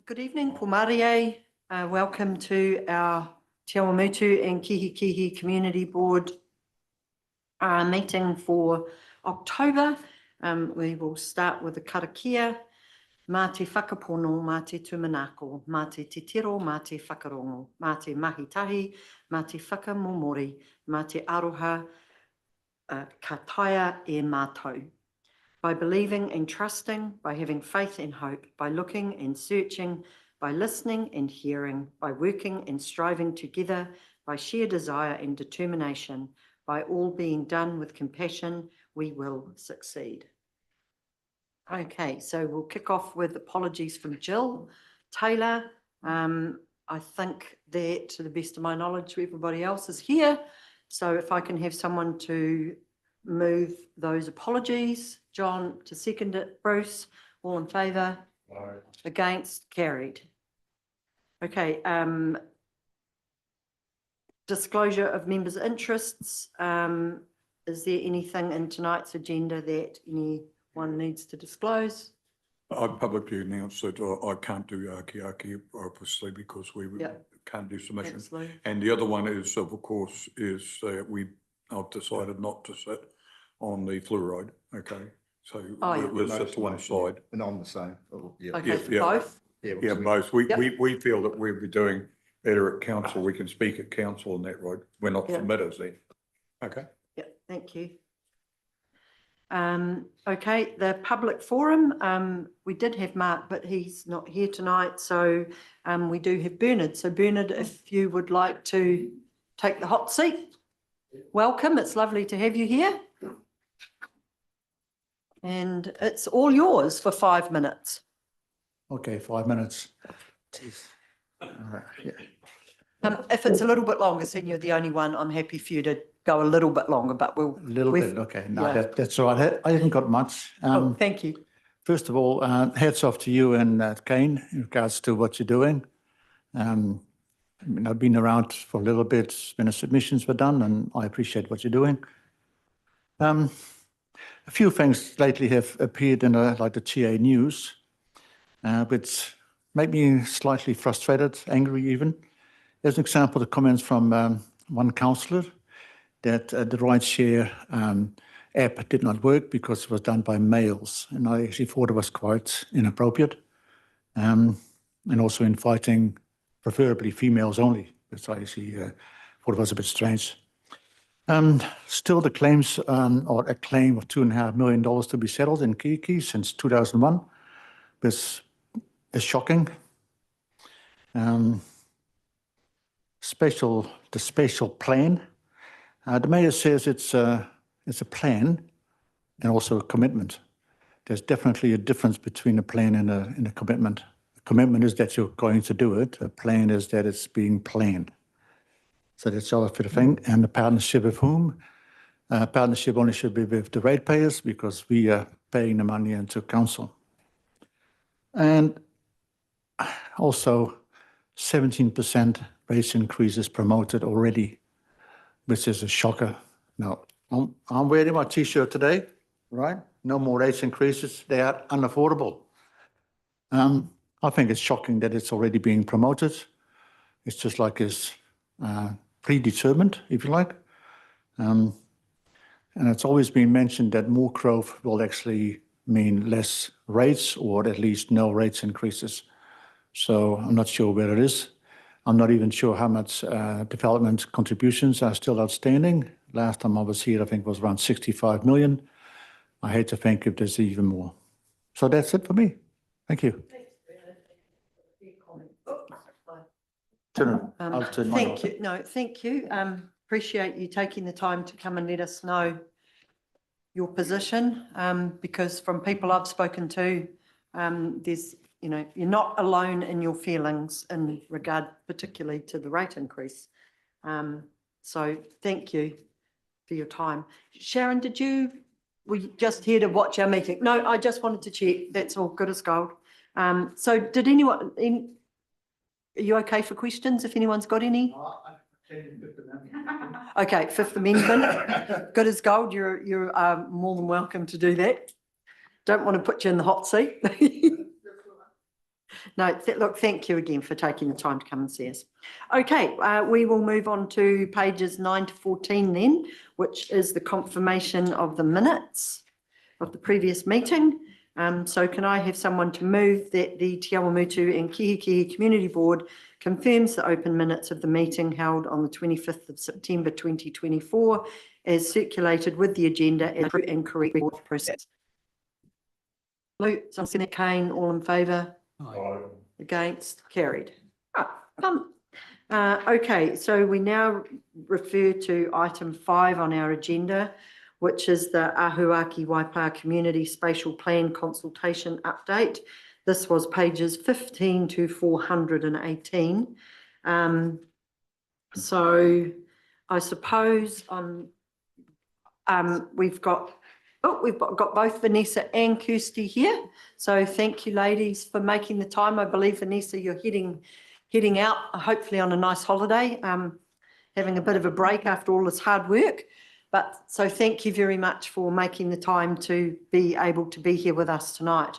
Good evening, Pumarie. Welcome to our Te Awamutu-Kihikihi Community Board meeting for October. We will start with the karakia. Mā te whakapono, mā te tumanako, mā te titiro, mā te whakarongo, mā te mahitahi, mā te whakamomori, mā te aroha, ka taia e mātou. By believing and trusting, by having faith and hope, by looking and searching, by listening and hearing, by working and striving together, by sheer desire and determination, by all being done with compassion, we will succeed. Okay, so we'll kick off with apologies from Jill Taylor. I think that, to the best of my knowledge, everybody else is here. So if I can have someone to move those apologies. John to second it. Bruce, all in favour? Aye. Against? Carried. Okay. Disclosure of members' interests. Is there anything in tonight's agenda that anyone needs to disclose? I publicly announced that I can't do Kiaki, obviously, because we can't do submissions. Absolutely. And the other one is, of course, is I've decided not to sit on the fluoride. Okay, so we'll sit to one side. And on the same. Okay, both? Yeah, both. We feel that we'll be doing better at council. We can speak at council on that road. We're not submitters then. Okay. Yeah, thank you. Okay, the public forum, we did have Mark, but he's not here tonight. So we do have Bernard. So Bernard, if you would like to take the hot seat, welcome. It's lovely to have you here. And it's all yours for 5 minutes. Okay, 5 minutes. If it's a little bit longer, seeing you're the only one, I'm happy for you to go a little bit longer, but a little bit. Okay, no, that's all right. I haven't got much. Thank you. First of all, hats off to you and Kane in regards to what you're doing. I mean, I've been around for a little bit when the submissions were done, and I appreciate what you're doing. A few things lately have appeared in like the TA news, which made me slightly frustrated, angry even. There's an example of comments from one councillor that the rideshare app did not work because it was done by males, and I actually thought it was quite inappropriate, and also inviting preferably females only, which I actually thought it was a bit strange. Still the claims, or a claim of $2.5 million to be settled in Kihikihi since 2001, is shocking. The spatial plan. The mayor says it's a plan and also a commitment. There's definitely a difference between a plan and a commitment. A commitment is that you're going to do it. A plan is that it's being planned. So that's all for the thing. And the partnership with whom? Partnership only should be with the ratepayers because we are paying the money into council. And also 17% rates increases promoted already, which is a shocker. Now, I'm wearing my T-shirt today, right? No more rates increases. They are unaffordable. I think it's shocking that it's already being promoted. It's just like it's predetermined, if you like. And it's always been mentioned that more growth will actually mean less rates or at least no rates increases. So I'm not sure where it is. I'm not even sure how much development contributions are still outstanding. Last time I was here, I think it was around 65 million. I hate to think if there's even more. So that's it for me. Thank you. Thank you. No, thank you. Appreciate you taking the time to come and let us know your position, because from people I've spoken to, there's, you're not alone in your feelings in regard particularly to the rate increase. So thank you for your time. Sharon, were you just here to watch our meeting? No, I just wanted to check. That's all good as gold. So did anyone, are you okay for questions if anyone's got any? Okay, Fifth Amendment, good as gold. You're more than welcome to do that. Don't want to put you in the hot seat. No, look, thank you again for taking the time to come and see us. Okay, we will move on to pages 9 to 14 then, which is the confirmation of the minutes of the previous meeting. So can I have someone to move that the Te Awamutu and Kihikihi Community Board confirms the open minutes of the meeting held on the 25th of September 2024 as circulated with the agenda and correct process. Luke, Senate Kane, all in favour? Aye. Against? Carried. Okay, so we now refer to item 5 on our agenda, which is the Ahuaki Waipa Community Spatial Plan Consultation Update. This was pages 15 to 418. So I suppose we've got both Vanessa and Kirsty here. So thank you, ladies, for making the time. I believe, Vanessa, you're heading out, hopefully on a nice holiday, having a bit of a break after all this hard work. But so thank you very much for making the time to be able to be here with us tonight.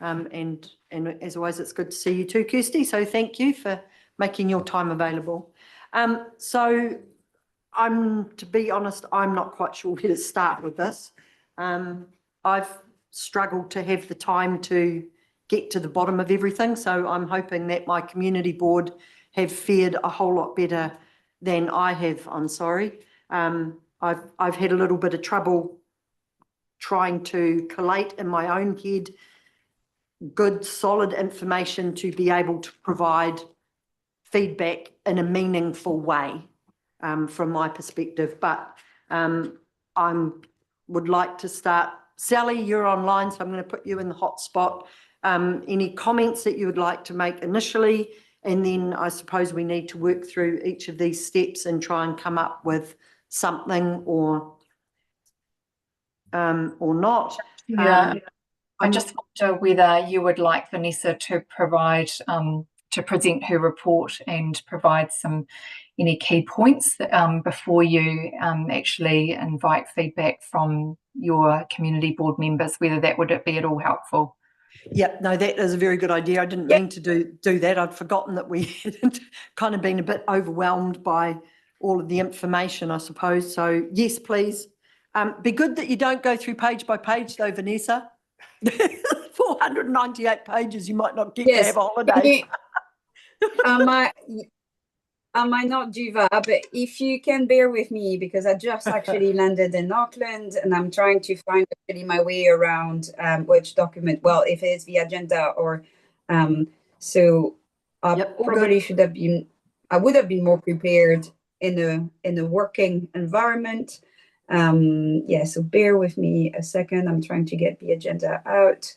And as always, it's good to see you too, Kirsty. So thank you for making your time available. So to be honest, I'm not quite sure where to start with this. I've struggled to have the time to get to the bottom of everything. So I'm hoping that my community board have fared a whole lot better than I have. I'm sorry. I've had a little bit of trouble trying to collate in my own head good, solid information to be able to provide feedback in a meaningful way from my perspective. But I would like to start. Sally, you're online, so I'm going to put you in the hot spot. Any comments that you would like to make initially? And then I suppose we need to work through each of these steps and try and come up with something or not. Yeah, I just wonder whether you would like Vanessa to provide, to present her report and provide any key points before you actually invite feedback from your community board members, whether that would be at all helpful. Yeah, no, that is a very good idea. I didn't mean to do that. I'd forgotten that we had kind of been a bit overwhelmed by all of the information, I suppose. So yes, please. Be good that you don't go through page by page though, Vanessa. 498 pages, you might not get to have a holiday. I might not do that, but if you can bear with me, because I just actually landed in Auckland and I'm trying to find actually my way around which document, well, if it's the agenda or so I probably should have been, I would have been more prepared in a working environment. Yeah, so bear with me a second. I'm trying to get the agenda out.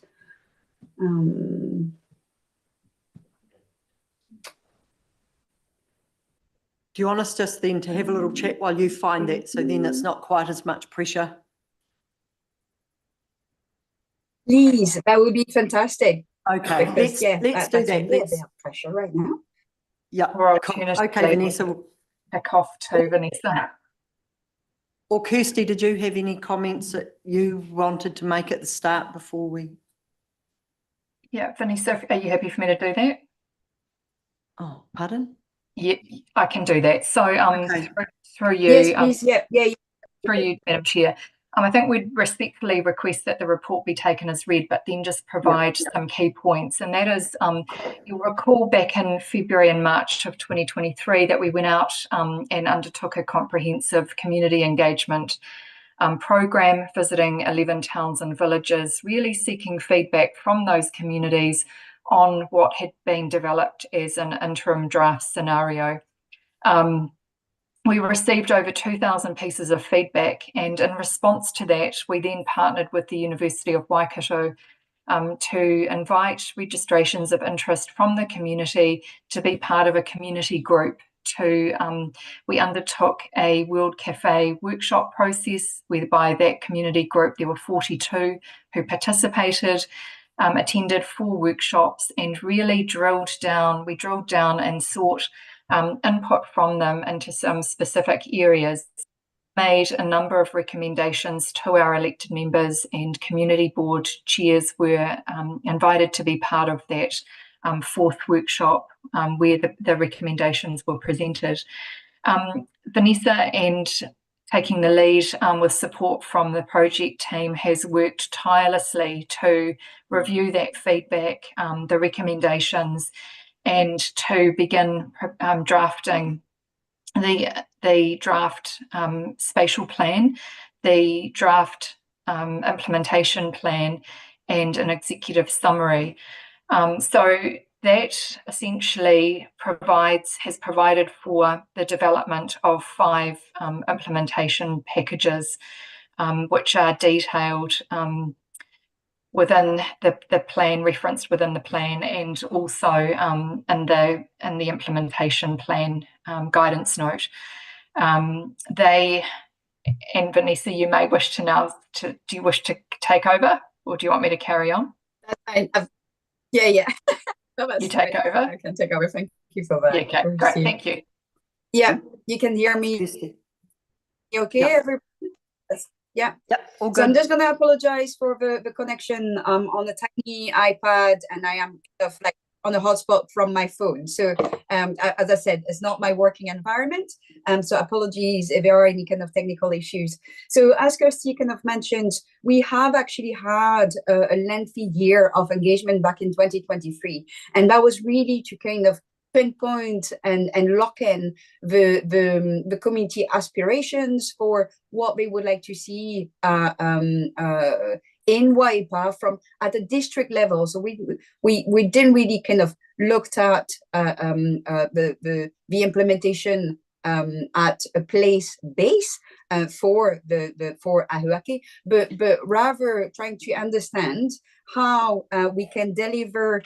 Do you want us just then to have a little chat while you find that, so then it's not quite as much pressure? Please, that would be fantastic. Okay, because, let's do that. Let's pressure right now. Yeah. Okay, Vanessa. We'll pick off to Vanessa. Or Kirsty, did you have any comments that you wanted to make at the start before we? Yeah, Vanessa, are you happy for me to do that? Oh, pardon? Yeah, I can do that. So through you, yes, please. Yeah. Through you, Madam Chair. I think we'd respectfully request that the report be taken as read, but then just provide some key points. And that is, you'll recall back in February and March of 2023 that we went out and undertook a comprehensive community engagement program, visiting 11 towns and villages, really seeking feedback from those communities on what had been developed as an interim draft scenario. We received over 2,000 pieces of feedback, and in response to that, we then partnered with the University of Waikato to invite registrations of interest from the community to be part of a community group. We undertook a World Cafe workshop process, whereby that community group, there were 42 who participated, attended 4 workshops, and really drilled down and sought input from them into some specific areas, made a number of recommendations to our elected members, and community board chairs were invited to be part of that fourth workshop where the recommendations were presented. Vanessa, and taking the lead with support from the project team, has worked tirelessly to review that feedback, the recommendations, and to begin drafting the draft spatial plan, the draft implementation plan, and an executive summary. So that essentially has provided for the development of 5 implementation packages, which are detailed within the plan, referenced within the plan, and also in the implementation plan guidance note. And Vanessa, you may wish to now, do you wish to take over, or do you want me to carry on? Yeah. You take over? I can take over. Thank you for that. Yeah, okay, great, thank you. Yeah, you can hear me. Okay, Yep. everybody? Yeah. All So I'm good. just going to apologize for the connection on the tiny iPad, and I am kind of like on a hotspot from my phone. So as I said, it's not my working environment. So apologies if there are any kind of technical issues. So as Kirsty kind of mentioned, we have actually had a lengthy year of engagement back in 2023. And that was really to kind of pinpoint and lock in the community aspirations for what they would like to see in WAIPA from at a district level. So we didn't really kind of looked at the implementation at a place base for Ahuaki, but rather trying to understand how we can deliver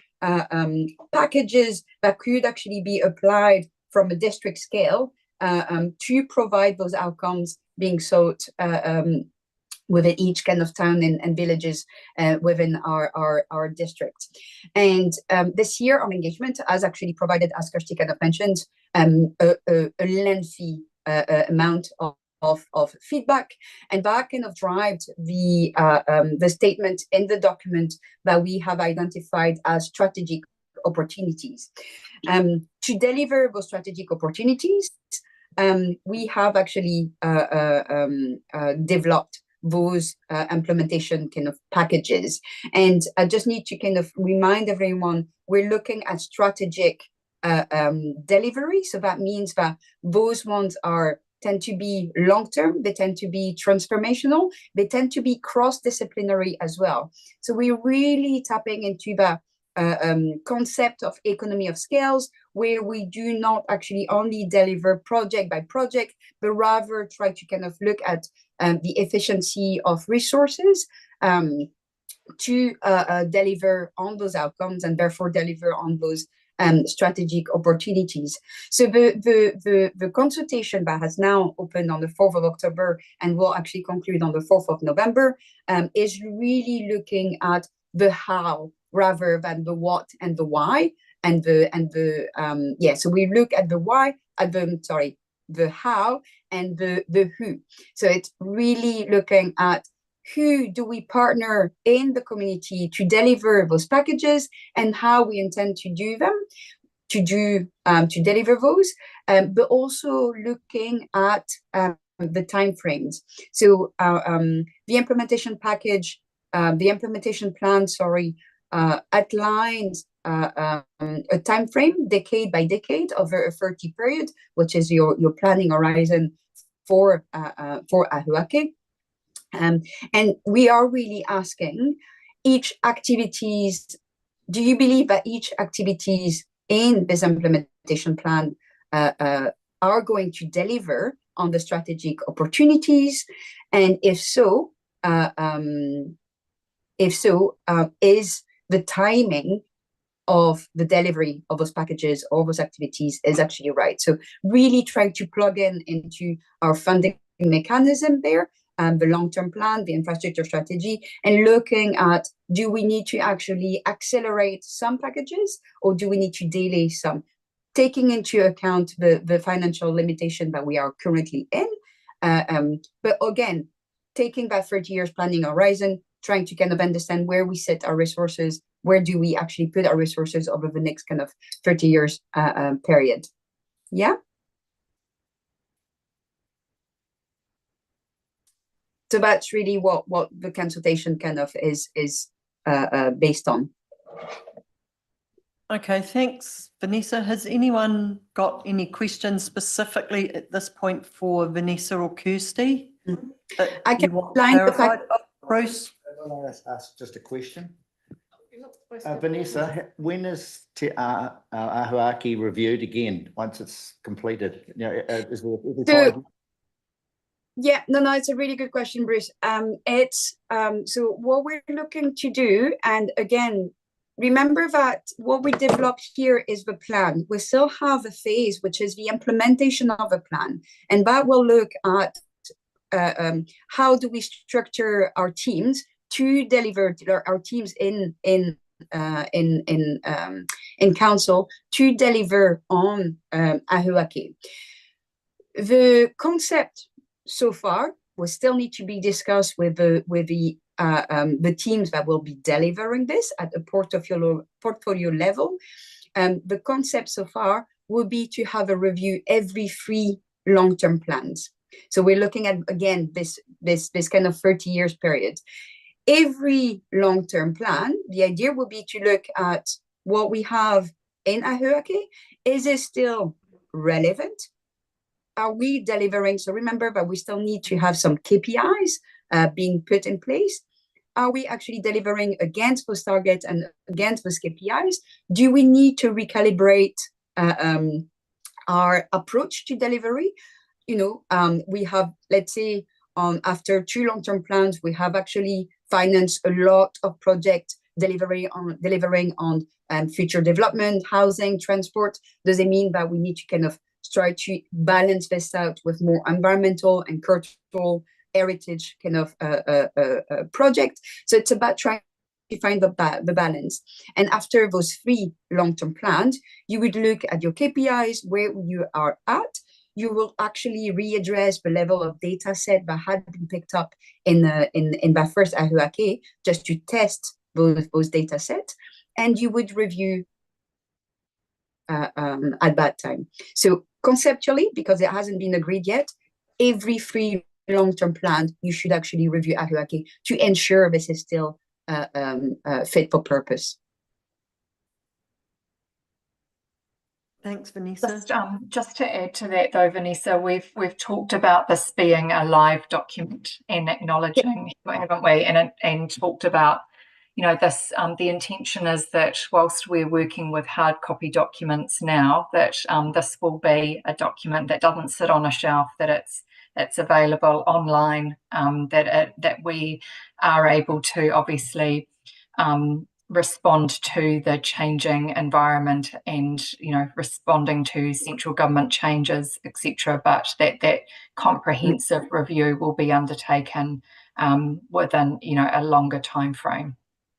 packages that could actually be applied from a district scale to provide those outcomes being sought within each kind of town and villages within our district. And this year of engagement has actually provided, as Kirsty kind of mentioned, a lengthy amount of feedback, and that kind of drives the statement in the document that we have identified as strategic opportunities. To deliver those strategic opportunities, we have actually developed those implementation kind of packages. And I just need to kind of remind everyone, we're looking at strategic delivery. So that means that those ones tend to be long-term, they tend to be transformational, they tend to be cross-disciplinary as well. So we're really tapping into the concept of economy of scales, where we do not actually only deliver project by project, but rather try to kind of look at the efficiency of resources to deliver on those outcomes and therefore deliver on those strategic opportunities. So the consultation that has now opened on the 4th of October and will actually conclude on the 4th of November is really looking at the how rather than the what and the why and so we look at the why the how and the who. So it's really looking at who do we partner in the community to deliver those packages and how we intend to do them, to deliver those, but also looking at the timeframes. So the implementation package, the implementation plan, outlines a time frame, decade by decade, over a 30 period, which is your planning horizon for Ahuaki. And we are really asking each activities, do you believe that each activities in this implementation plan are going to deliver on the strategic opportunities? And if so, is the timing of the delivery of those packages or those activities is actually right? So really trying to plug into our funding mechanism there, the long-term plan, the infrastructure strategy, and looking at, do we need to actually accelerate some packages or do we need to delay some, taking into account the financial limitation that we are currently in. But again, taking that 30 years planning horizon, trying to kind of understand where we set our resources, where do we actually put our resources over the next kind of 30 years period. Yeah. So that's really what the consultation kind of is based on. Okay, thanks, Vanessa. Has anyone got any questions specifically at this point for Vanessa or Kirsty? I can line the fact. Bruce? Ask just a question. Vanessa, when is Ahuaki reviewed again once it's completed? You know, is there Yeah, no, it's a really good question, Bruce. It's so what we're looking to do, and again, remember that what we developed here is the plan. We still have a phase, which is the implementation of a plan, and that will look at how do we structure our teams to deliver our teams in council to deliver on Ahuaki. The concept so far will still need to be discussed with the teams that will be delivering this at a portfolio level. The concept so far will be to have a review every 3 long-term plans. So we're looking at, again, this kind of 30 years period. Every long-term plan, the idea will be to look at what we have in Ahuaki. Is it still relevant? Are we delivering? So remember that we still need to have some KPIs being put in place. Are we actually delivering against those targets and against those KPIs? Do we need to recalibrate our approach to delivery? You know, we have, let's say, after 2 long-term plans, we have actually financed a lot of project delivering on future development, housing, transport. Does it mean that we need to kind of try to balance this out with more environmental and cultural heritage kind of project? So it's about trying to find the balance. And after those 3 long-term plans, you would look at your KPIs, where you are at. You will actually readdress the level of data set that had been picked up in that first Ahuaki, just to test those data sets, and you would review at that time. So conceptually, because it hasn't been agreed yet, every 3 long-term plan, you should actually review Ahuaki to ensure this is still fit for purpose. Thanks, Vanessa. Just to add to that, though, Vanessa, we've talked about this being a live document and acknowledging, haven't we? And talked about, you know, this. The intention is that whilst we're working with hard copy documents now, that this will be a document that doesn't sit on a shelf, that it's available online, that we are able to obviously respond to the changing environment and, you know, responding to central government changes, etc. But that comprehensive review will be undertaken within, you know, a longer time frame.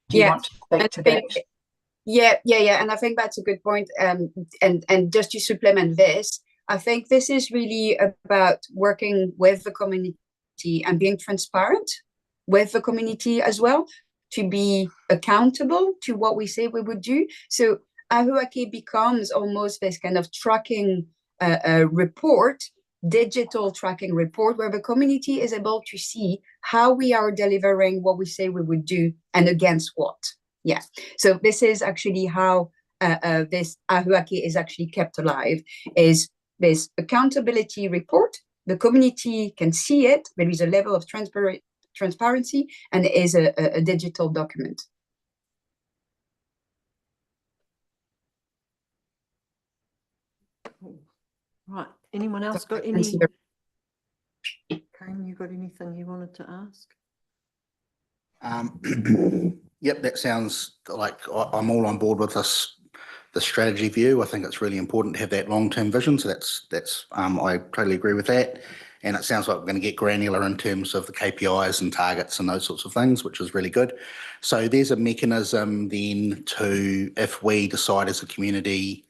Do you want to speak to that? Yeah. And I think that's a good point. And just to supplement this, I think this is really about working with the community and being transparent with the community as well, to be accountable to what we say we would do. So Ahuaki becomes almost this kind of tracking report, digital tracking report, where the community is able to see how we are delivering what we say we would do and against what. Yeah. So this is actually how this Ahuaki is actually kept alive, is this accountability report. The community can see it. There is a level of transparency, and it is a digital document. Right. Anyone else got any? Kane, you got anything you wanted to ask? Yep, that sounds like I'm all on board with the strategy view. I think it's really important to have that long-term vision. So that's I totally agree with that. And it sounds like we're going to get granular in terms of the KPIs and targets and those sorts of things, which is really good. So there's a mechanism then to, if we decide as a community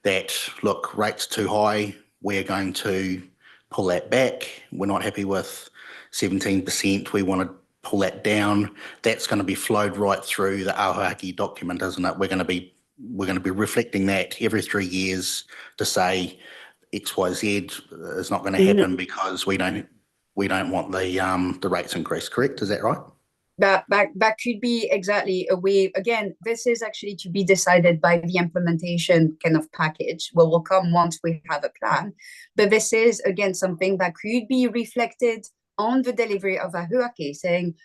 that, look, rates too high, we're going to pull that back. We're not happy with 17%. We want to pull that down, that's going to be flowed right through the Ahuaki document, isn't it? We're going to be reflecting that every 3 years to say XYZ is not going to happen because we don't want the rates increased, correct? Is that right? That could be exactly a way. Again, this is actually to be decided by the implementation kind of package. Well, will come once we have a plan. But this is, again, something that could be reflected on the delivery of Ahuaki, saying,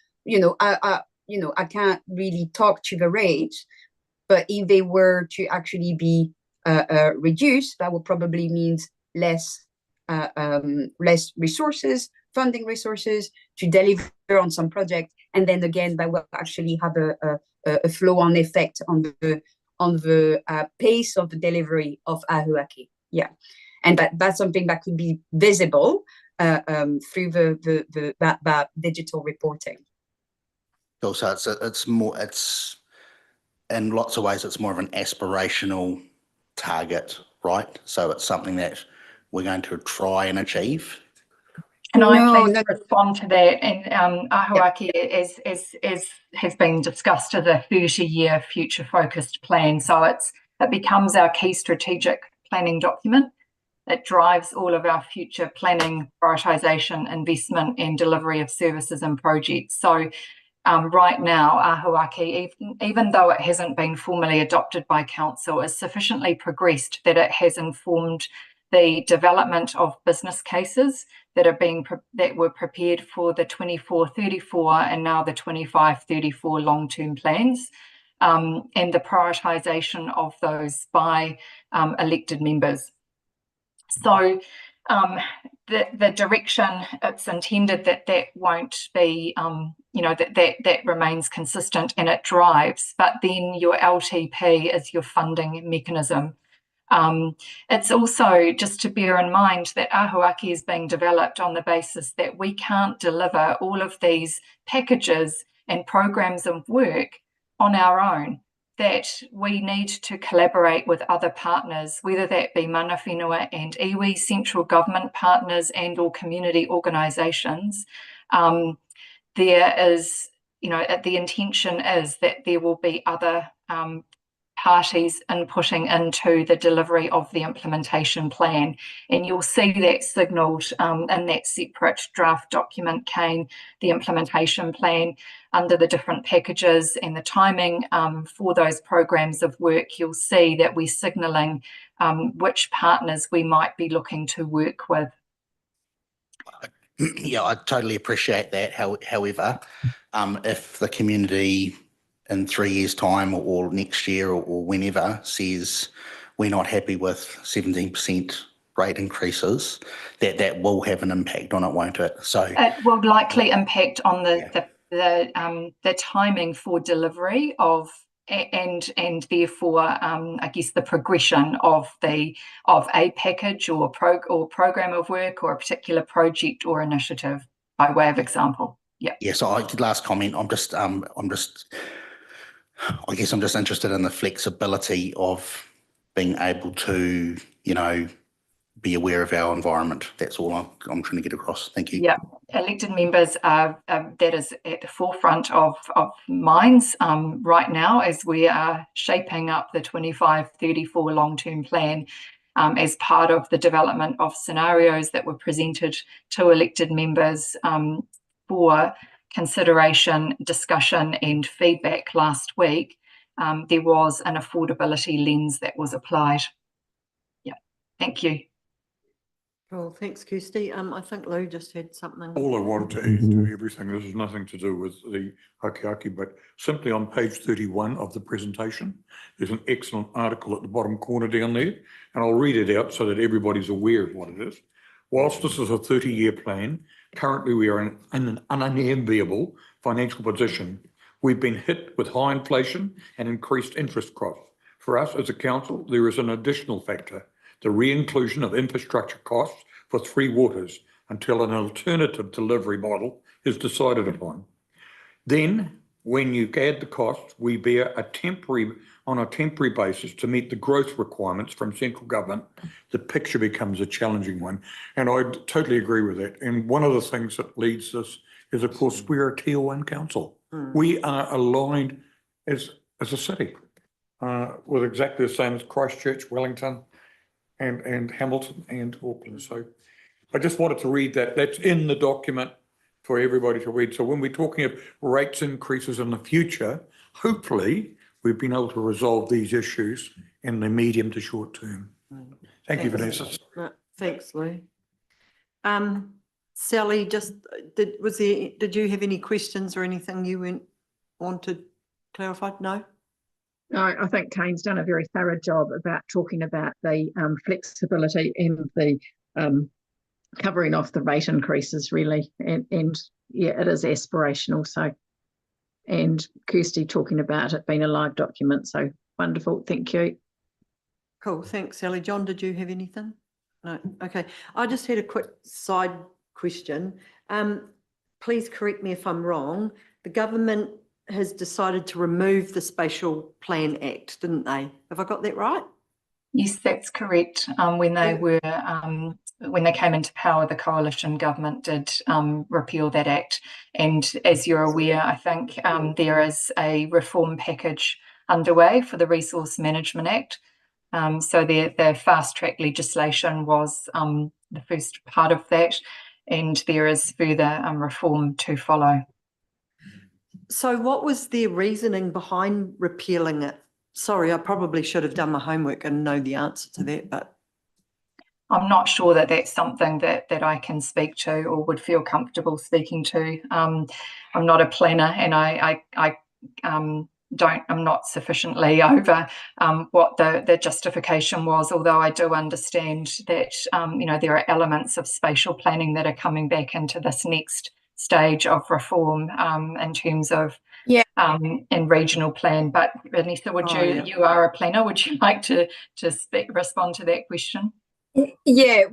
I can't really talk to the rates, but if they were to actually be reduced, that would probably mean less resources, funding resources to deliver on some project, and then again that will actually have a flow-on effect on the pace of the delivery of Ahuaki. Yeah, and that's something that could be visible through that digital reporting. So it's in lots of ways it's more of an aspirational target, right? So it's something that we're going to try and achieve. Can I please respond to that? And Ahuaki has been discussed as a 30-year future-focused plan. So it becomes our key strategic planning document. It drives all of our future planning, prioritisation, investment and delivery of services and projects. So right now, Ahuaki, even though it hasn't been formally adopted by Council, is sufficiently progressed that it has informed the development of business cases that were prepared for the 24-34 and now the 25-34 long-term plans, and the prioritisation of those by elected members. So the direction it's intended that won't be, that remains consistent and it drives, but then your LTP is your funding mechanism. It's also just to bear in mind that Ahuaki is being developed on the basis that we can't deliver all of these packages and programs of work on our own, that we need to collaborate with other partners, whether that be mana whenua and iwi, central government partners and or community organisations. There is, the intention is that there will be other parties inputting into the delivery of the implementation plan. And you'll see that signalled in that separate draft document, Kane, the implementation plan under the different packages and the timing for those programs of work. You'll see that we're signalling which partners we might be looking to work with. Yeah, I totally appreciate that. However, if the community in 3 years' time or next year or whenever says we're not happy with 17% rate increases, that will have an impact on it, won't it? So it will likely impact on the timing for delivery of and therefore I guess the progression of a package or program of work or a particular project or initiative by way of example. Yeah. Yeah. So last comment. I guess I'm just interested in the flexibility of being able to, be aware of our environment. That's all I'm trying to get across. Thank you. Yeah, elected members are that is at the forefront of minds right now as we are shaping up the 25-34 long-term plan as part of the development of scenarios that were presented to elected members for consideration, discussion and feedback last week. There was an affordability lens that was applied. Yeah, thank you. Well, thanks, Kirsty. I think Lou just had something. All I wanted to add to everything, this has nothing to do with the Hakiaki, but simply on page 31 of the presentation, there's an excellent article at the bottom corner down there, and I'll read it out so that everybody's aware of what it is. Whilst this is a 30-year plan, currently we are in an unenviable financial position. We've been hit with high inflation and increased interest costs. For us as a council, there is an additional factor, the re-inclusion of infrastructure costs for Three Waters until an alternative delivery model is decided upon. Then, when you add the costs, we bear on a temporary basis to meet the growth requirements from central government. The picture becomes a challenging one, and I totally agree with that. And one of the things that leads this is, of course, we're a Tier 1 council. We are aligned as a city with exactly the same as Christchurch, Wellington, and Hamilton and Auckland. So I just wanted to read that. That's in the document for everybody to read. So when we're talking of rates increases in the future, hopefully we've been able to resolve these issues in the medium to short term. Thank you, Vanessa. No, thanks, Lou. Sally, did you have any questions or anything you wanted clarified? No? No, I think Kane's done a very thorough job about talking about the flexibility and the covering off the rate increases, really. And yeah, it is aspirational. So, and Kirsty talking about it being a live document. So wonderful. Thank you. Cool. Thanks, Sally. John, did you have anything? No. Okay. I just had a quick side question. Please correct me if I'm wrong. The government has decided to remove the Spatial Plan Act, didn't they? Have I got that right? Yes, that's correct. When they came into power, the coalition government did repeal that act. And as you're aware, I think there is a reform package underway for the Resource Management Act. So the fast track legislation was the first part of that, and there is further reform to follow. So what was their reasoning behind repealing it? Sorry, I probably should have done my homework and know the answer to that, but I'm not sure that that's something that I can speak to or would feel comfortable speaking to. I'm not a planner, and I'm not sufficiently over what the justification was, although I do understand that there are elements of spatial planning that are coming back into this next stage of reform in terms of in regional plan. But Vanessa, you are a planner, would you like to respond to that question? Yeah,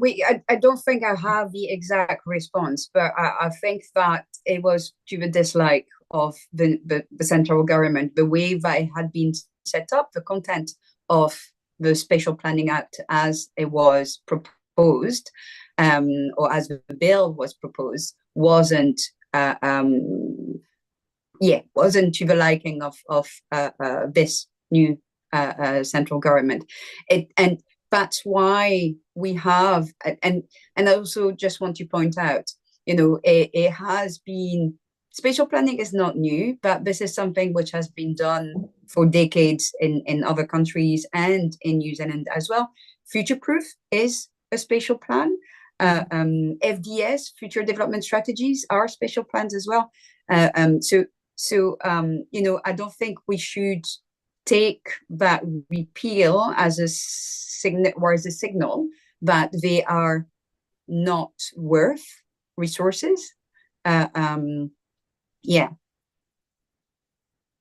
I don't think I have the exact response, but I think that it was to the dislike of the central government, the way that it had been set up, the content of the Spatial Planning Act as it was proposed, or as the bill was proposed, wasn't to the liking of this new central government. And that's why we have, and I also just want to point out, it has been, spatial planning is not new, but this is something which has been done for decades in other countries and in New Zealand as well. Future Proof is a spatial plan. FDS, Future Development Strategies, are spatial plans as well. So I don't think we should take that repeal as a signal that they are not worth resources. Yeah.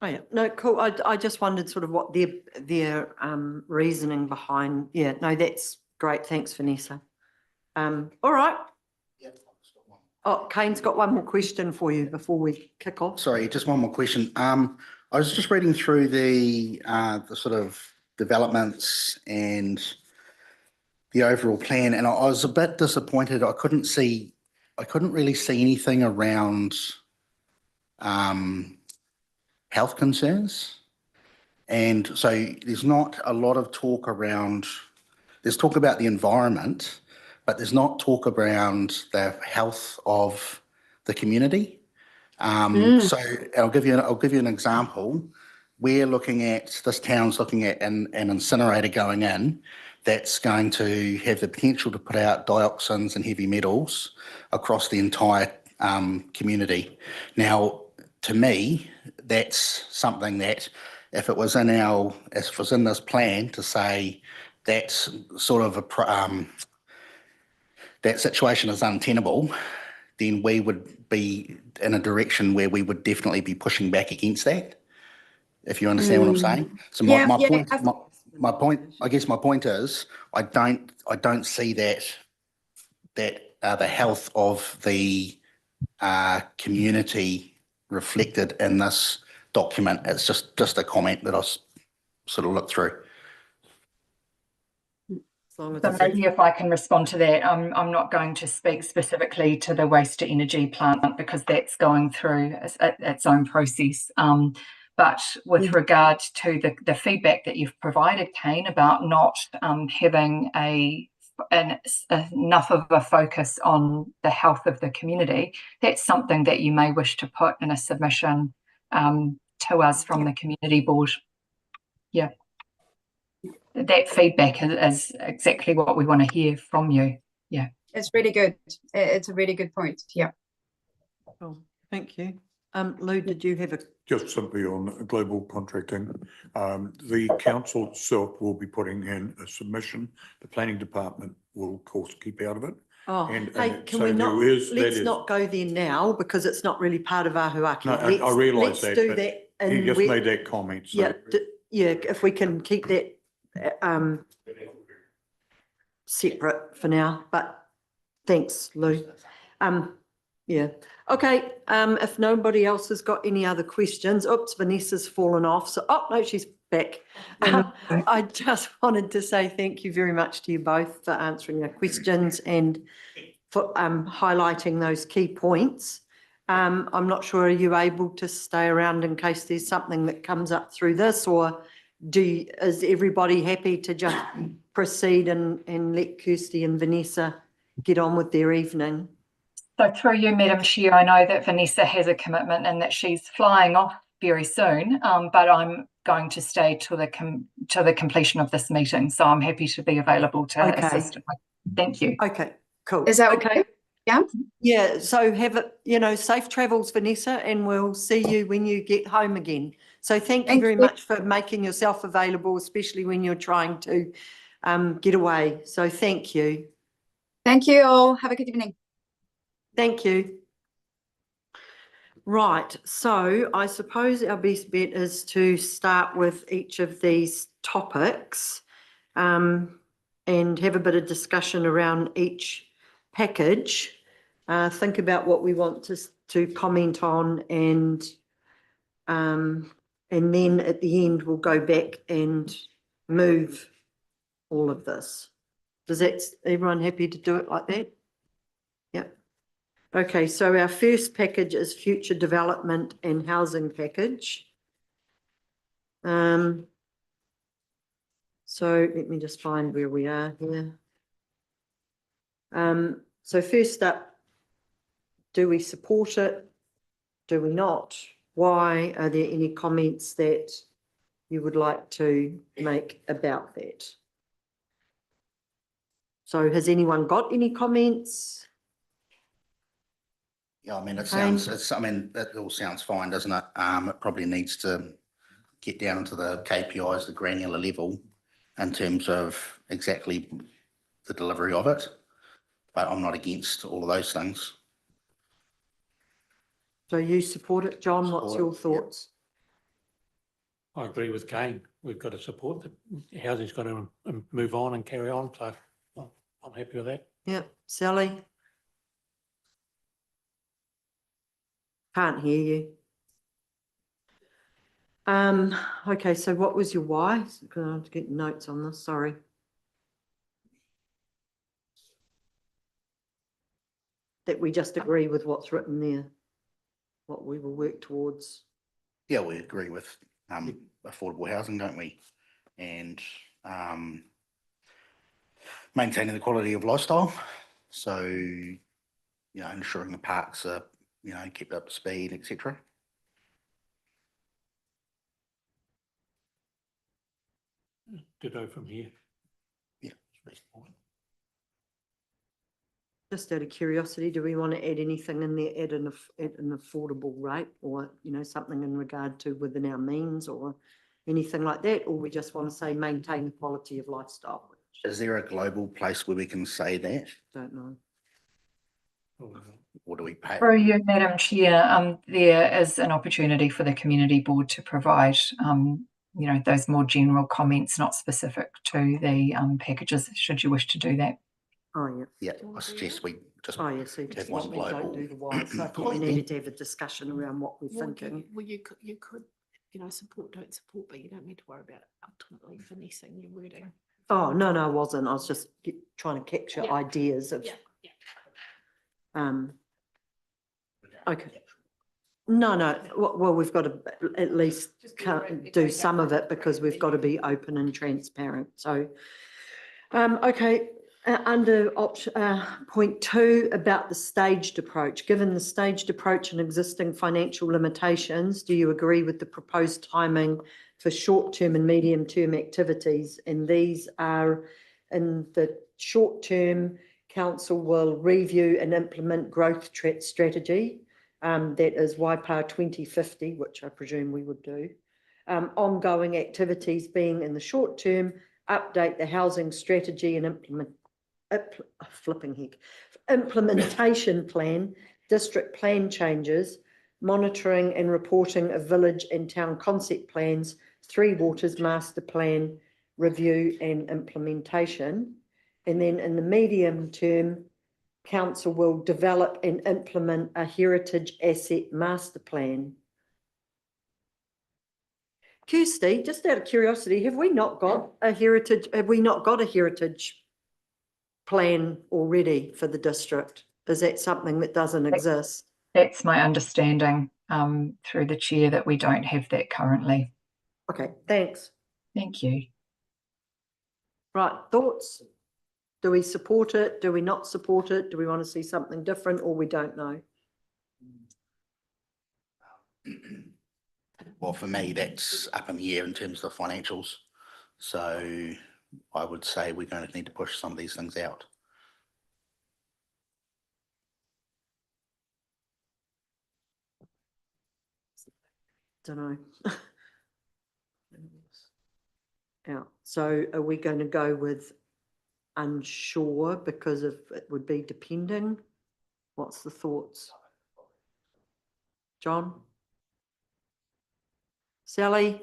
Oh yeah, no, cool. I just wondered sort of what their reasoning behind. Yeah, no, that's great. Thanks, Vanessa. All right. Oh, Kane's got one more question for you before we kick off. Sorry, just one more question. I was just reading through the sort of developments and the overall plan, and I was a bit disappointed. I couldn't really see anything around health concerns, and so there's not a lot of talk around. There's talk about the environment, but there's not talk around the health of the community. So I'll give you an example. This town's looking at an incinerator going in that's going to have the potential to put out dioxins and heavy metals across the entire community. Now, to me, that's something that if it was in this plan to say that's sort of that situation is untenable, then we would be in a direction where we would definitely be pushing back against that, if you understand what I'm saying. So my point is, I don't see that the health of the community reflected in this document. It's just a comment that I sort of looked through. As long as So it's- maybe if I can respond to that, I'm not going to speak specifically to the waste to energy plant because that's going through its own process. But with regard to the feedback that you've provided, Kane, about not having enough of a focus on the health of the community, that's something that you may wish to put in a submission to us from the community board. Yeah. That feedback is exactly what we want to hear from you. Yeah. It's really good. It's a really good point. Yeah. Oh, thank you. Lou, did you have a? Just simply on global contracting, the council itself will be putting in a submission. The planning department will, of course, keep out of it. Oh, And hey, can so we not, let's that not go there now because it's not really part of Ahuaki. No, I realise that. Let's do but that. He and just we- made that comment. So. Yeah, yeah, if we can keep that separate for now, but thanks, Lou. Yeah, okay, if nobody else has got any other questions, oops, Vanessa's fallen off, so, oh, no, she's back. I just wanted to say thank you very much to you both for answering our questions and for highlighting those key points. I'm not sure, are you able to stay around in case there's something that comes up through this, or is everybody happy to just proceed and let Kirsty and Vanessa get on with their evening? So through you, Madam Chair, I know that Vanessa has a commitment and that she's flying off very soon, but I'm going to stay to the completion of this meeting. So I'm happy to be available to assist. Thank you. Okay, cool. Is that okay? Yeah. Yeah, so have it, safe travels, Vanessa, and we'll see you when you get home again. So thank you very much for making yourself available, especially when you're trying to get away. So thank you. Thank you all. Have a good evening. Thank you. Right, so I suppose our best bet is to start with each of these topics and have a bit of discussion around each package. Think about what we want to comment on, and then at the end we'll go back and move all of this. Everyone happy to do it like that? Yep. Okay, so our first package is future development and housing package. So let me just find where we are here. So first up, do we support it? Do we not? Why? Are there any comments that you would like to make about that? So has anyone got any comments? Yeah, I mean, that all sounds fine, doesn't it? It probably needs to get down into the KPIs, the granular level, in terms of exactly the delivery of it. But I'm not against all of those things. So you support it, John? What's your thoughts? I agree with Kane. We've got to support the housing's got to move on and carry on. So I'm happy with that. Yeah, Sally? Can't hear you. Okay, so what was your why? I have to get notes on this, sorry. That we just agree with what's written there, what we will work towards. Yeah, we agree with affordable housing, don't we? And maintaining the quality of lifestyle. So, ensuring the parks are, kept up to speed, etc. Ditto from here. Yeah. Just out of curiosity, do we want to add anything in there at an affordable rate, or something in regard to within our means, or anything like that, or we just want to say maintain the quality of lifestyle? Is there a global place where we can say that? Don't know. Or do we pay? Through you, Madam Chair, there is an opportunity for the community board to provide those more general comments, not specific to the packages, should you wish to do that. Oh, yeah. Yeah, I suggest we just Oh, yes, so have one global. don't do the why. So I thought we needed to have a discussion around what we're thinking. You could, support, don't support, but you don't need to worry about ultimately finessing your wording. Oh, no, I wasn't. I was just trying to capture Yeah. ideas of, Yeah. okay. No, well, we've got to at least do some of it because we've got to be open and transparent. So, okay, under option, point 2 about the staged approach. Given the staged approach and existing financial limitations, do you agree with the proposed timing for short-term and medium-term activities? And these are in the short term, council will review and implement growth strategy. That is Waipa 2050, which I presume we would do. Ongoing activities being in the short term, update the housing strategy and implementation plan, district plan changes, monitoring and reporting of village and town concept plans, Three Waters master plan, review and implementation. And then in the medium term, council will develop and implement a heritage asset master plan. Kirsty, just out of curiosity, have we not got a heritage plan already for the district? Is that something that doesn't exist? That's my understanding through the chair, that we don't have that currently. Okay, thanks. Thank you. Right, thoughts? Do we support it? Do we not support it? Do we want to see something different, or we don't know? Well, for me, that's up in the air in terms of the financials. So I would say we're going to need to push some of these things out. Don't know. Yeah, so are we going to go with unsure because of it would be depending? What's the thoughts? John? Sally?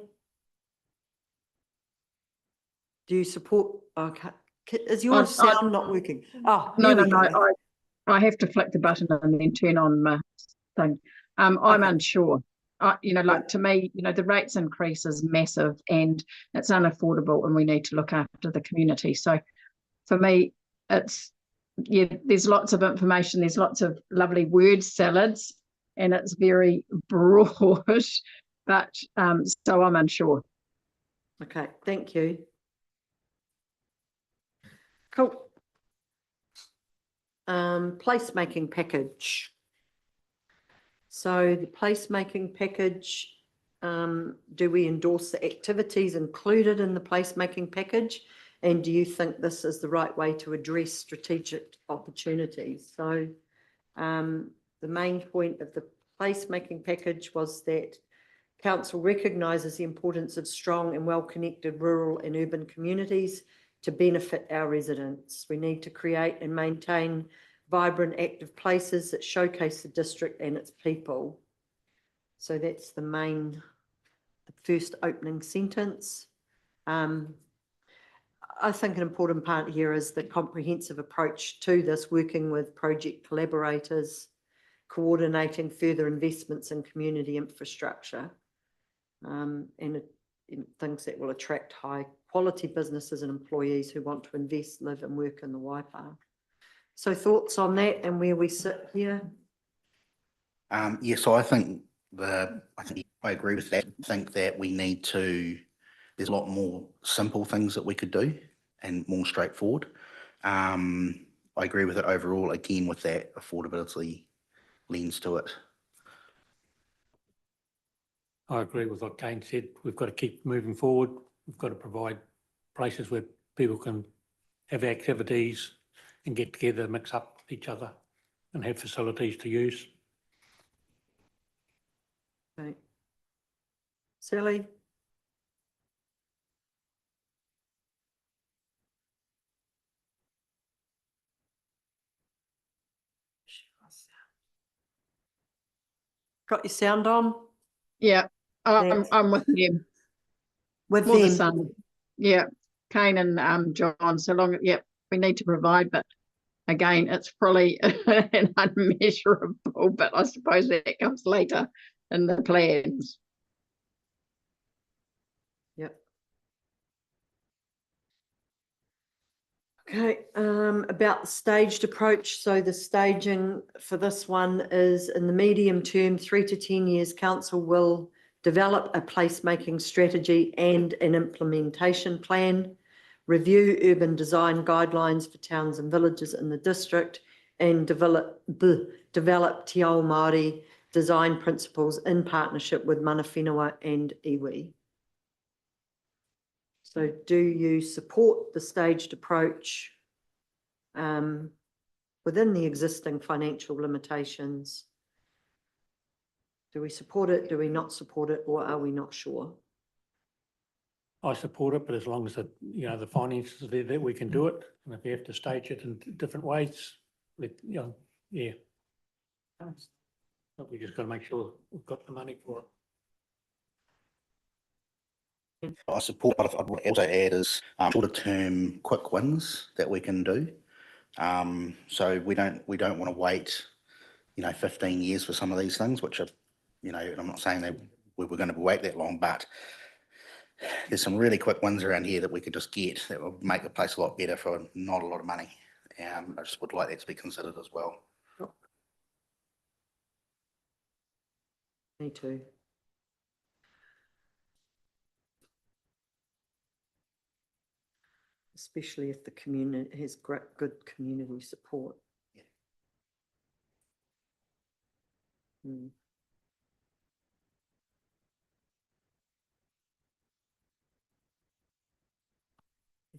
Do you support? Okay. Is your sound not working? Oh, No, here we go. I have to flick the button and then turn on my thing. I'm Okay. unsure. To me, the rates increase is massive and it's unaffordable, and we need to look after the community. So for me, there's lots of information, there's lots of lovely word salads, and it's very broad, but so I'm unsure. Okay, thank you. Cool. Placemaking package. So the placemaking package, do we endorse the activities included in the placemaking package? And do you think this is the right way to address strategic opportunities? So the main point of the placemaking package was that council recognises the importance of strong and well-connected rural and urban communities to benefit our residents. We need to create and maintain vibrant, active places that showcase the district and its people. So that's the first opening sentence. I think an important part here is the comprehensive approach to this, working with project collaborators, coordinating further investments in community infrastructure, and things that will attract high quality businesses and employees who want to invest, live and work in the Waipa. So thoughts on that and where we sit here? So I think I agree with that. I think that there's a lot more simple things that we could do and more straightforward. I agree with it overall, again, with that affordability lens to it. I agree with what Kane said. We've got to keep moving forward. We've got to provide places where people can have activities and get together, mix up with each other and have facilities to use. Okay. Sally? Got your sound on? Yeah, I'm with them. With More the them? same. Yeah, Kane and John, so long, we need to provide, but again, it's fully and unmeasurable, but I suppose that comes later in the plans. Yep. Okay, about the staged approach. So the staging for this one is in the medium term, 3 to 10 years, council will develop a placemaking strategy and an implementation plan, review urban design guidelines for towns and villages in the district, and develop Te Ao Māori design principles in partnership with mana whenua and iwi. So do you support the staged approach within the existing financial limitations? Do we support it? Do we not support it? Or are we not sure? I support it, but as long as the, you know, the finances are there, that we can do it. And if we have to stage it in different ways, yeah. But we just got to make sure we've got the money for it. I support, but I'd also add is shorter term quick wins that we can do. So we don't want to wait, 15 years for some of these things, which are, I'm not saying that we were going to wait that long, but there's some really quick wins around here that we could just get that will make the place a lot better for not a lot of money. I just would like that to be considered as well. Me too. Especially if the community has good community support. Yeah.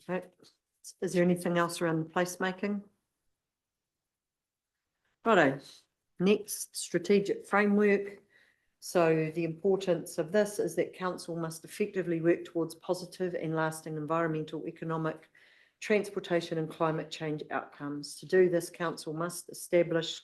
Okay. Is there anything else around the placemaking? Righto. Next, strategic framework. So the importance of this is that council must effectively work towards positive and lasting environmental, economic, transportation and climate change outcomes. To do this, council must establish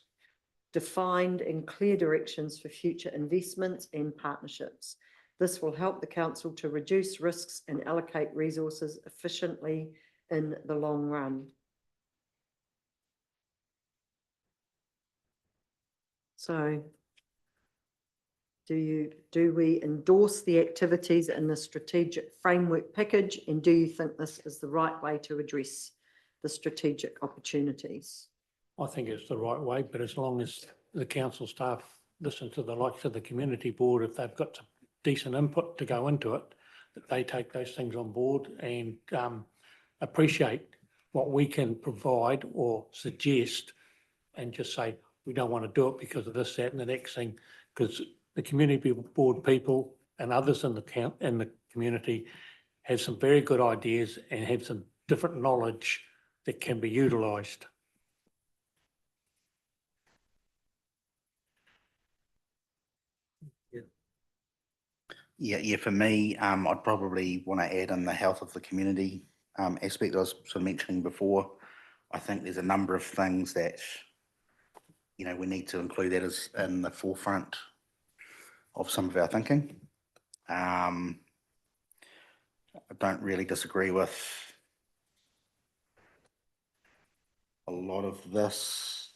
defined and clear directions for future investments and partnerships. This will help the council to reduce risks and allocate resources efficiently in the long run. So do we endorse the activities in the strategic framework package, and do you think this is the right way to address the strategic opportunities? I think it's the right way, but as long as the council staff listen to the likes of the community board, if they've got some decent input to go into it, that they take those things on board and appreciate what we can provide or suggest, and just say, we don't want to do it because of this, that, and the next thing, because the community board people and others in the community have some very good ideas and have some different knowledge that can be utilised. Yeah, for me, I'd probably want to add in the health of the community aspect I was sort of mentioning before. I think there's a number of things that, we need to include that as in the forefront of some of our thinking. I don't really disagree with a lot of this.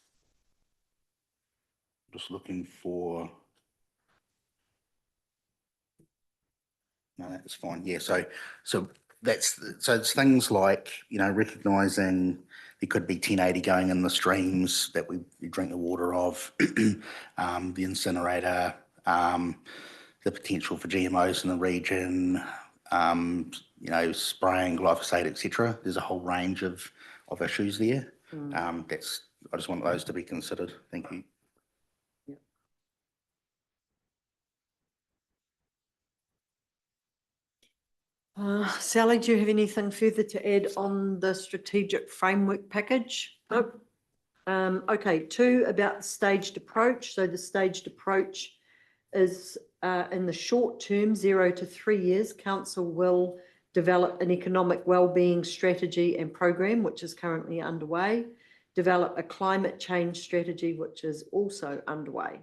Just looking for. No, that's fine. Yeah, so it's things like, recognising there could be 1080 going in the streams that we drink the water of, the incinerator, the potential for GMOs in the region, spraying glyphosate, etc. There's a whole range of issues there. I just want those to be considered. Thank you. Sally, do you have anything further to add on the strategic framework package? Nope. Okay, 2, about the staged approach. So the staged approach is in the short term, 0 to 3 years, council will develop an economic wellbeing strategy and program, which is currently underway, develop a climate change strategy, which is also underway.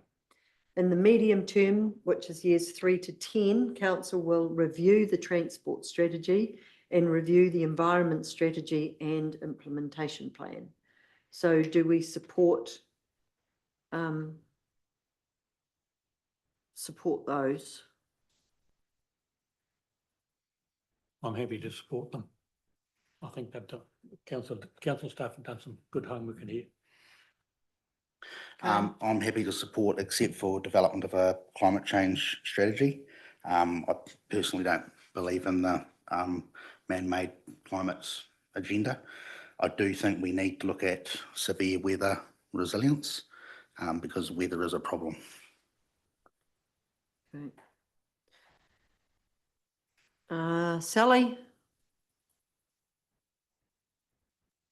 In the medium term, which is years 3 to 10, council will review the transport strategy and review the environment strategy and implementation plan. So do we support those? I'm happy to support them. I think they've council staff have done some good homework in here. I'm happy to support, except for development of a climate change strategy. I personally don't believe in the man-made climates agenda. I do think we need to look at severe weather resilience because weather is a problem. Okay. Sally?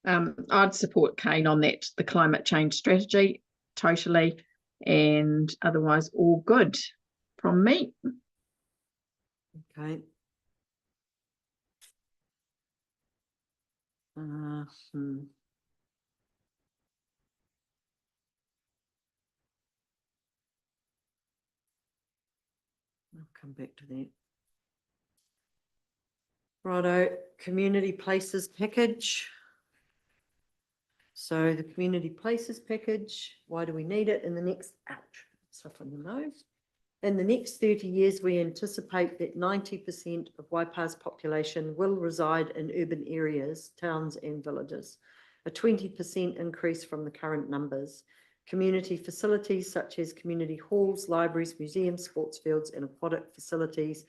I'd support Kane on that, the climate change strategy, totally, and otherwise all good from me. Okay. I'll come back to that. Righto, community places package. So the community places package, why do we need it in the next, ouch, stuff on the nose. In the next 30 years, we anticipate that 90% of Waipa's population will reside in urban areas, towns and villages, a 20% increase from the current numbers. Community facilities such as community halls, libraries, museums, sports fields and aquatic facilities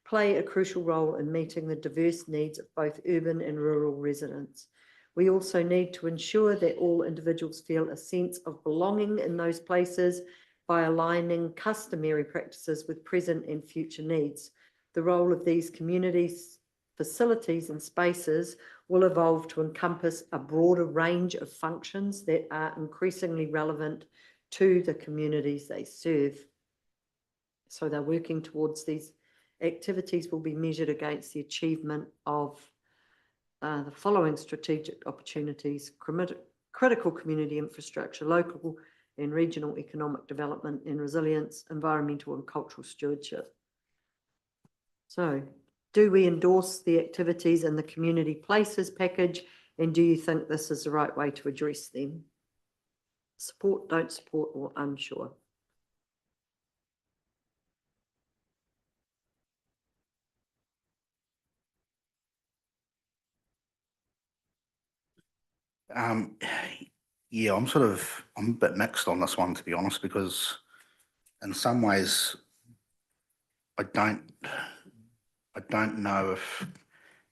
play a crucial role in meeting the diverse needs of both urban and rural residents. We also need to ensure that all individuals feel a sense of belonging in those places by aligning customary practices with present and future needs. The role of these communities, facilities and spaces will evolve to encompass a broader range of functions that are increasingly relevant to the communities they serve. So they're working towards these activities will be measured against the achievement of the following strategic opportunities: critical community infrastructure, local and regional economic development and resilience, environmental and cultural stewardship. So, do we endorse the activities in the community places package, and do you think this is the right way to address them? Support, don't support, or unsure? Yeah, I'm a bit mixed on this one, to be honest, because in some ways I don't know if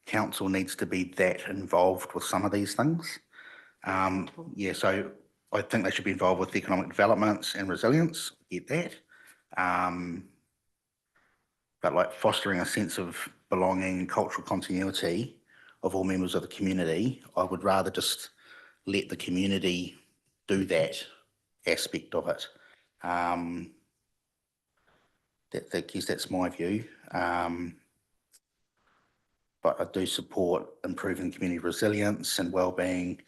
council needs to be that involved with some of these things. Yeah, so I think they should be involved with economic developments and resilience, get that. But like fostering a sense of belonging and cultural continuity of all members of the community, I would rather just let the community do that aspect of it. I guess that's my view. But I do support improving community resilience and wellbeing,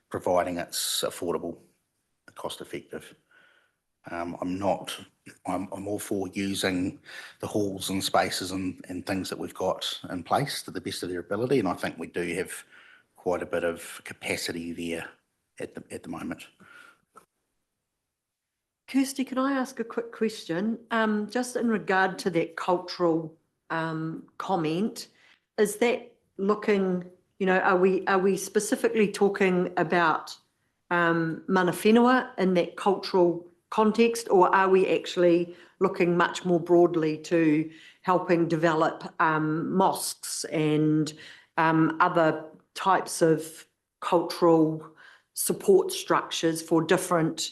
providing it's affordable, cost effective. I'm all for using the halls and spaces and things that we've got in place to the best of their ability, and I think we do have quite a bit of capacity there at the moment. Kirsty, can I ask a quick question? Just in regard to that cultural comment, is that looking, are we specifically talking about mana whenua in that cultural context, or are we actually looking much more broadly to helping develop mosques and other types of cultural support structures for different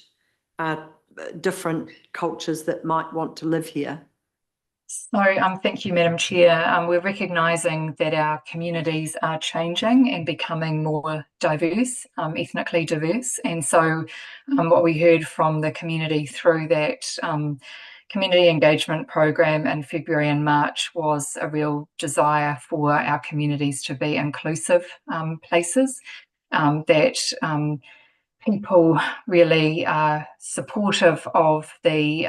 cultures that might want to live here? So thank you, Madam Chair. We're recognising that our communities are changing and becoming more diverse, ethnically diverse. And so what we heard from the community through that community engagement program in February and March was a real desire for our communities to be inclusive places, that people really are supportive of the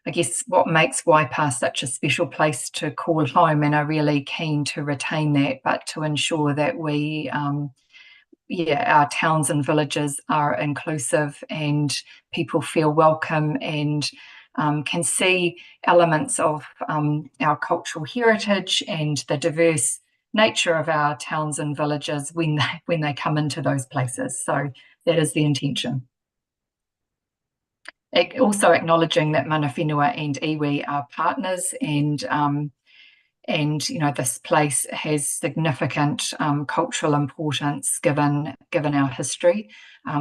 I guess what makes Waipa such a special place to call home, and are really keen to retain that, but to ensure that we, our towns and villages are inclusive and people feel welcome and can see elements of our cultural heritage and the diverse nature of our towns and villages when they come into those places. So that is the intention. Also acknowledging that mana whenua and iwi are partners, and this place has significant cultural importance given our history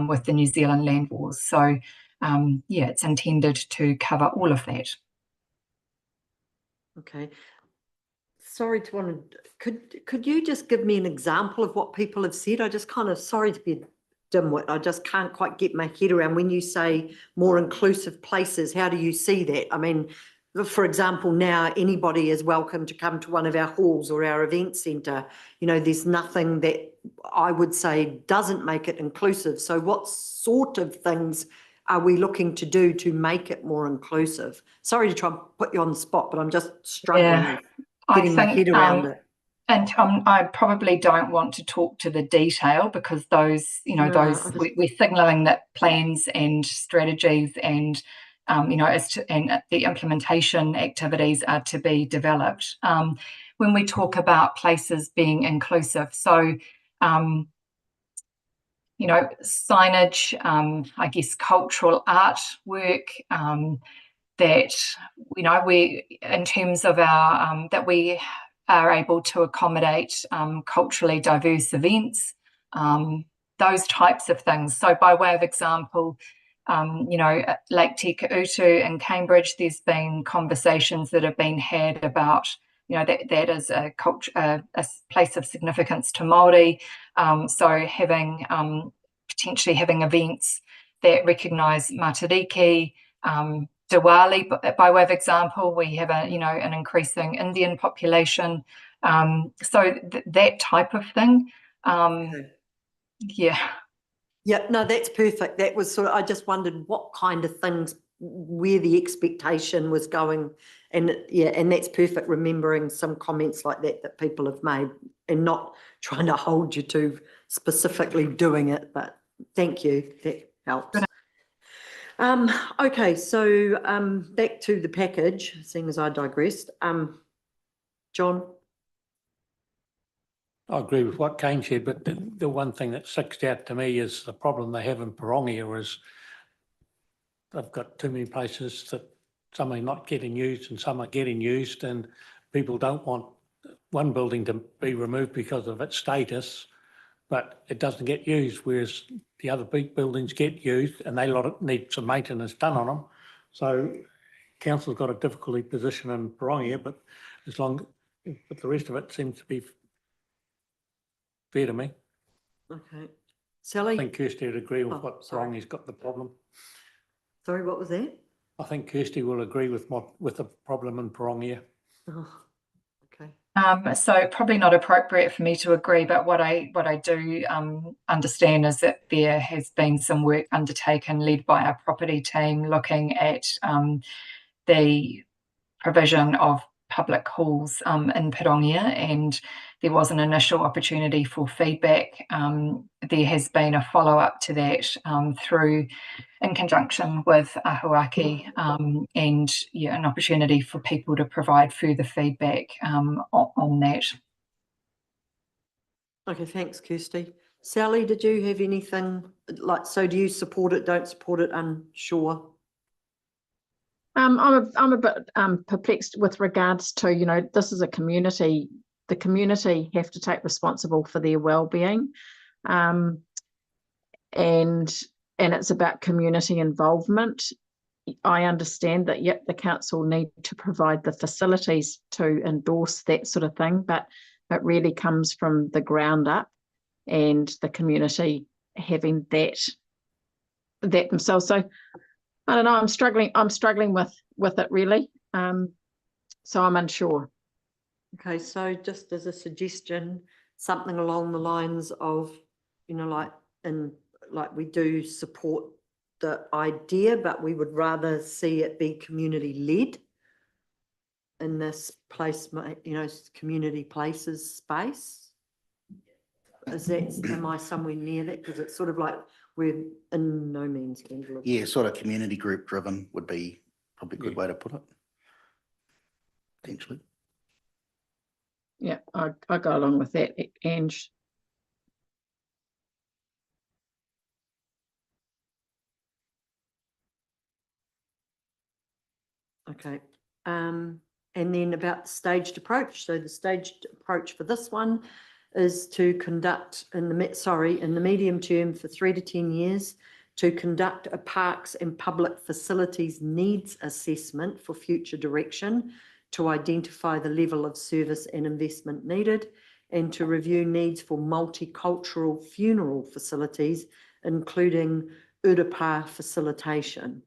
with the New Zealand land wars. So it's intended to cover all of that. Okay. Sorry to want to, could you just give me an example of what people have said? I just kind of, sorry to be a dimwit, I just can't quite get my head around when you say more inclusive places. How do you see that? I mean, for example, now anybody is welcome to come to one of our halls or our event centre. There's nothing that I would say doesn't make it inclusive. So what sort of things are we looking to do to make it more inclusive? Sorry to try and put you on the spot, but I'm just struggling with getting my head around it. And I probably don't want to talk to the detail, because those, we're signalling that plans and strategies and, and the implementation activities are to be developed. When we talk about places being inclusive, so, signage, I guess cultural artwork, that, we, in terms of our, that we are able to accommodate culturally diverse events, those types of things. So by way of example, Lake Te Kuutu in Cambridge, there's been conversations that have been had about, that is a culture, a place of significance to Māori. So having potentially having events that recognise Matariki, Diwali, by way of example, we have an increasing Indian population. So that type of thing. Yeah. Yeah, no, that's perfect. That was sort of, I just wondered what kind of things, where the expectation was going. And and that's perfect, remembering some comments like that people have made and not trying to hold you to specifically doing it, but thank you, that helps. Okay, so back to the package, seeing as I digressed. John? I agree with what Kane said, but the one thing that sticks out to me is the problem they have in Pirongia is they've got too many places that some are not getting used and some are getting used, and people don't want one building to be removed because of its status, but it doesn't get used, whereas the other big buildings get used and they need some maintenance done on them. So council's got a difficulty position in Pirongia, but the rest of it seems to be fair to me. Okay. Sally? I think Kirsty would agree with what Pirongia's got the problem. Sorry, what was that? I think Kirsty will agree with the problem in Pirongia. Oh, okay. So probably not appropriate for me to agree, but what I do understand is that there has been some work undertaken led by our property team looking at the provision of public halls in Pirongia, and there was an initial opportunity for feedback. There has been a follow-up to that through, in conjunction with Ahuaki, and an opportunity for people to provide further feedback on that. Okay, thanks, Kirsty. Sally, did you have anything so do you support it, don't support it, unsure? I'm a bit perplexed with regards to, this is a community. The community have to take responsible for their well-being, and it's about community involvement. I understand that, yep, the council need to provide the facilities to endorse that sort of thing, but it really comes from the ground up and the community having that themselves. So I don't know, I'm struggling with it really. So I'm unsure. Okay, so just as a suggestion, something along the lines of, like we do support the idea, but we would rather see it be community led in this place, community places space. Am I somewhere near that? Because it's sort of like we're in no man's land. Yeah, sort of community group driven would be probably a good way to put it, potentially. Yeah, I go along with that, Ange. Okay. And then about the staged approach. So the staged approach for this one is to conduct in the medium term for 3 to 10 years, to conduct a parks and public facilities needs assessment for future direction, to identify the level of service and investment needed, and to review needs for multicultural funeral facilities, including urupā facilitation.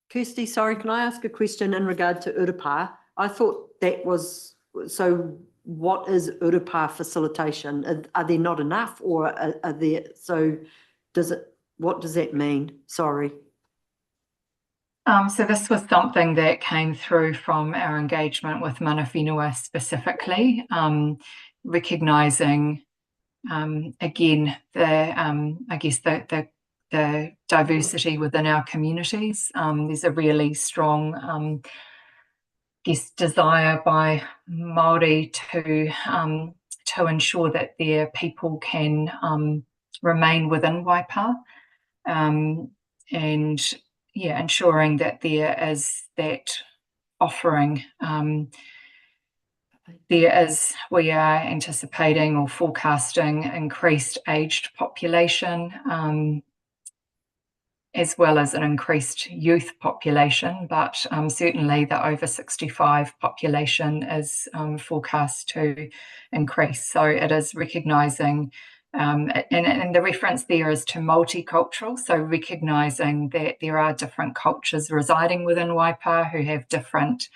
Kirsty, sorry, can I ask a question in regard to urupā? I thought that was, so what is urupā facilitation? Are there not enough, or are there, so what does that mean? Sorry. So this was something that came through from our engagement with mana whenua specifically, recognising again I guess the diversity within our communities. There's a really strong desire by Māori to ensure that their people can remain within Waipa, and ensuring that there is that offering. We are anticipating or forecasting increased aged population, as well as an increased youth population, but certainly the over 65 population is forecast to increase. So it is recognising, and the reference there is to multicultural, so recognising that there are different cultures residing within Waipa who have different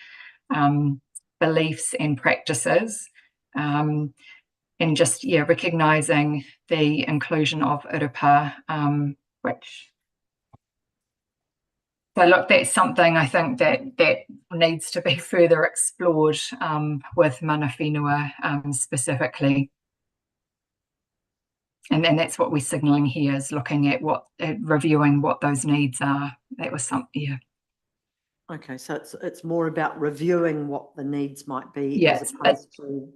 beliefs and practices, and just recognising the inclusion of urupā, which. So look, that's something I think that needs to be further explored with mana whenua specifically. And that's what we're signalling here, is looking at reviewing what those needs are. That was something, yeah. Okay, so it's more about reviewing what the needs might be, as opposed to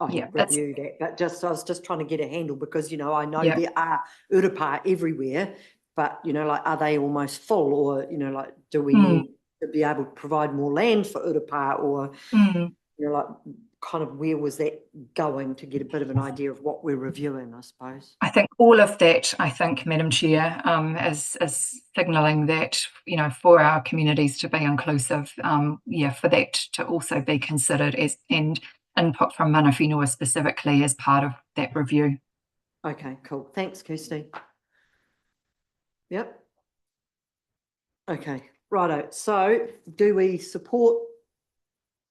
review that. But I was just trying to get a handle, because I know there are urupā everywhere, but like, are they almost full, or like, do we need to be able to provide more land for urupā, or like, kind of where was that going, to get a bit of an idea of what we're reviewing, I suppose. I think all of that, Madam Chair, is signalling that for our communities to be inclusive, for that to also be considered as, and input from mana whenua specifically as part of that review. Okay, cool. Thanks, Kirsty. Yep. Okay, righto. So do we support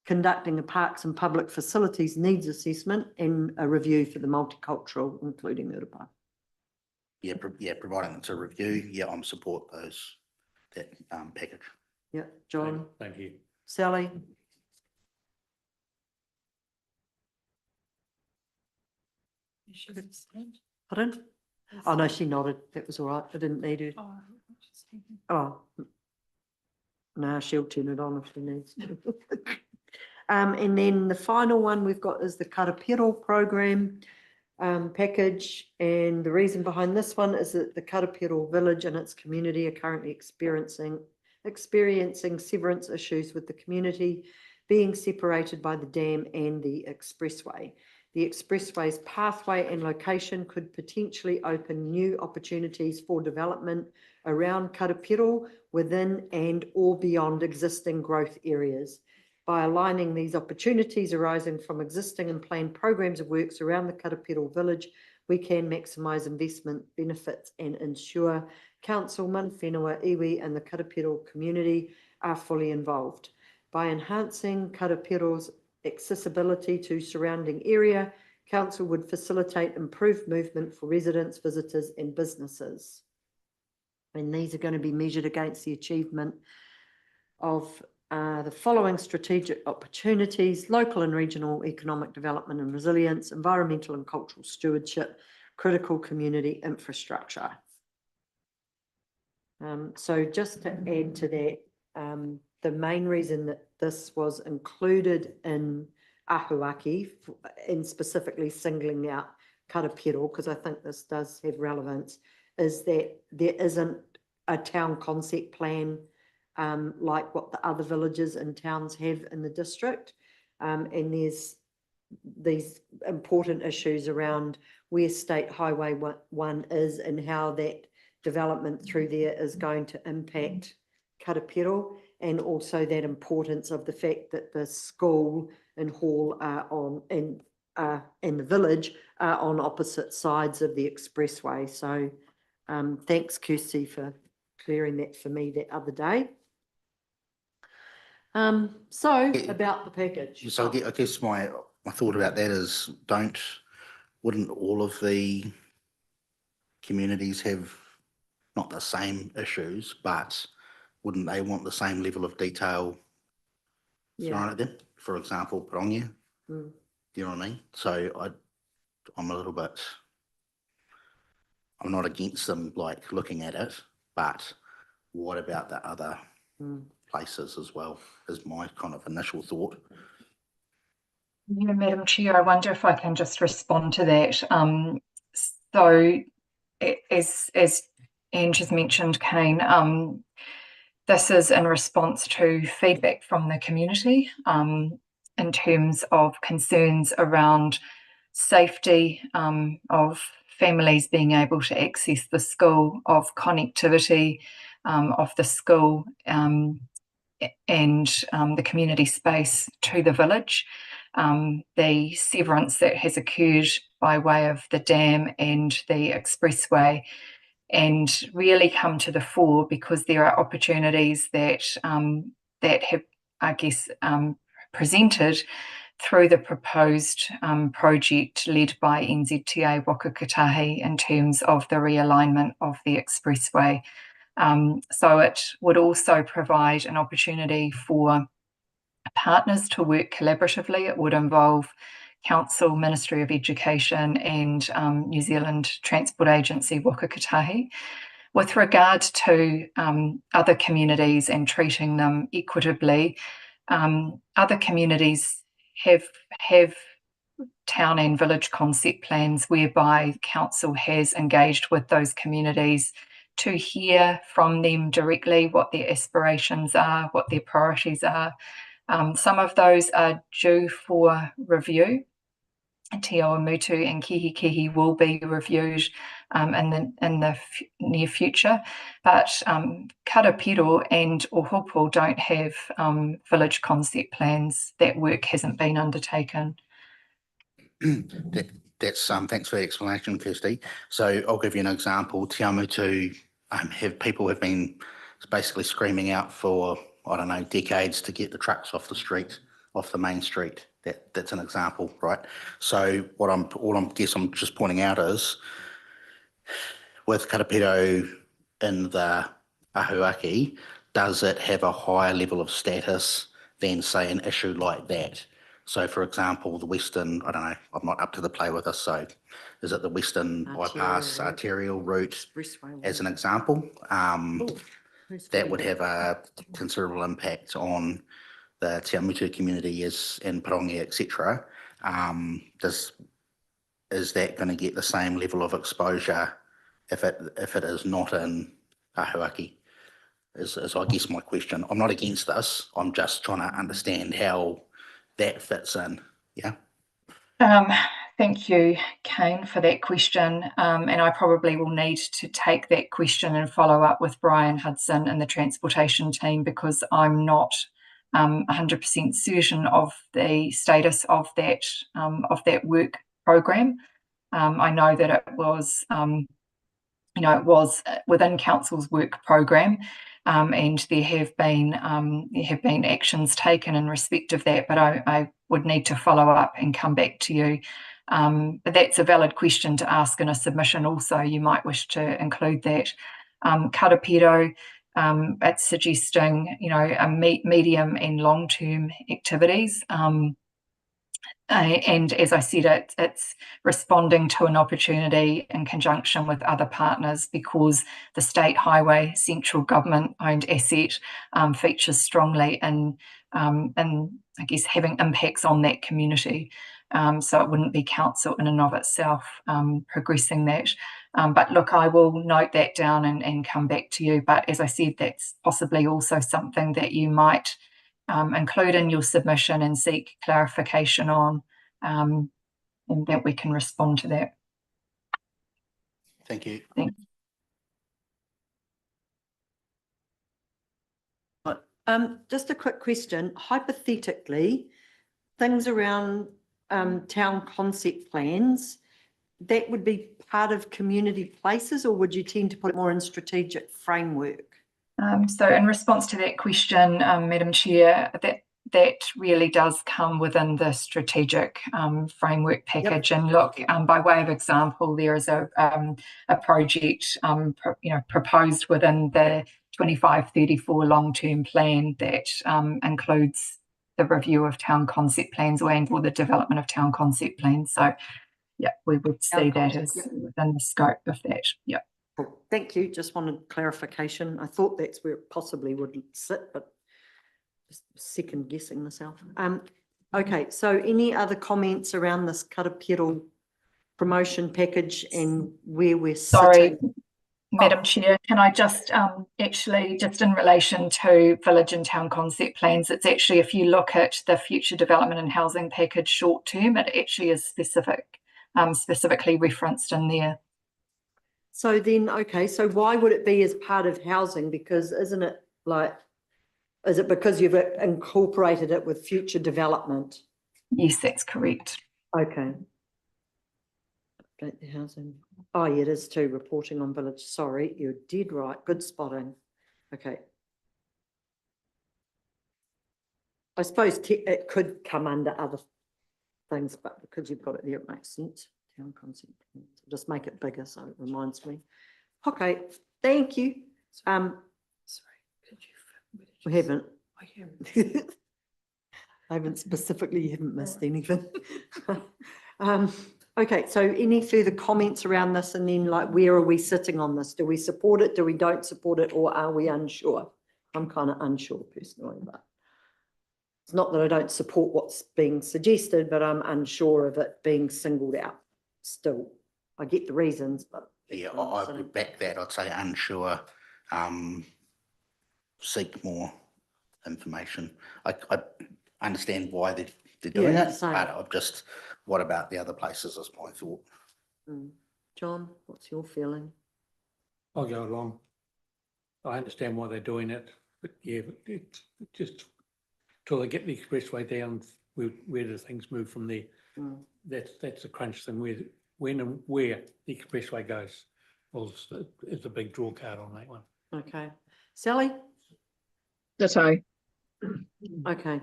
conducting a parks and public facilities needs assessment and a review for the multicultural, including urupā? Yeah, providing it's a review. Yeah, I'm support that package. Yeah, John. Thank you. Sally. Pardon? Oh no, she nodded. That was all right. I didn't need her. Oh, no, she'll turn it on if she needs to. And then the final one we've got is the Karapiro program package. And the reason behind this one is that the Karapiro village and its community are currently experiencing severance issues with the community being separated by the dam and the expressway. The expressway's pathway and location could potentially open new opportunities for development around Karapiro within and or beyond existing growth areas. By aligning these opportunities arising from existing and planned programs of works around the Karapiro village, we can maximise investment benefits and ensure council, mana whenua, iwi and the Karapiro community are fully involved. By enhancing Karapiro's accessibility to surrounding area, council would facilitate improved movement for residents, visitors and businesses. And these are going to be measured against the achievement of the following strategic opportunities: local and regional economic development and resilience, environmental and cultural stewardship, critical community infrastructure. So just to add to that, the main reason that this was included in Ahuaki and specifically singling out Karapiro, because I think this does have relevance, is that there isn't a town concept plan like what the other villages and towns have in the district. And there's these important issues around where State Highway 1 is and how that development through there is going to impact Karapiro, and also that importance of the fact that the school and hall are on, and the village are on opposite sides of the expressway. So thanks, Kirsty, for clearing that for me that other day. So about the package. So I guess my thought about that is, wouldn't all of the communities have not the same issues, but wouldn't they want the same level of detail thrown at them? For example, Parongia. Do you know what I mean? So I'm a little bit, I'm not against them like looking at it, but what about the other places as well, is my kind of initial thought. Yeah, Madam Chair, I wonder if I can just respond to that. So as Ange has mentioned, Kane, this is in response to feedback from the community in terms of concerns around safety of families being able to access the school, of connectivity of the school and the community space to the village. The severance that has occurred by way of the dam and the expressway, and really come to the fore because there are opportunities that have, I guess, presented through the proposed project led by NZTA Waka-Kotahi in terms of the realignment of the expressway. So it would also provide an opportunity for partners to work collaboratively. It would involve Council, Ministry of Education and New Zealand Transport Agency Waka-Kotahi. With regard to other communities and treating them equitably, other communities have town and village concept plans whereby Council has engaged with those communities to hear from them directly what their aspirations are, what their priorities are. Some of those are due for review. Te Awamutu and Kihikihi will be reviewed in the near future, but Karapiro and Ohopo don't have village concept plans. That work hasn't been undertaken. That's thanks for the explanation, Kirsty. So I'll give you an example. Te Awamutu people have been basically screaming out for, I don't know, decades to get the trucks off the street, off the main street. That's an example, right? So I'm just pointing out is, with Karapiro in the Ahuaki, does it have a higher level of status than, say, an issue like that? So, for example, the Western, I don't know, I'm not up to the play with this, so is it the Western bypass arterial route as an example? That would have a considerable impact on the Te Awamutu community in Parongia, etc. Is that going to get the same level of exposure if it is not in Ahuaki? Is I guess my question. I'm not against this. I'm just trying to understand how that fits in. Yeah. Thank you, Kane, for that question. And I probably will need to take that question and follow up with Brian Hudson and the transportation team, because I'm not 100% certain of the status of that work program. I know that it was, it was within Council's work program, and there have been actions taken in respect of that. But I would need to follow up and come back to you. But that's a valid question to ask in a submission. Also, you might wish to include that. Karapiro, it's suggesting, a medium and long-term activities. And as I said, it's responding to an opportunity in conjunction with other partners, because the state highway, central government owned asset, features strongly in I guess having impacts on that community. So it wouldn't be council in and of itself progressing that. But look, I will note that down and come back to you. But as I said, that's possibly also something that you might include in your submission and seek clarification on, and that we can respond to that. Thank you. Thanks. Just a quick question. Hypothetically, things around town concept plans, that would be part of community places, or would you tend to put it more in strategic framework? So in response to that question, Madam Chair, that really does come within the strategic framework package. Yep. And look, by way of example, there is a project proposed within the 2534 long-term plan that includes the review of town concept plans or the development of town concept plans. So yeah, we would see that as within the scope of that. Yeah. Cool. Thank you. Just wanted clarification. I thought that's where it possibly would sit, but just second guessing myself. Okay, so any other comments around this Karapiro promotion package and where we're sitting? Sorry, Madam Chair, can I just actually, just in relation to village and town concept plans, it's actually, if you look at the future development and housing package short term, it actually is specifically referenced in there. So then, okay, so why would it be as part of housing? Because isn't it like, is it because you've incorporated it with future development? Yes, that's correct. Okay. Update the housing. Oh, yeah, it is too, reporting on village. Sorry, you're dead right. Good spotting. Okay. I suppose it could come under other things, but because you've got it there, it makes sense. Town concept. Just make it bigger so it reminds me. Okay, thank you. Sorry, we haven't. I haven't specifically, you haven't missed anything. Okay, so any further comments around this, and then like where are we sitting on this? Do we support it? Do we don't support it? Or are we unsure? I'm kind of unsure personally, but it's not that I don't support what's being suggested, but I'm unsure of it being singled out still. I get the reasons, but yeah, I would back that. I'd say unsure, seek more information. I understand why they're doing it, but I'm just, what about the other places is my thought. John, what's your feeling? I'll go along. I understand why they're doing it, but yeah, it's just till they get the expressway down, where do things move from there? That's a crunch thing. When and where the expressway goes is a big draw card on that one. Okay, Sally. Ditto. Okay.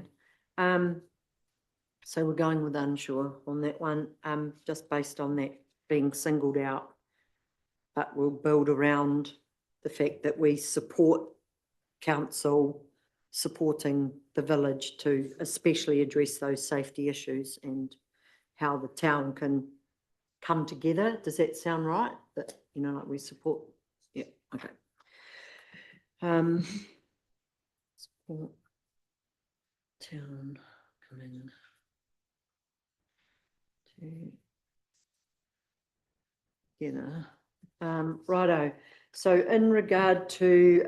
So we're going with unsure on that one, just based on that being singled out, but we'll build around the fact that we support council supporting the village to especially address those safety issues and how the town can come together. Does that sound right? That, you know, like we support, yeah, okay. Support town coming together. Righto. So in regard to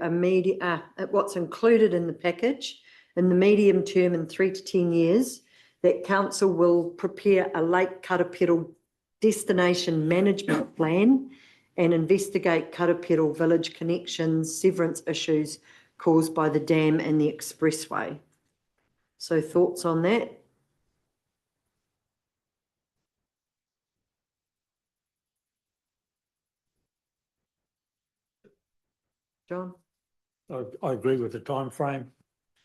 what's included in the package, in the medium term in 3 to 10 years, that council will prepare a Lake Karapiro destination management plan and investigate Karapiro village connections, severance issues caused by the dam and the expressway. So thoughts on that? John? I agree with the time frame,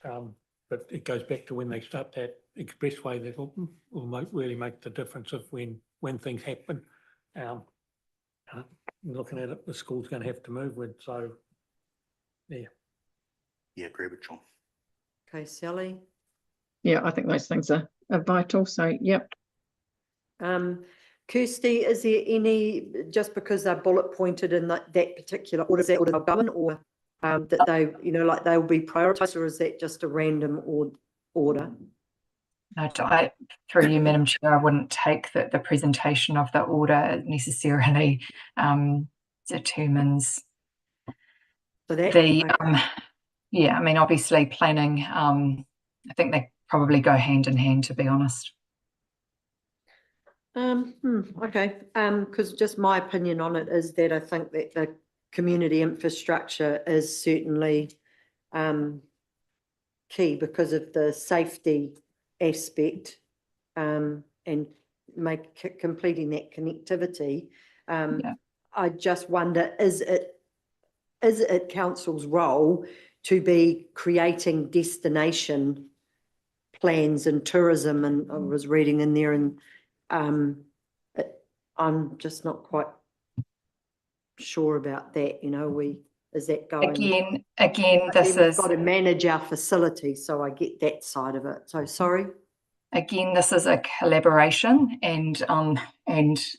but it goes back to when they start that expressway that will really make the difference of when things happen. Looking at it, the school's going to have to move with, so yeah. Yeah, agree with John. Okay, Sally? Yeah, I think those things are vital. So, yep. Kirsty, is there any, just because they're bullet pointed in that particular order, is that order they'll go in, or that they, you know, like they'll be prioritised, or is that just a random order? No, through you, Madam Chair, I wouldn't take that the presentation of the order necessarily determines So that, the, yeah, I mean, obviously planning, I think they probably go hand in hand, to be honest. Okay, because just my opinion on it is that I think that the community infrastructure is certainly key because of the safety aspect, and completing that connectivity. Yeah. I just wonder, is it council's role to be creating destination plans and tourism? And I was reading in there, and I'm just not quite sure about that. You know, is that going again, this we've is got to manage our facility, so I get that side of it. So sorry. Again, this is a collaboration, and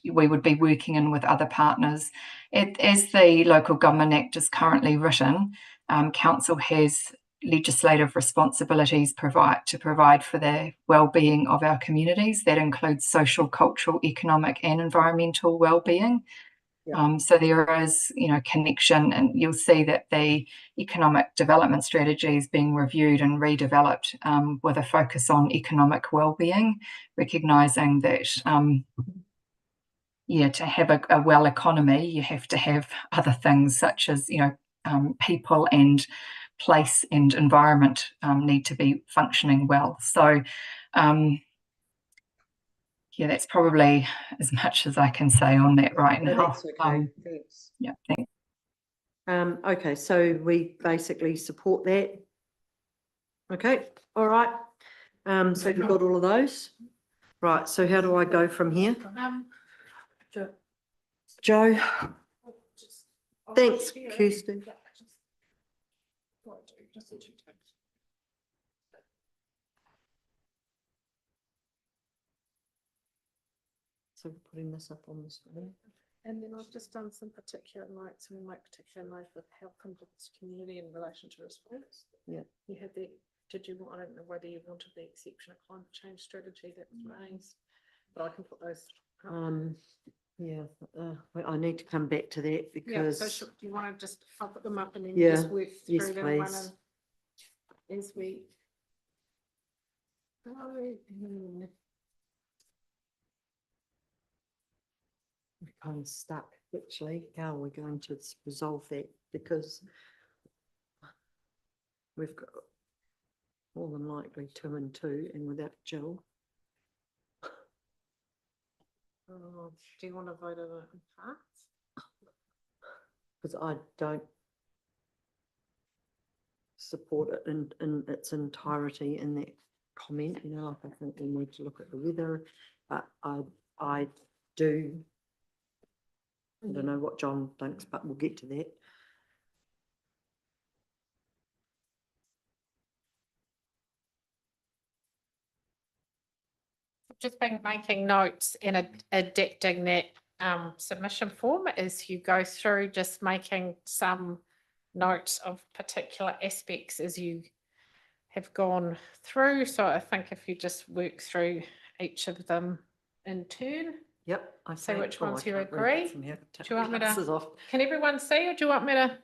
we would be working in with other partners. As the Local Government Act is currently written, council has legislative responsibilities to provide for the well-being of our communities. That includes social, cultural, economic, and environmental well-being. Yeah. So there is, you know, connection, and you'll see that the economic development strategy is being reviewed and redeveloped with a focus on economic well-being, recognising that, to have a well economy, you have to have other things such as, you know, people and place and environment need to be functioning well. So, yeah, that's probably as much as I can say on that right now. That's okay. Thanks. Yeah, thanks. Okay, so we basically support that. Okay, all right. So you've got all of those, right? So how do I go from here? Joe. Thanks, Kirsty. So putting this up on the screen. And then I've just done some particular notes, and we make particular note of how complex community in relation to response. Yeah. You had the, I don't know whether you wanted the exception of climate change strategy that was raised, but I can put those. Yeah, I need to come back to that because. Yeah, so do you want to just, I'll put them up and then Yeah, just work through yes, them please. one and as we. We're kind of stuck, actually. How are we going to resolve that? Because we've got more than likely 2 and 2, and without Jill. Do you want to vote on it in parts? Because I don't support it in its entirety in that comment. You know, like I think we need to look at the weather, but I do. I don't know what John thinks, but we'll get to that. Just been making notes and adapting that submission form as you go through, just making some notes of particular aspects as you have gone through. So I think if you just work through each of them in turn. Yep. I see which ones you read agree. from here. Do you want me to? Off. Can everyone see, or do you want me to?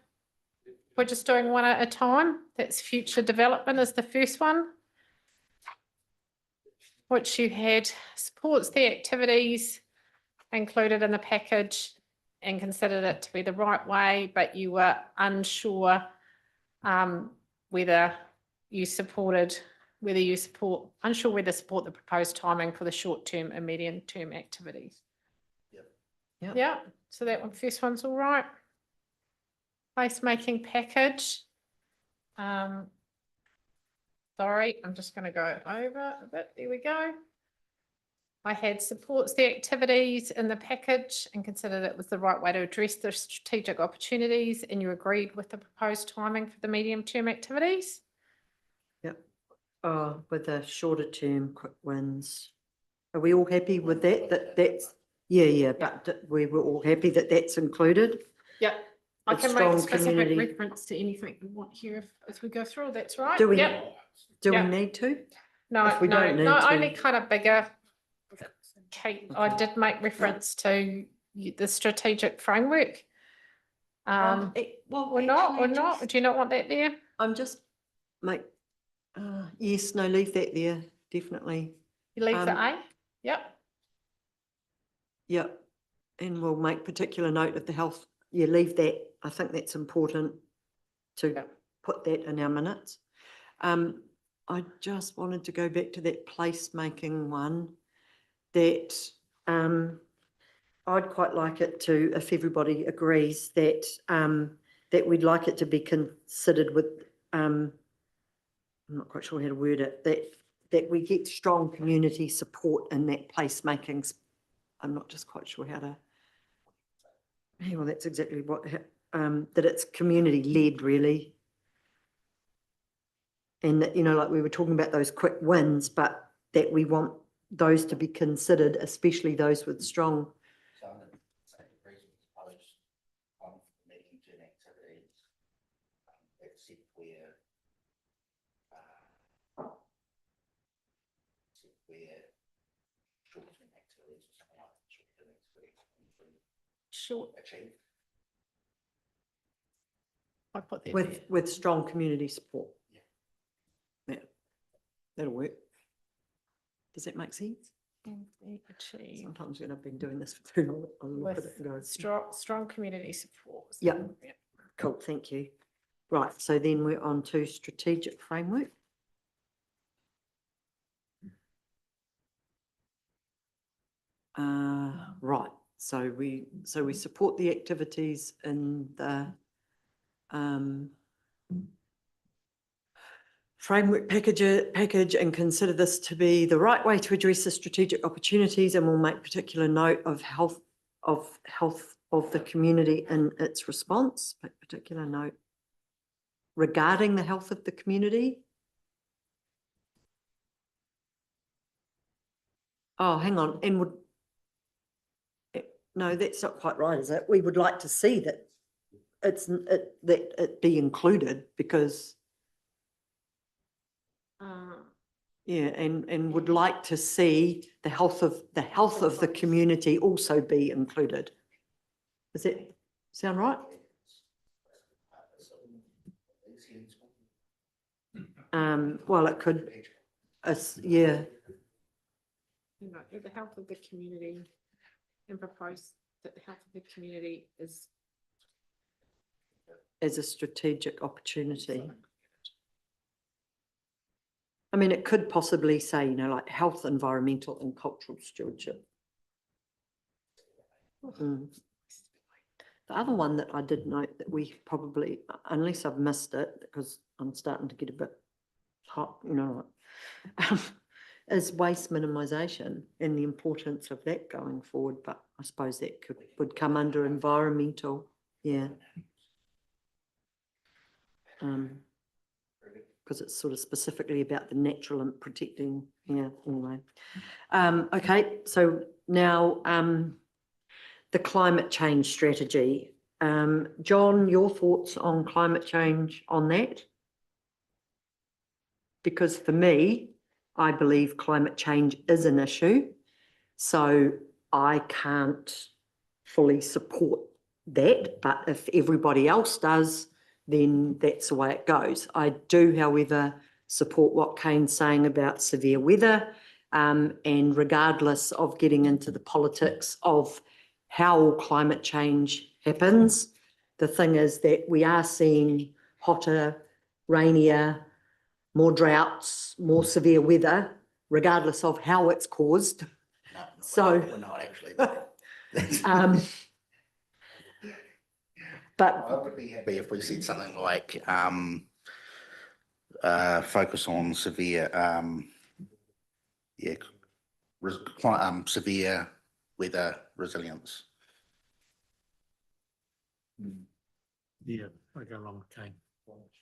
We're just doing one at a time. That's future development is the first one, which you had supports the activities included in the package and considered it to be the right way, but you were unsure whether you support the proposed timing for the short-term and medium-term activities. Yep. Yeah, so that one, first one's all right. Placemaking package. Sorry, I'm just going to go over a bit. There we go. I had supports the activities in the package and considered it was the right way to address the strategic opportunities, and you agreed with the proposed timing for the medium-term activities. Yep. With the shorter term quick wins Are we all happy with that? That's, yeah, but we were all happy that that's included. Yeah, I With can make strong specific community. reference to anything we want here if we go through, that's right. Do we, Yep. do we Yeah. need to? No, If we no, don't need no, to- only kind of bigger. Kate, I did make reference to the strategic framework. Well, Or not, actually, or not, do you not want that there? I'm just, yes, no, leave that there, definitely. You leave the Um, A? Yep. Yep, and we'll make particular note of the health, leave that, I think that's important to put that in our minutes. I just wanted to go back to that placemaking one, that, I'd quite like it to, if everybody agrees, that, that we'd like it to be considered with, I'm not quite sure how to word it, that we get strong community support in that placemaking. I'm not just quite sure how to. Yeah, well, that's exactly what, that it's community led really. And that, like we were talking about those quick wins, but that we want those to be considered, especially those with strong. So I'm going to say the reason proposed on meetings and activities, except where short-term activities or something like that, short-term activities Short, achieve. I put that there. With strong community support. Yeah, that'll work. Does that make sense? And we achieve Sometimes when I've been doing this for too long, I'll look at it and go, with strong community support. Yeah. Cool, thank you. Right, so then we're on to strategic framework. Right, so we support the activities in the framework package and consider this to be the right way to address the strategic opportunities, and we'll make particular note of health of the community in its response, make particular note regarding the health of the community. Oh, hang on, and no, that's not quite right, is it? We would like to see that that it be included because yeah, and would like to see the health of the community also be included. Does that sound right? Well, it could, yeah. The health of the community and propose that the health of the community is As a strategic opportunity. I mean, it could possibly say, like health, environmental and cultural stewardship. The other one that I did note that we probably, unless I've missed it, because I'm starting to get a bit hot, is waste minimisation and the importance of that going forward. But I suppose that would come under environmental, yeah. Because it's sort of specifically about the natural and protecting, yeah, anyway. Okay, so now the climate change strategy. John, your thoughts on climate change on that? Because for me, I believe climate change is an issue, so I can't fully support that, but if everybody else does, then that's the way it goes. I do, however, support what Kane's saying about severe weather, and regardless of getting into the politics of how climate change happens, the thing is that we are seeing hotter, rainier, more droughts, more severe weather, regardless of how it's caused. No, So, we're not actually. But I would be happy if we said something like focus on severe severe weather resilience. Yeah, I go along with Kane.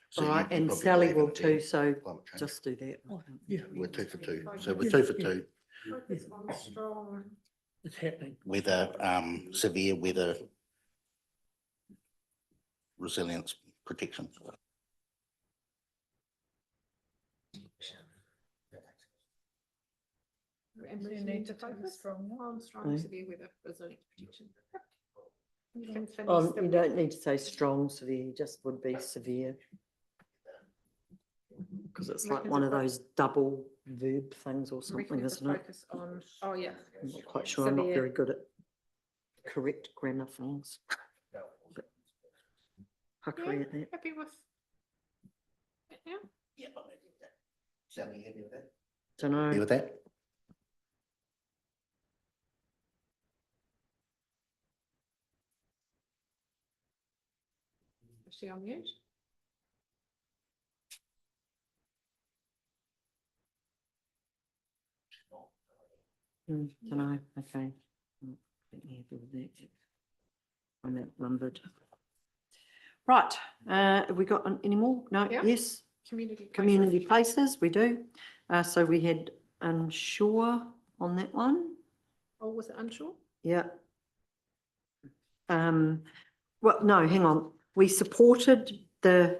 So all right, you and probably Sally believe will in too, so climate change. just do that. Yeah. We're 2 for 2. So we're 2 for 2. Focus on strong. It's happening. weather, severe weather resilience protection. And we need to focus on strong Mm. severe weather resilient protection. You can finish You the- don't need to say strong severe, you just would be severe. Because it's like Reckons one if of I- those double verb things or something, recommend to isn't it? focus on, oh yeah. I'm not quite sure, I'm not Severe. very good at correct grammar things. But Huckery at that. Happy with? Yeah, Yeah, Sally, you happy with that? Don't Happy know. with that? is she on mute? Don't know, okay. Not completely happy with that. I'm outnumbered. Right, have we got any more? No, Yeah. yes, Community. places. community places, we do. So we had unsure on that one, Oh, was it unsure? yeah. Well, no, hang on, we supported the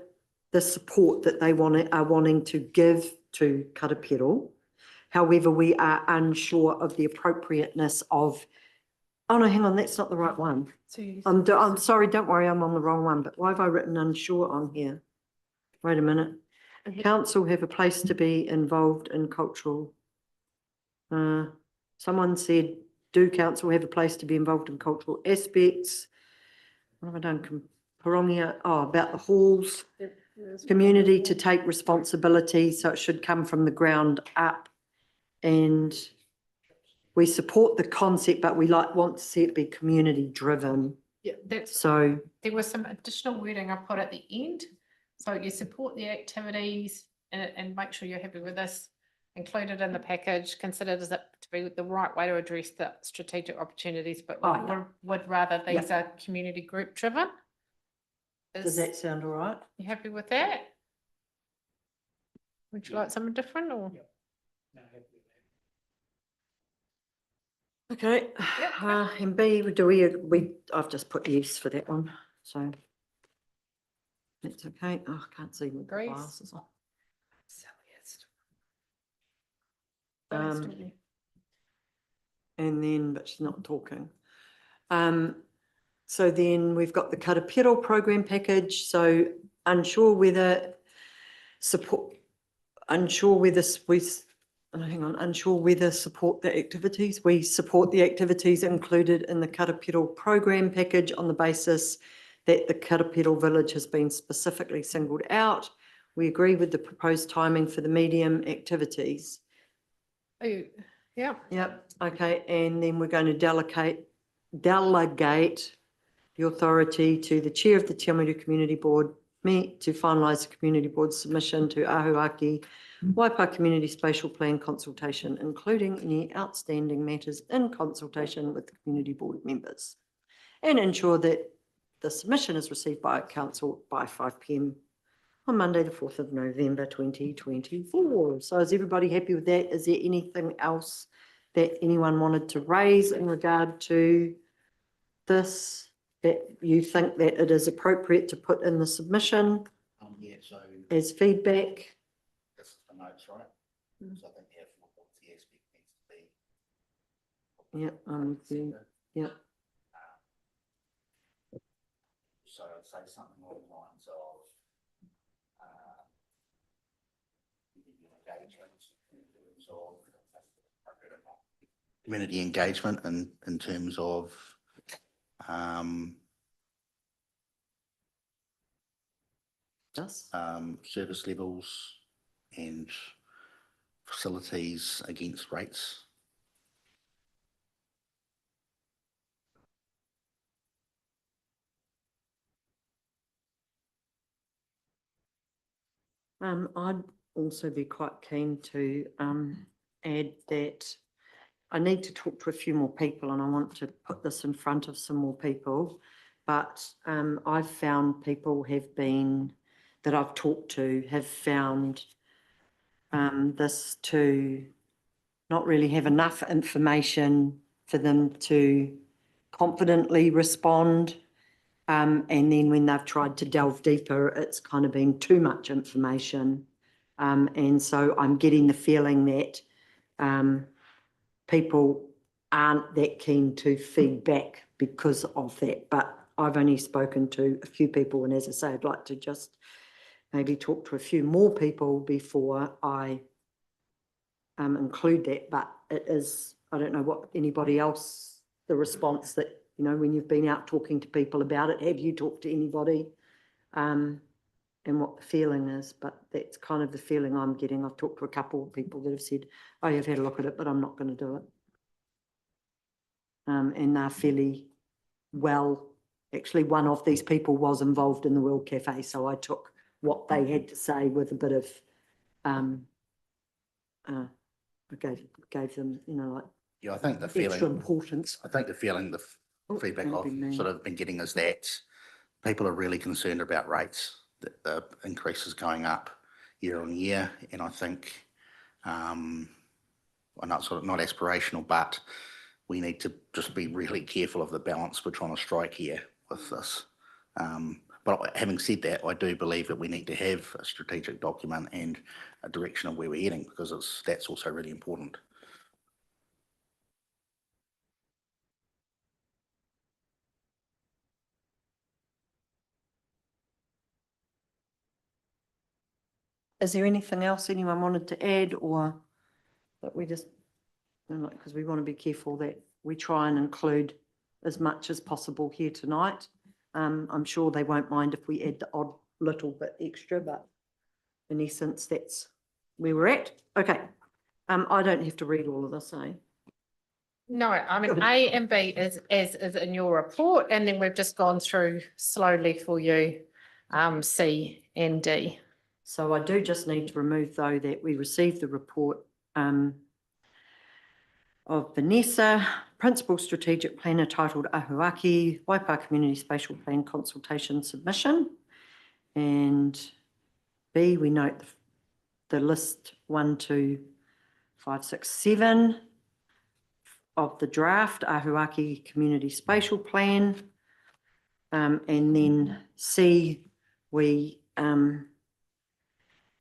support that they are wanting to give to Karapiro. However, we are unsure of the appropriateness of, oh no, hang on, that's not the right one. So you. I'm sorry, don't worry, I'm on the wrong one, but why have I written unsure on here? Wait a minute. Council have a place to be involved in cultural. Someone said, do council have a place to be involved in cultural aspects? What have I done? Parongia, about the halls. Community to take responsibility, so it should come from the ground up. And we support the concept, but we want to see it be community driven. Yeah, that's, So, there was some additional wording I put at the end. So you support the activities and make sure you're happy with this. Included in the package, considered as it to be the right way to address the strategic opportunities, but would rather these are community group driven. does that sound all right? You happy with that? Would you like something different or? Okay, and B, I've just put yes for that one, so. That's okay. Oh, I can't see with the Grace? glasses on. Grace, Um, don't you? And then, but she's not talking. So then we've got the Karapiro program package, so unsure whether support the activities. We support the activities included in the Karapiro program package on the basis that the Karapiro village has been specifically singled out. We agree with the proposed timing for the medium activities. Oh, yeah. Yep, okay, and then we're going to delegate the authority to the chair of the Te Awamutu Community Board, me, to finalise the community board submission to Ahuaki Waipa Community Spatial Plan consultation, including any outstanding matters in consultation with the community board members, and ensure that the submission is received by council by 5 p.m. on Monday, the 4th of November, 2024. So is everybody happy with that? Is there anything else that anyone wanted to raise in regard to this, that you think that it is appropriate to put in the submission Yeah, so as feedback? this is the notes, right? So I think the aspect needs to be. Yeah, So I'd say something along the lines of community engagement in terms of yes. service levels and facilities against rates. I'd also be quite keen to add that I need to talk to a few more people, and I want to put this in front of some more people. But I've found people that I've talked to have found this to not really have enough information for them to confidently respond. And then when they've tried to delve deeper, it's kind of been too much information. And so I'm getting the feeling that people aren't that keen to feed back because of that. But I've only spoken to a few people, and as I say, I'd like to just maybe talk to a few more people before I include that. But it is, I don't know what anybody else, the response that, you know, when you've been out talking to people about it, have you talked to anybody and what the feeling is? But that's kind of the feeling I'm getting. I've talked to a couple of people that have said, oh, I've had a look at it, but I'm not going to do it. And they're fairly well, actually one of these people was involved in the World Cafe, so I took what they had to say with a bit of, I gave them, you know, like Yeah, I think the extra feeling, importance. I think the feeling, the feedback that'd I've be mean. sort of been getting is that people are really concerned about rates, that the increases going up year on year. And I think, well, not sort of not aspirational, but we need to just be really careful of the balance we're trying to strike here with this. But having said that, I do believe that we need to have a strategic document and a direction of where we're heading, because that's also really important. Is there anything else anyone wanted to add, or that we just, because we want to be careful that we try and include as much as possible here tonight. I'm sure they won't mind if we add the odd little bit extra, but in essence, that's where we're at. Okay. I don't have to read all of this, eh? No, I mean, A and B is as is in your report, and then we've just gone through slowly for you, C and D. So I do just need to remove, though, that we received the report of Vanessa, Principal Strategic Planner titled Ahuaki, Waipa Community Spatial Plan Consultation Submission. And B, we note the list 1, 2, 5, 6, 7 of the draft Ahuaki Community Spatial Plan. And then C, we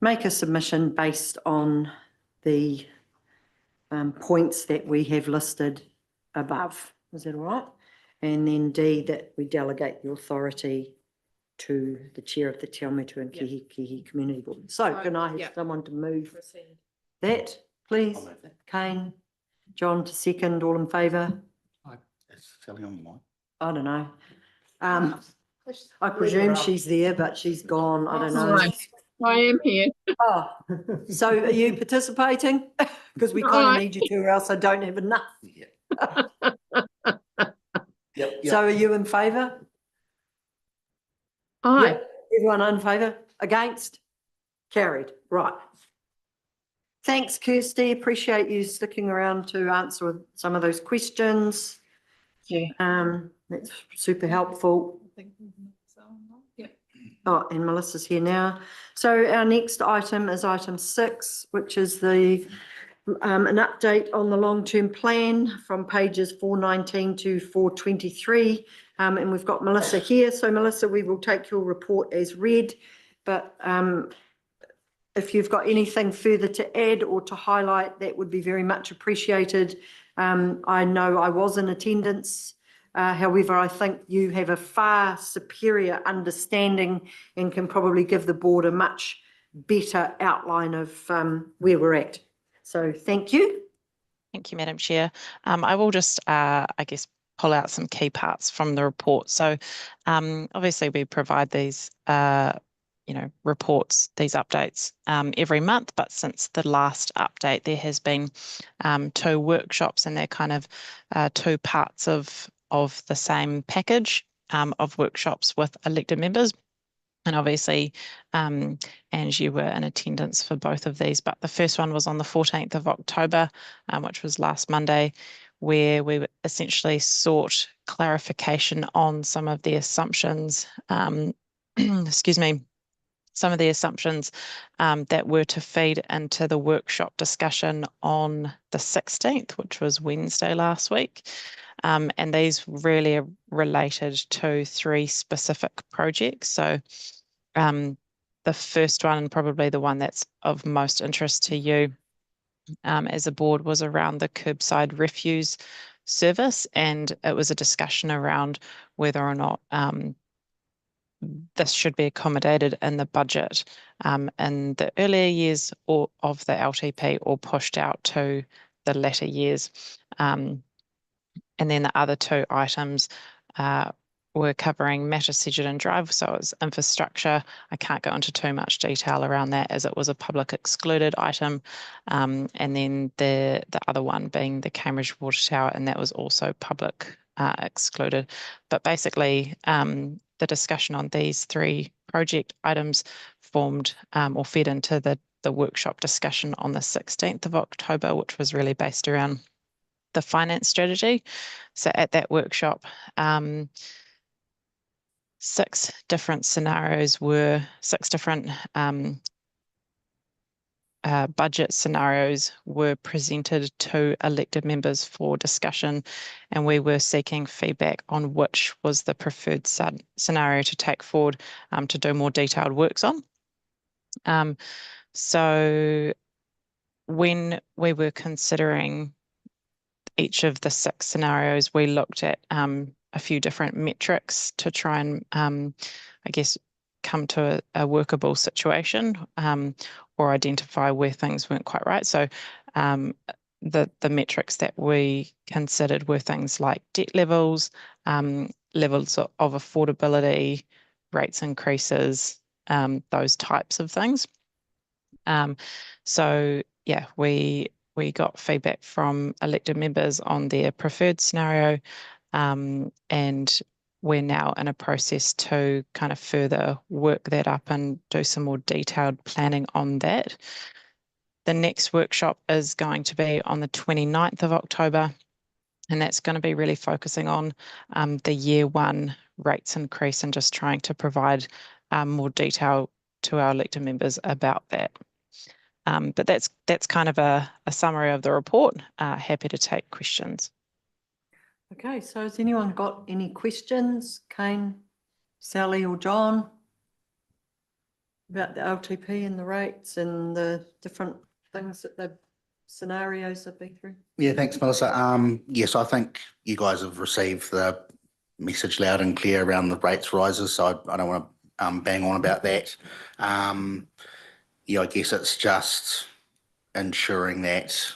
make a submission based on the points that we have listed above. Is that all right? And then D, that we delegate the authority to the chair of the Te Awamutu and Kihikihi Community Board. So can I have someone to move that, please? Kane, John to second, all in favour? Is Sally on the line? I don't know. I presume she's there, but she's gone. I don't know. Right. I am here. Oh, so are you participating? Because we kind of need you to, or else I don't have enough. Yeah. Yep. So are you in favour? Aye. Yep. Everyone in favour? Against? Carried. Right. Thanks, Kirsty. Appreciate you sticking around to answer some of those questions. Yeah. That's super helpful. Oh, and Melissa's here now. So our next item is item 6, which is the an update on the long-term plan from pages 419 to 423. And we've got Melissa here. So Melissa, we will take your report as read, but if you've got anything further to add or to highlight, that would be very much appreciated. I know I was in attendance. However, I think you have a far superior understanding and can probably give the board a much better outline of where we're at. So thank you. Thank you, Madam Chair. I will just, I guess, pull out some key parts from the report. So obviously we provide these, reports, these updates every month, but since the last update, there has been 2 workshops, and they're kind of 2 parts of the same package of workshops with elected members. And obviously, Ange, you were in attendance for both of these, but the first one was on the 14th of October, which was last Monday, where we essentially sought clarification on some of the assumptions, excuse me, some of the assumptions that were to feed into the workshop discussion on the 16th, which was Wednesday last week. And these really are related to 3 specific projects. So the first one, and probably the one that's of most interest to you as a board, was around the curbside refuse service. And it was a discussion around whether or not this should be accommodated in the budget in the earlier years of the LTP or pushed out to the latter years. And then the other 2 items were covering Matter Sedgeton Drive, so it's infrastructure. I can't go into too much detail around that as it was a public excluded item. And then the other one being the Cambridge Water Tower, and that was also public excluded. But basically, the discussion on these 3 project items formed or fed into the workshop discussion on the 16th of October, which was really based around the finance strategy. So at that workshop, 6 different scenarios were 6 different budget scenarios were presented to elected members for discussion, and we were seeking feedback on which was the preferred scenario to take forward to do more detailed works on. So when we were considering each of the 6 scenarios, we looked at a few different metrics to try and, I guess, come to a workable situation or identify where things weren't quite right. So the metrics that we considered were things like debt levels, levels of affordability, rates increases, those types of things. So yeah, we got feedback from elected members on their preferred scenario, and we're now in a process to kind of further work that up and do some more detailed planning on that. The next workshop is going to be on the 29th of October, and that's going to be really focusing on the year 1 rates increase and just trying to provide more detail to our elected members about that. But that's kind of a summary of the report. Happy to take questions. Okay, so has anyone got any questions? Kane, Sally or John? About the LTP and the rates and the different things that the scenarios have been through? Yeah, thanks, Melissa. Yes, I think you guys have received the message loud and clear around the rates rises, so I don't want to bang on about that. Yeah, I guess it's just ensuring that,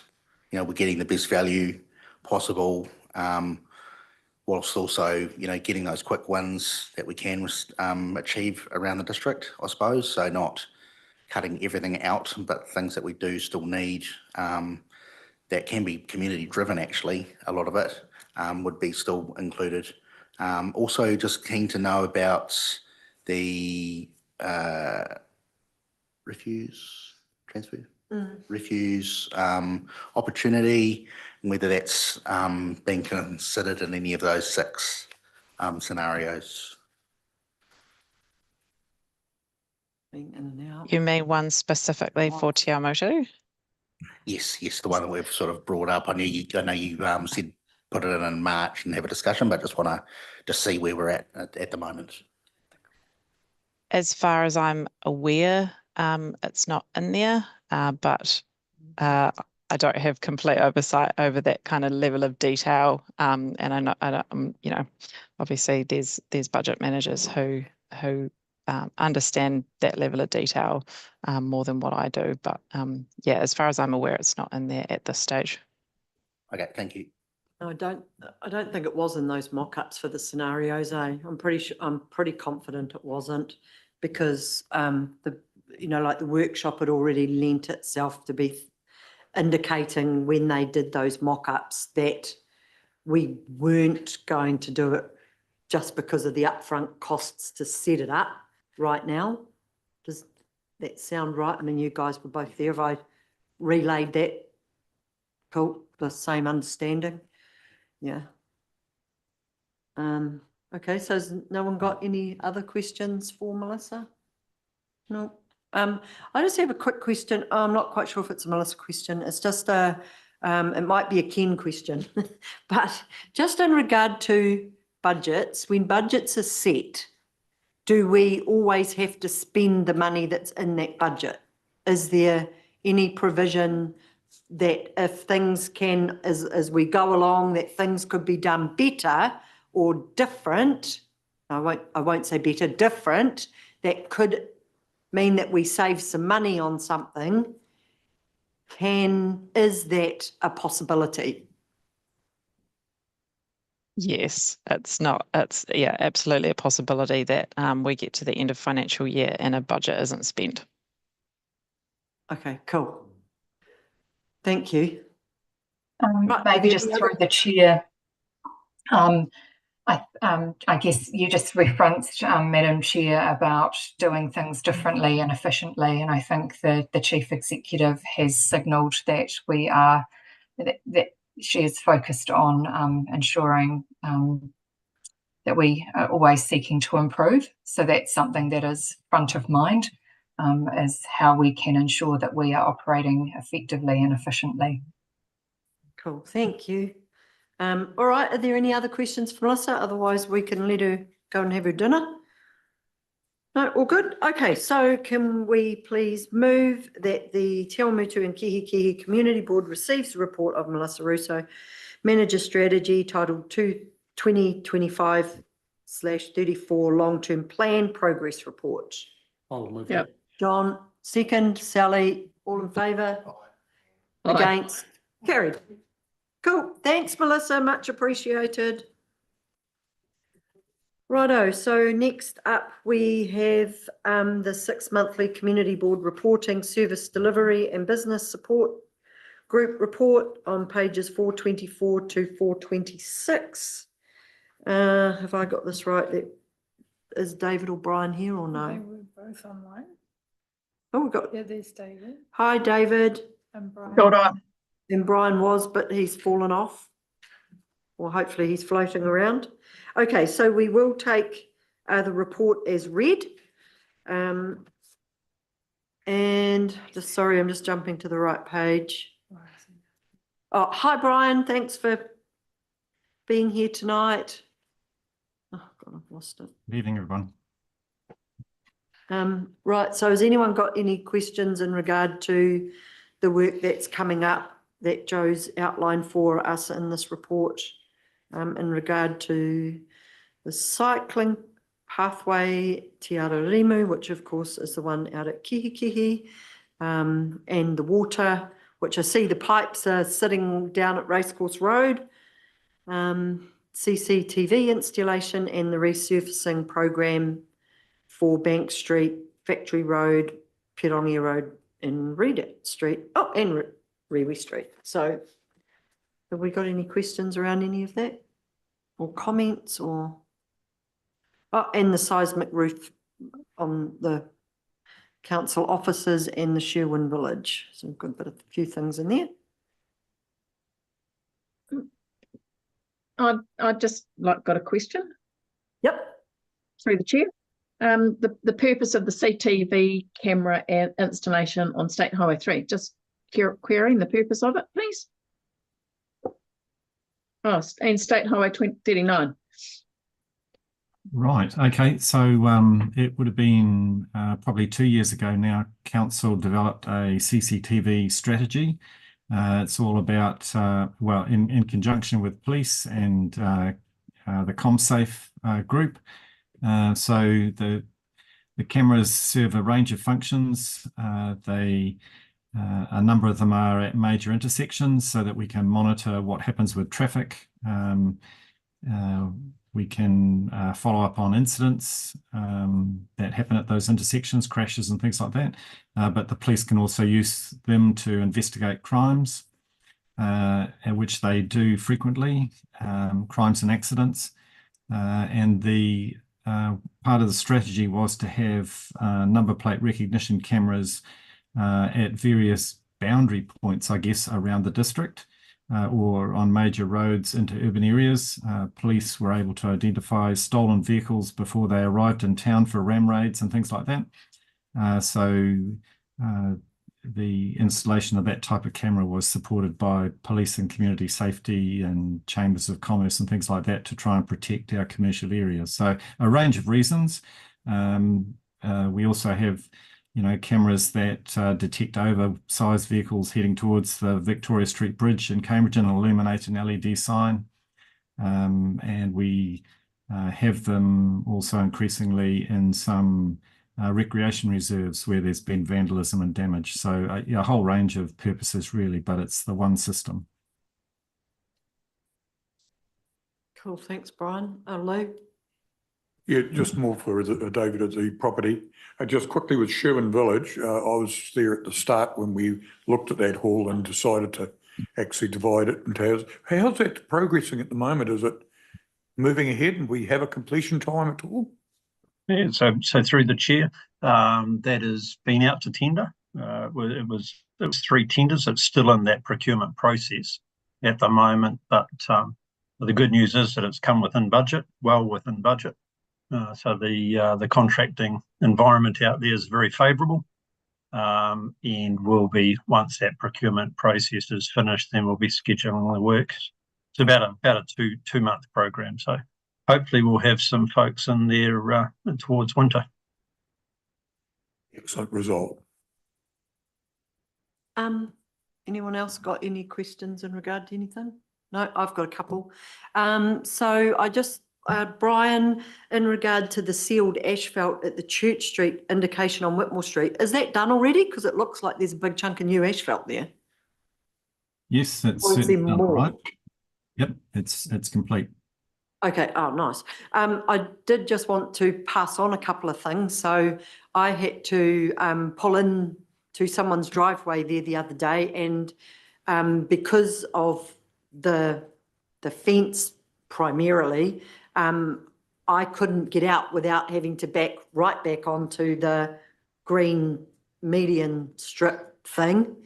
you know, we're getting the best value possible, whilst also, you know, getting those quick wins that we can achieve around the district, I suppose. So not cutting everything out, but things that we do still need that can be community driven, actually, a lot of it would be still included. Also just keen to know about the refuse opportunity, and whether that's been considered in any of those 6 scenarios. Being in and out. You mean one specifically for Te Awamutu? Yes, the one that we've sort of brought up. I know you said put it in March and have a discussion, but just want to just see where we're at the moment. As far as I'm aware, it's not in there, but I don't have complete oversight over that kind of level of detail. And I know, you know, obviously there's budget managers who understand that level of detail more than what I do. But yeah, as far as I'm aware, it's not in there at this stage. Okay, thank you. No, I don't think it was in those mock-ups for the scenarios, eh? I'm pretty confident it wasn't, because you know, like the workshop had already lent itself to be indicating when they did those mock-ups that we weren't going to do it just because of the upfront costs to set it up right now. Does that sound right? I mean, you guys were both there. Have I relayed that? Cool, the same understanding? Yeah. Okay, so has no one got any other questions for Melissa? No. I just have a quick question. I'm not quite sure if it's a Melissa question. It's just it might be a Ken question, but just in regard to budgets, when budgets are set, do we always have to spend the money that's in that budget? Is there any provision that if things can, as we go along, that things could be done better or different? I won't say better, different, that could mean that we save some money on something. Is that a possibility? Yes, it's yeah, absolutely a possibility that we get to the end of financial year and a budget isn't spent. Okay, cool. Thank you. Right, Maybe just through the chair. I guess you just referenced, Madam Chair, about doing things differently and efficiently, and I think the Chief Executive has signalled that that she is focused on ensuring that we are always seeking to improve. So that's something that is front of mind, is how we can ensure that we are operating effectively and efficiently. Cool, thank you. All right, are there any other questions for Melissa? Otherwise, we can let her go and have her dinner. No, all good? Okay, so can we please move that the Te Awamutu and Kihikihi Community Board receives the report of Melissa Russo, Manager Strategy, titled 2025/34 Long-Term Plan Progress Report. I'll move Yep. that. John, second. Sally, all in favour? Against? Carried. Cool. Thanks, Melissa. Much appreciated. Righto. So next up, we have the 6 monthly Community Board Reporting, Service Delivery and Business Support Group Report on pages 424 to 426. Have I got this right? Is David or Brian here or no? They were both online. Oh, we've got. Yeah, there's David Hi, David. and Brian. Hold on. And Brian was, but he's fallen off. Or hopefully he's floating around. Okay, so we will take the report as read. And just sorry, I'm just jumping to the right page. Oh, hi, Brian. Thanks for being here tonight. Oh, God, I've lost it. Good evening, everyone. Right, so has anyone got any questions in regard to the work that's coming up that Joe's outlined for us in this report, in regard to the cycling pathway Te Ararimu, which of course is the one out at Kihikihi, and the water, which I see the pipes are sitting down at Racecourse Road, CCTV installation and the resurfacing program for Bank Street, Factory Road, Pirongia Road and Reed Street, and Rewe Street. So have we got any questions around any of that? Or comments or? Oh, and the seismic roof on the council offices and the Sherwin Village. So we've got a few things in there. I just got a question. Yep. Through the chair. The purpose of the CTV camera and installation on State Highway 3, just querying the purpose of it, please. Oh, and State Highway 39. Right, okay, so it would have been probably 2 years ago now, Council developed a CCTV strategy. It's all about, well, in conjunction with police and the ComSafe group. So the cameras serve a range of functions. A number of them are at major intersections so that we can monitor what happens with traffic. We can follow up on incidents that happen at those intersections, crashes and things like that. But the police can also use them to investigate crimes, which they do frequently, crimes and accidents. And the part of the strategy was to have number plate recognition cameras at various boundary points, I guess, around the district or on major roads into urban areas. Police were able to identify stolen vehicles before they arrived in town for ram raids and things like that. The installation of that type of camera was supported by police and community safety and chambers of commerce and things like that to try and protect our commercial areas. So a range of reasons. We also have, cameras that detect oversized vehicles heading towards the Victoria Street Bridge in Cambridge and illuminate an LED sign. And we have them also increasingly in some recreation reserves where there's been vandalism and damage. So a whole range of purposes really, but it's the one system. Cool, thanks, Brian. Lou? Yeah, just more for David at the property. Just quickly with Sherwin Village, I was there at the start when we looked at that hall and decided to actually divide it into houses. How's that progressing at the moment? Is it moving ahead and we have a completion time at all? Yeah, so through the chair, that has been out to tender. It was 3 tenders. It's still in that procurement process at the moment, but the good news is that it's come within budget, well within budget. So the contracting environment out there is very favourable, and will be, once that procurement process is finished, then we'll be scheduling the works. It's about a two-month program. So hopefully we'll have some folks in there towards winter. Excellent result. Anyone else got any questions in regard to anything? No, I've got a couple. So I just, Brian, in regard to the sealed asphalt at the Church Street indication on Whitmore Street, is that done already? Because it looks like there's a big chunk of new asphalt there. Yes, it's Or is there done more? right. Yep, it's complete. Okay, oh, nice. I did just want to pass on a couple of things. So I had to pull in to someone's driveway there the other day, and because of the fence primarily, I couldn't get out without having to back right back onto the green median strip thing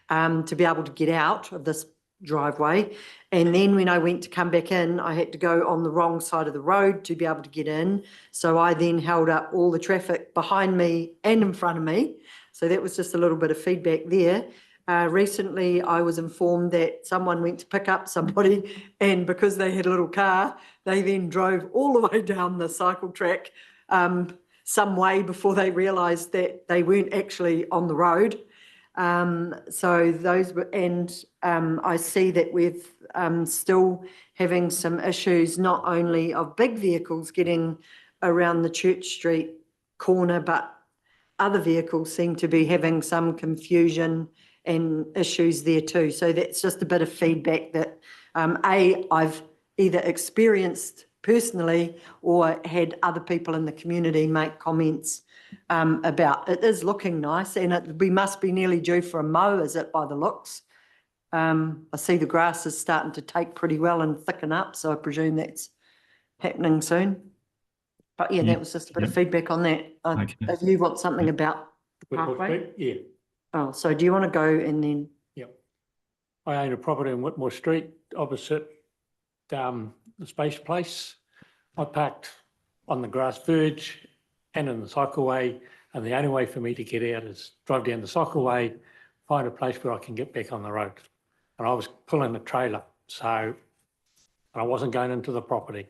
to be able to get out of this driveway. And then when I went to come back in, I had to go on the wrong side of the road to be able to get in. So I then held up all the traffic behind me and in front of me. So that was just a little bit of feedback there. Recently, I was informed that someone went to pick up somebody, and because they had a little car, they then drove all the way down the cycle track some way before they realised that they weren't actually on the road. So those were, and I see that we're still having some issues, not only of big vehicles getting around the Church Street corner, but other vehicles seem to be having some confusion and issues there too. So that's just a bit of feedback that I've either experienced personally or had other people in the community make comments about. It is looking nice, and we must be nearly due for a mow, is it, by the looks? I see the grass is starting to take pretty well and thicken up, so I presume that's happening soon. But yeah, that was just a bit of feedback on that. Okay. If you want something about the pathway. Yeah. Oh, so do you want to go and then? Yep. I own a property in Whitmore Street opposite the Space Place. I parked on the grass verge and in the cycleway, and the only way for me to get out is drive down the cycleway, find a place where I can get back on the road. And I was pulling a trailer, so I wasn't going into the property.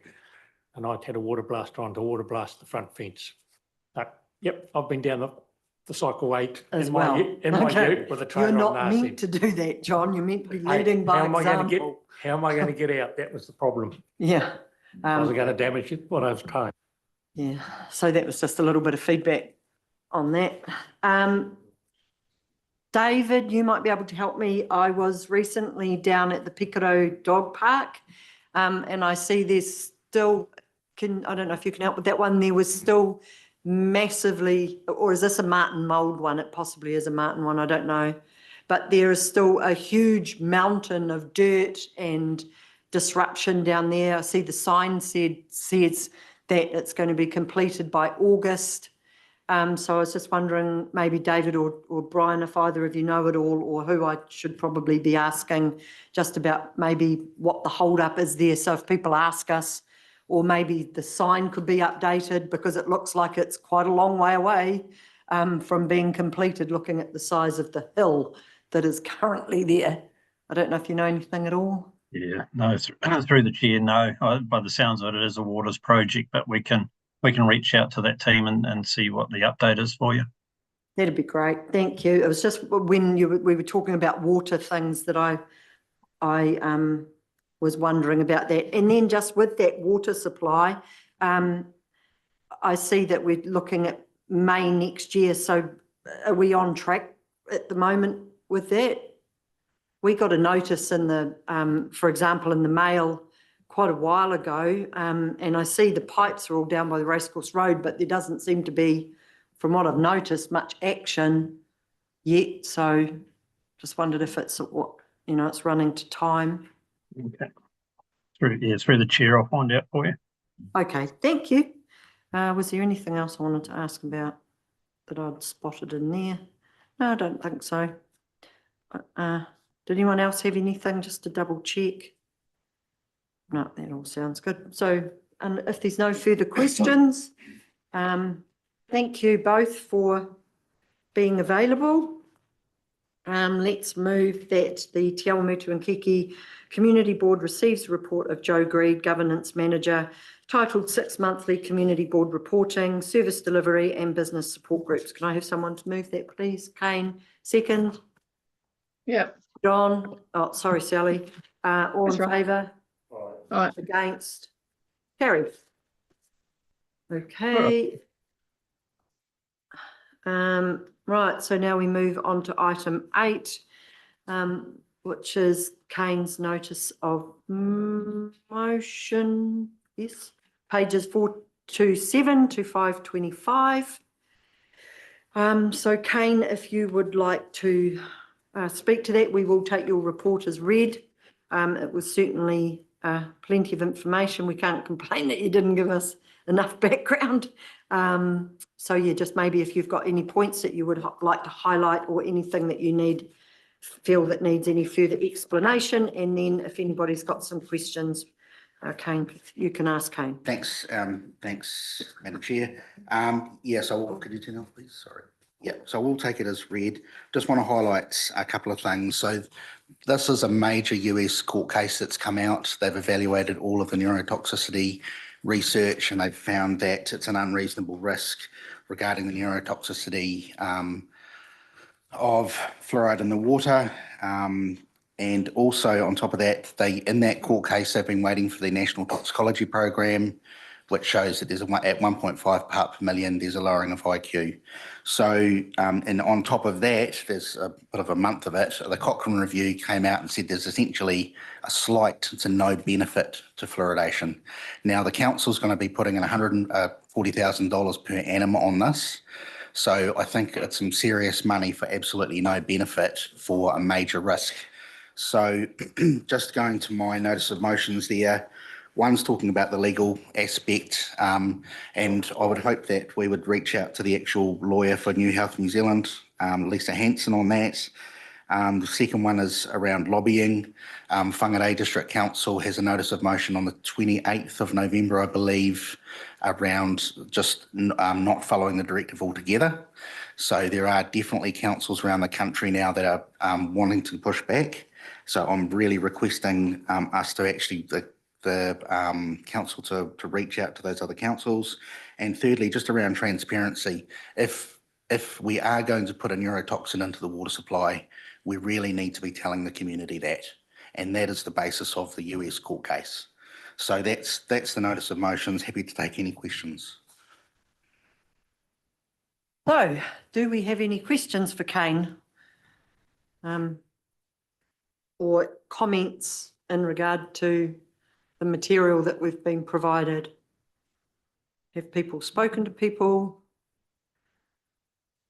And I'd had a water blast trying to water blast the front fence. But yep, I've been down the cycleway As well. in my ute with a trailer. You're on not the meant to do that, John. You're meant to be leading by example. How am I going to get out? That was the problem. Yeah. I wasn't going to damage it, what I was trying. Yeah, so that was just a little bit of feedback on that. David, you might be able to help me. I was recently down at the Pekaro Dog Park, and I see there's still, I don't know if you can help with that one, there was still massively, or is this a marten mould one? It possibly is a marten one, I don't know. But there is still a huge mountain of dirt and disruption down there. I see the sign says that it's going to be completed by August. So I was just wondering, maybe David or Brian, if either of you know it all, or who I should probably be asking just about maybe what the hold up is there. So if people ask us, or maybe the sign could be updated because it looks like it's quite a long way away. from being completed, looking at the size of the hill that is currently there. I don't know if you know anything at all. Yeah, no, through the chair, no. By the sounds of it, it is a waters project, but we can reach out to that team and see what the update is for you. That'd be great. Thank you. It was just when we were talking about water things that I was wondering about that. And then just with that water supply, I see that we're looking at May next year. So are we on track at the moment with that? We got a notice in the, for example, in the Mail quite a while ago, and I see the pipes are all down by the Racecourse Road, but there doesn't seem to be, from what I've noticed, much action yet. So just wondered if it's what, it's running to time. Okay. Through the chair, I'll find out for you. Okay, thank you. Was there anything else I wanted to ask about that I'd spotted in there? No, I don't think so. Did anyone else have anything just to double check? No, that all sounds good. So, and if there's no further questions, thank you both for being available. Let's move that the Te Awamutu-Kihikihi Community Board receives the report of Joe Greed, Governance Manager, titled 6 Monthly Community Board Reporting, Service Delivery and Business Support Groups. Can I have someone to move that, please? Kane, second. Yeah. John, oh, sorry, Sally. All That's in right. favour? Aye. Against? Carried. Okay. Right, so now we move on to item 8, which is Kane's notice of motion. Yes, pages 427 to 525. So Kane, if you would like to speak to that, we will take your report as read. It was certainly plenty of information. We can't complain that you didn't give us enough background. So yeah, just maybe if you've got any points that you would like to highlight or anything that you feel that needs any further explanation, and then if anybody's got some questions, Kane, you can ask Kane. Thanks, Madam Chair. So could you turn off, please? Sorry. Yeah, so we'll take it as read. Just want to highlight a couple of things. So this is a major US court case that's come out. They've evaluated all of the neurotoxicity research, and they've found that it's an unreasonable risk regarding the neurotoxicity of fluoride in the water. And also on top of that, in that court case, they've been waiting for the National Toxicology Program, which shows that there's at 1.5 part per million, there's a lowering of IQ. So, and on top of that, there's a bit of a month of it, the Cochrane review came out and said there's essentially a slight to no benefit to fluoridation. Now, the council's going to be putting in $140,000 per annum on this. So I think it's some serious money for absolutely no benefit for a major risk. So just going to my notice of motions there, one's talking about the legal aspect, and I would hope that we would reach out to the actual lawyer for New Health New Zealand, Lisa Hanson, on that. The second one is around lobbying. Whangarei District Council has a notice of motion on the 28th of November, I believe, around just not following the directive altogether. So there are definitely councils around the country now that are wanting to push back. So I'm really requesting us to actually, the council to reach out to those other councils. And thirdly, just around transparency, if we are going to put a neurotoxin into the water supply, we really need to be telling the community that. And that is the basis of the US court case. So that's the notice of motions. Happy to take any questions. So, do we have any questions for Kane? Or comments in regard to the material that we've been provided? Have people spoken to people?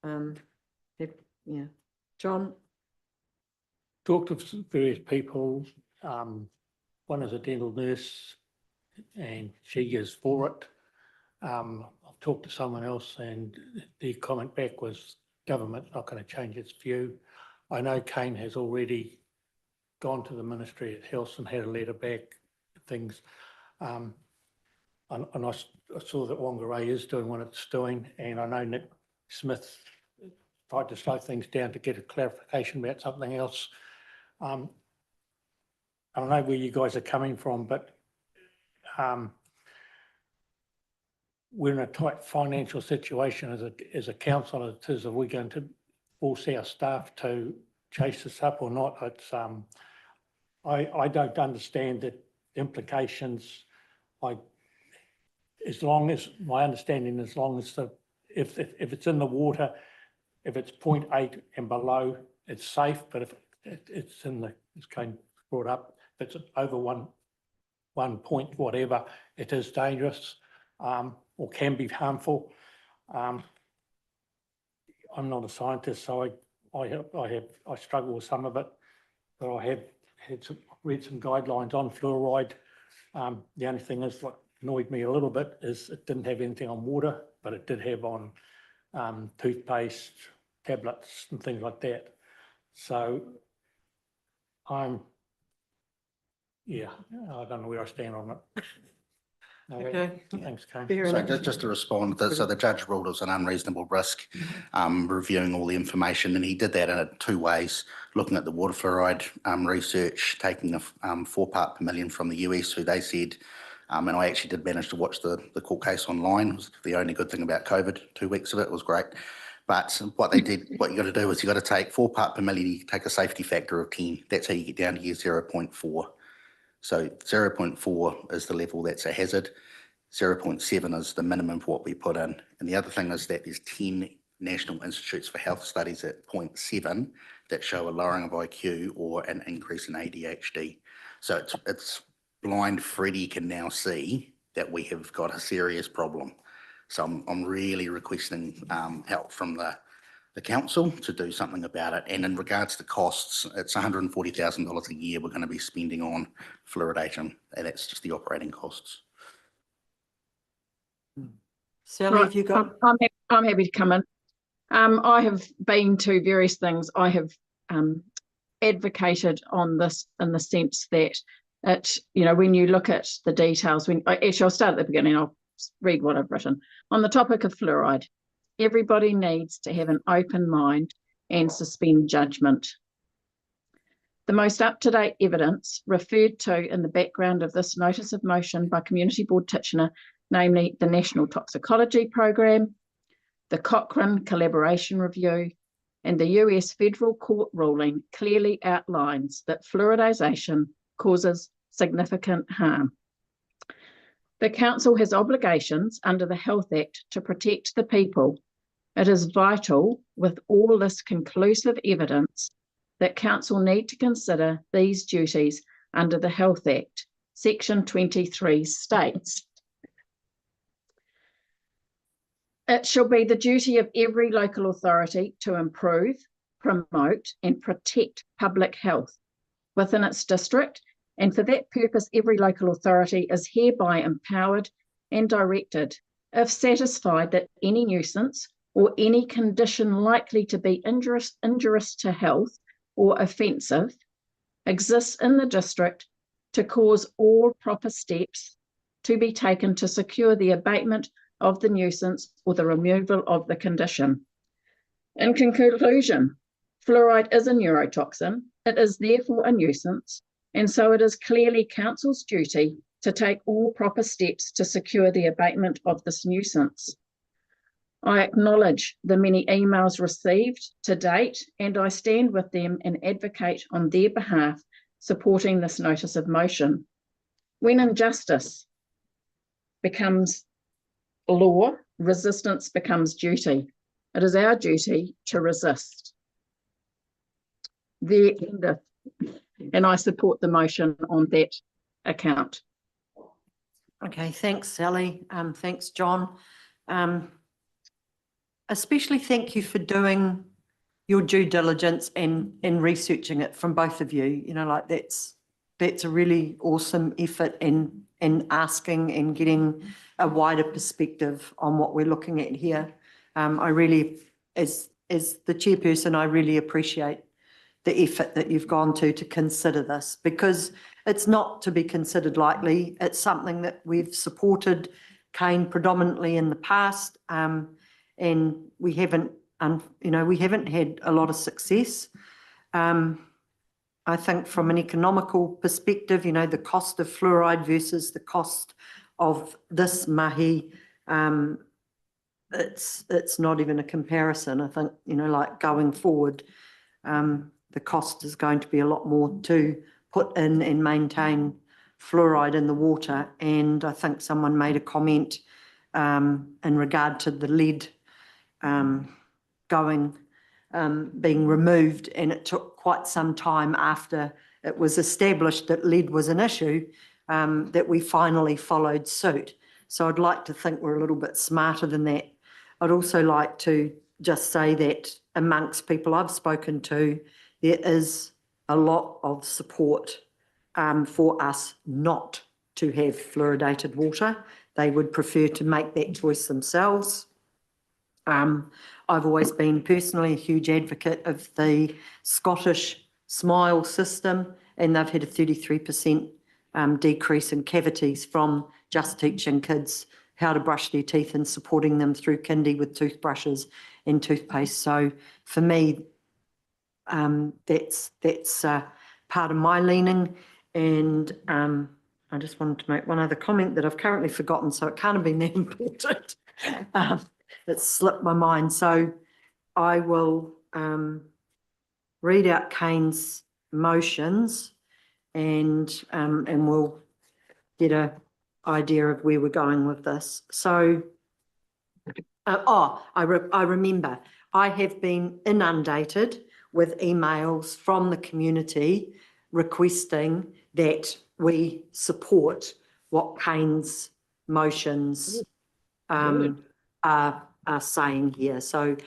Yeah, John? Talked to various people. One is a dental nurse and she is for it. I've talked to someone else and the comment back was government's not going to change its view. I know Kane has already gone to the Ministry of Health and had a letter back, things. And I saw that Whangarei is doing what it's doing, and I know Nick Smith tried to slow things down to get a clarification about something else. I don't know where you guys are coming from, but we're in a tight financial situation as a council. In terms of we're going to force our staff to chase this up or not. It's I don't understand the implications. As long as my understanding, as long as if it's in the water, if it's 0.8 and below, it's safe. But if it's in the, it's kind of brought up, if it's over one point whatever, it is dangerous or can be harmful. I'm not a scientist, so I struggle with some of it, but I have read some guidelines on fluoride. The only thing is what annoyed me a little bit is it didn't have anything on water, but it did have on toothpaste, tablets and things like that. So yeah, I don't know where I stand on it. Okay. Thanks, Kane. So just to respond, so the judge ruled it was an unreasonable risk, reviewing all the information, and he did that in two ways, looking at the water fluoride research, taking a 4 part per million from the US, who they said, and I actually did manage to watch the court case online. It was the only good thing about COVID, 2 weeks of it was great. But what they did, what you got to do is you got to take 4 part per million, you take a safety factor of 10. That's how you get down to your 0.4. So 0.4 is the level that's a hazard. 0.7 is the minimum for what we put in. And the other thing is that there's 10 National Institutes for Health studies at 0.7 that show a lowering of IQ or an increase in ADHD. So it's blind Freddie can now see that we have got a serious problem. So I'm really requesting help from the council to do something about it. And in regards to costs, it's $140,000 a year we're going to be spending on fluoridation, and that's just the operating costs. Sally, have you got? I'm happy to come in. I have been to various things. I have advocated on this in the sense that when you look at the details, actually I'll start at the beginning. I'll read what I've written. On the topic of fluoride, everybody needs to have an open mind and suspend judgment. The most up-to-date evidence referred to in the background of this notice of motion by Community Board Titchener, namely the National Toxicology Program, the Cochrane Collaboration Review, and the US Federal Court ruling clearly outlines that fluoridation causes significant harm. The Council has obligations under the Health Act to protect the people. It is vital, with all this conclusive evidence, that Council need to consider these duties under the Health Act. Section 23 states, it shall be the duty of every local authority to improve, promote and protect public health within its district, and for that purpose every local authority is hereby empowered and directed, if satisfied that any nuisance or any condition likely to be injurious to health or offensive exists in the district, to cause all proper steps to be taken to secure the abatement of the nuisance or the removal of the condition. In conclusion, fluoride is a neurotoxin. It is therefore a nuisance, and so it is clearly Council's duty to take all proper steps to secure the abatement of this nuisance. I acknowledge the many emails received to date, and I stand with them and advocate on their behalf, supporting this notice of motion. When injustice becomes law, resistance becomes duty. It is our duty to resist. And I support the motion on that account. Okay, thanks, Sally. Thanks, John. Especially thank you for doing your due diligence and researching it from both of you. That's a really awesome effort in asking and getting a wider perspective on what we're looking at here. I really, as the chairperson, I really appreciate the effort that you've gone to consider this, because it's not to be considered lightly. It's something that we've supported Kane predominantly in the past, and we haven't, we haven't had a lot of success. I think from an economical perspective, the cost of fluoride versus the cost of this mahi, it's not even a comparison. I think, like going forward, the cost is going to be a lot more to put in and maintain fluoride in the water. And I think someone made a comment in regard to the lead being removed, and it took quite some time after it was established that lead was an issue that we finally followed suit. So I'd like to think we're a little bit smarter than that. I'd also like to just say that amongst people I've spoken to, there is a lot of support for us not to have fluoridated water. They would prefer to make that choice themselves. I've always been personally a huge advocate of the Scottish SMILE system, and they've had a 33% decrease in cavities from just teaching kids how to brush their teeth and supporting them through kindy with toothbrushes and toothpaste. So for me, that's part of my leaning. And I just wanted to make one other comment that I've currently forgotten, so it can't have been that important. It slipped my mind. So I will read out Kane's motions, and we'll get an idea of where we're going with this. So, I remember I have been inundated with emails from the community requesting that we support what Kane's motions are saying here. So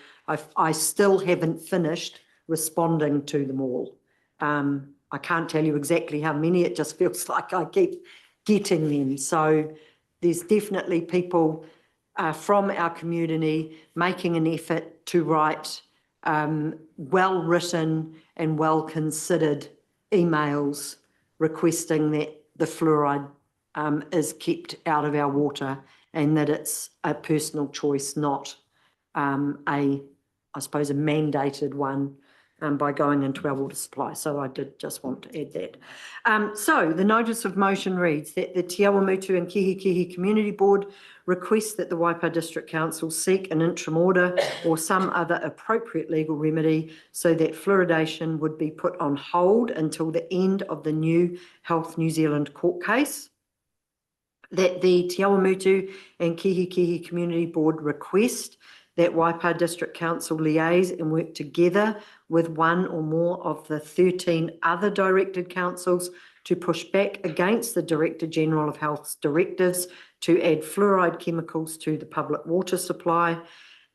I still haven't finished responding to them all. I can't tell you exactly how many. It just feels like I keep getting them. So there's definitely people from our community making an effort to write well-written and well-considered emails requesting that the fluoride is kept out of our water, and that it's a personal choice, not I suppose, a mandated one by going into our water supply. So I did just want to add that. So the notice of motion reads that the Te Awamutu-Kihikihi Community Board requests that the Waipa District Council seek an interim order or some other appropriate legal remedy so that fluoridation would be put on hold until the end of the new Health New Zealand court case. That the Te Awamutu and Kihikihi Community Board request that Waipa District Council liaise and work together with one or more of the 13 other directed councils to push back against the Director General of Health's directives to add fluoride chemicals to the public water supply,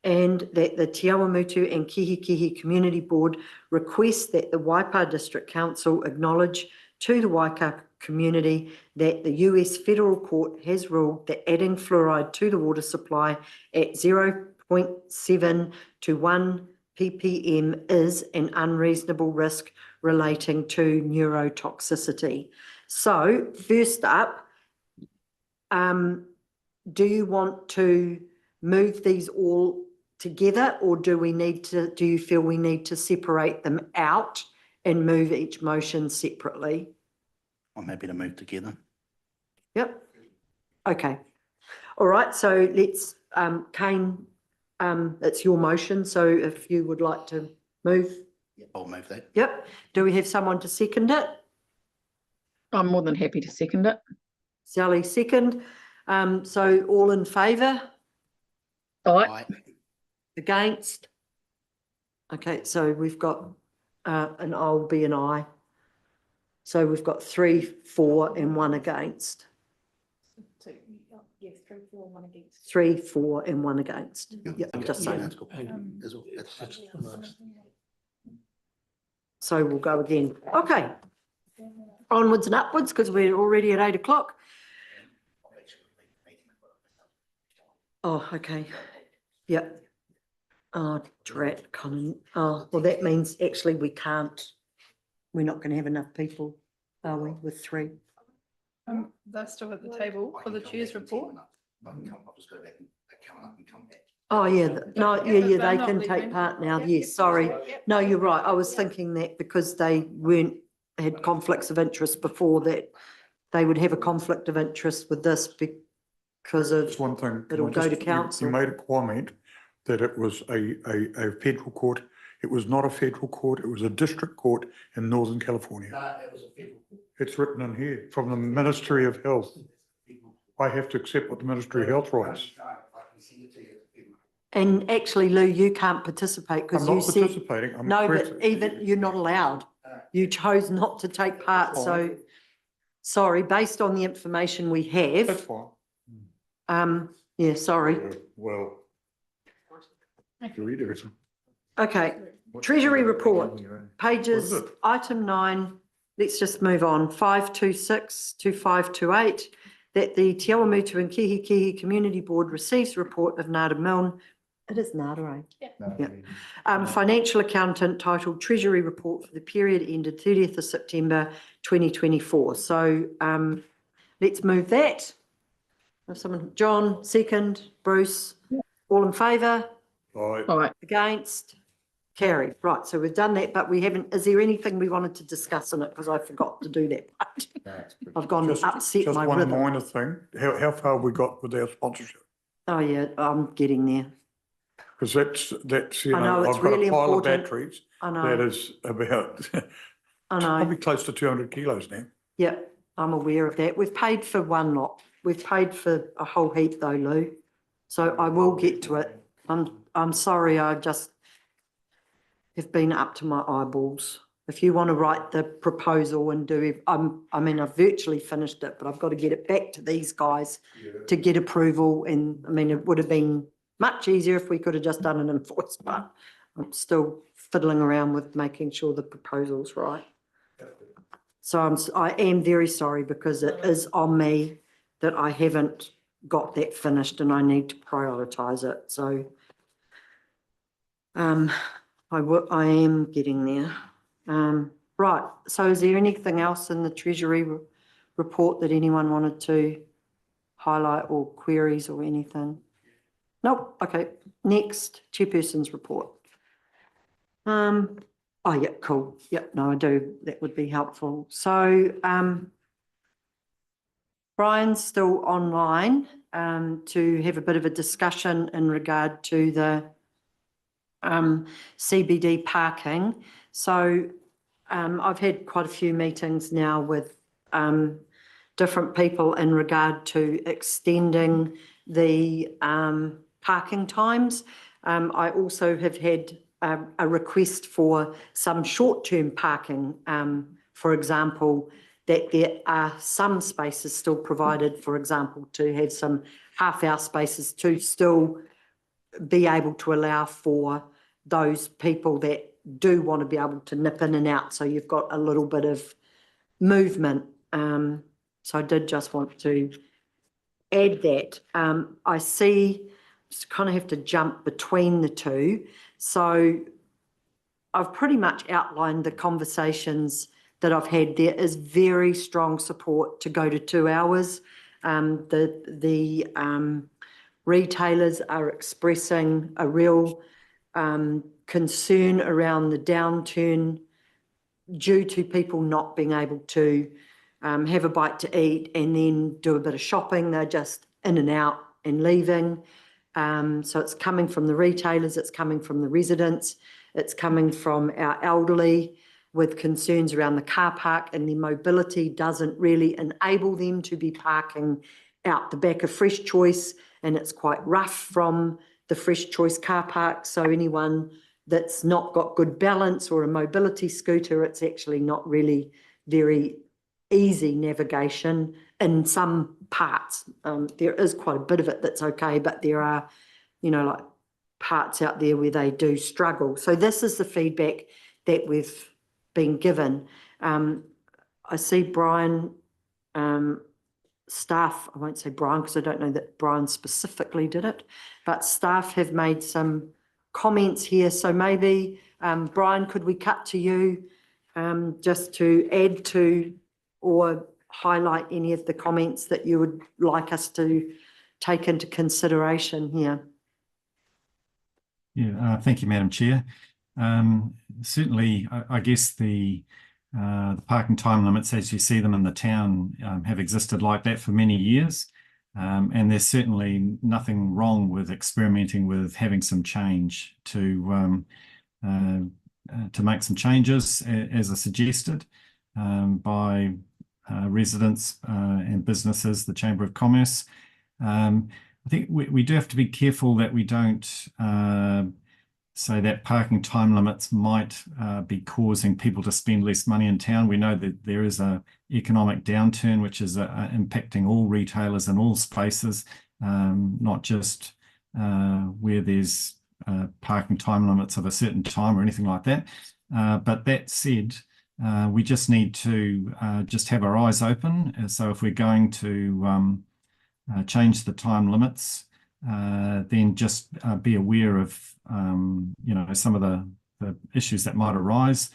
and that the Te Awamutu and Kihikihi Community Board request that the Waipa District Council acknowledge to the Waikato community that the US Federal Court has ruled that adding fluoride to the water supply at 0.7 to 1 ppm is an unreasonable risk relating to neurotoxicity. So first up, do you want to move these all together, or do you feel we need to separate them out and move each motion separately? I'm happy to move together. Yep. Okay. All right. So let's, Kane, it's your motion. So if you would like to move. Yep, I'll move that. Yep. Do we have someone to second it? I'm more than happy to second it. Sally, second. So all in favour? Aye. Against? Okay. So we've got an I'll be an aye. So we've got 3, 4 and 1 against. Yes, 3, 4, 1 against. 3, 4 and 1 against. Yep, just saying. That's cool. So we'll go again. Okay. Onwards and upwards, because we're already at 8 o'clock. Oh, okay. Yep. Oh, drat, Colin. Oh, well, that means actually we can't. We're not going to have enough people, are we, with 3? They're still at the table for the chair's report. I'll just go back and come up and come back. Oh, yeah, no, Yeah, yeah, but yeah, they're they not can take leaving. part now, Yep, yes, sorry. yep. No, you're right, I was thinking that because they had conflicts of interest before, that they would have a conflict of interest with this because of, Just one thing. can it'll I go just- to council. You made a comment that it was a federal court. It was not a federal court, it was a district court in Northern California. It was a federal court. It's written in here, from the Ministry of Health. I have to accept what the Ministry of Health writes. And actually, Lou, you can't participate I'm because you not said, participating. I'm no, correct. but even, you're not allowed. You chose not to take part, so, sorry, based on the information we That's have, fine. yeah, sorry. Well. You read everything. Okay, Treasury report, What is pages, it? item 9, let's just move on, 526 to 528, that the Te Awamutu and Kihikihi Community Board receives report of Ngāra Milne. It is Ngāra, eh? Yeah. Financial accountant titled Treasury Report for the period ended 30th of September 2024. So let's move that. If someone, John, second, Bruce, all in favour? Right. All right. Against? Carried. Right, so we've done that, but we haven't, is there anything we wanted to discuss in it? Because I forgot to do that. I've gone and upset Just my one rhythm. minor thing. How far have we got with our sponsorship? Oh, yeah, I'm getting there. Because that's, I know, it's I've got really a pile important. of batteries I that know, is about, I know. probably close to 200 kilos now. Yeah, I'm aware of that. We've paid for one lot. We've paid for a whole heap though, Lou. So I will get to it. I'm sorry, I just have been up to my eyeballs. If you want to write the proposal and do it, I mean, I've virtually finished it, but I've got to get it back to these guys to get approval. And I mean, it would have been much easier if we could have just done an invoice, but I'm still fiddling around with making sure the proposal's right. So I am very sorry because it is on me that I haven't got that finished and I need to prioritise it. So I am getting there. Right, so is there anything else in the Treasury report that anyone wanted to highlight or queries or anything? Nope, okay. Next, Chairperson's report. Oh, yeah, cool. Yep, no, I do. That would be helpful. So Brian's still online to have a bit of a discussion in regard to the CBD parking. So I've had quite a few meetings now with different people in regard to extending the parking times. I also have had a request for some short-term parking, for example, that there are some spaces still provided, for example, to have some half-hour spaces to still be able to allow for those people that do want to be able to nip in and out. So you've got a little bit of movement. So I did just want to add that. I see, just kind of have to jump between the two. So I've pretty much outlined the conversations that I've had. There is very strong support to go to 2 hours. The retailers are expressing a real concern around the downturn due to people not being able to have a bite to eat and then do a bit of shopping. They're just in and out and leaving. So it's coming from the retailers, it's coming from the residents, it's coming from our elderly with concerns around the car park, and their mobility doesn't really enable them to be parking out the back of Fresh Choice, and it's quite rough from the Fresh Choice car park. So anyone that's not got good balance or a mobility scooter, it's actually not really very easy navigation in some parts. There is quite a bit of it that's okay, but there are, you know, like parts out there where they do struggle. So this is the feedback that we've been given. I see Brian, staff, I won't say Brian because I don't know that Brian specifically did it, but staff have made some comments here. So maybe, Brian, could we cut to you just to add to or highlight any of the comments that you would like us to take into consideration here? Thank you, Madam Chair. Certainly, I guess the parking time limits, as you see them in the town, have existed like that for many years. And there's certainly nothing wrong with experimenting with having some change to make some changes, as I suggested, by residents and businesses, the Chamber of Commerce. I think we do have to be careful that we don't say that parking time limits might be causing people to spend less money in town. We know that there is an economic downturn which is impacting all retailers in all spaces, not just where there's parking time limits of a certain time or anything like that. But that said, we just need to just have our eyes open. So if we're going to change the time limits, then just be aware of some of the issues that might arise.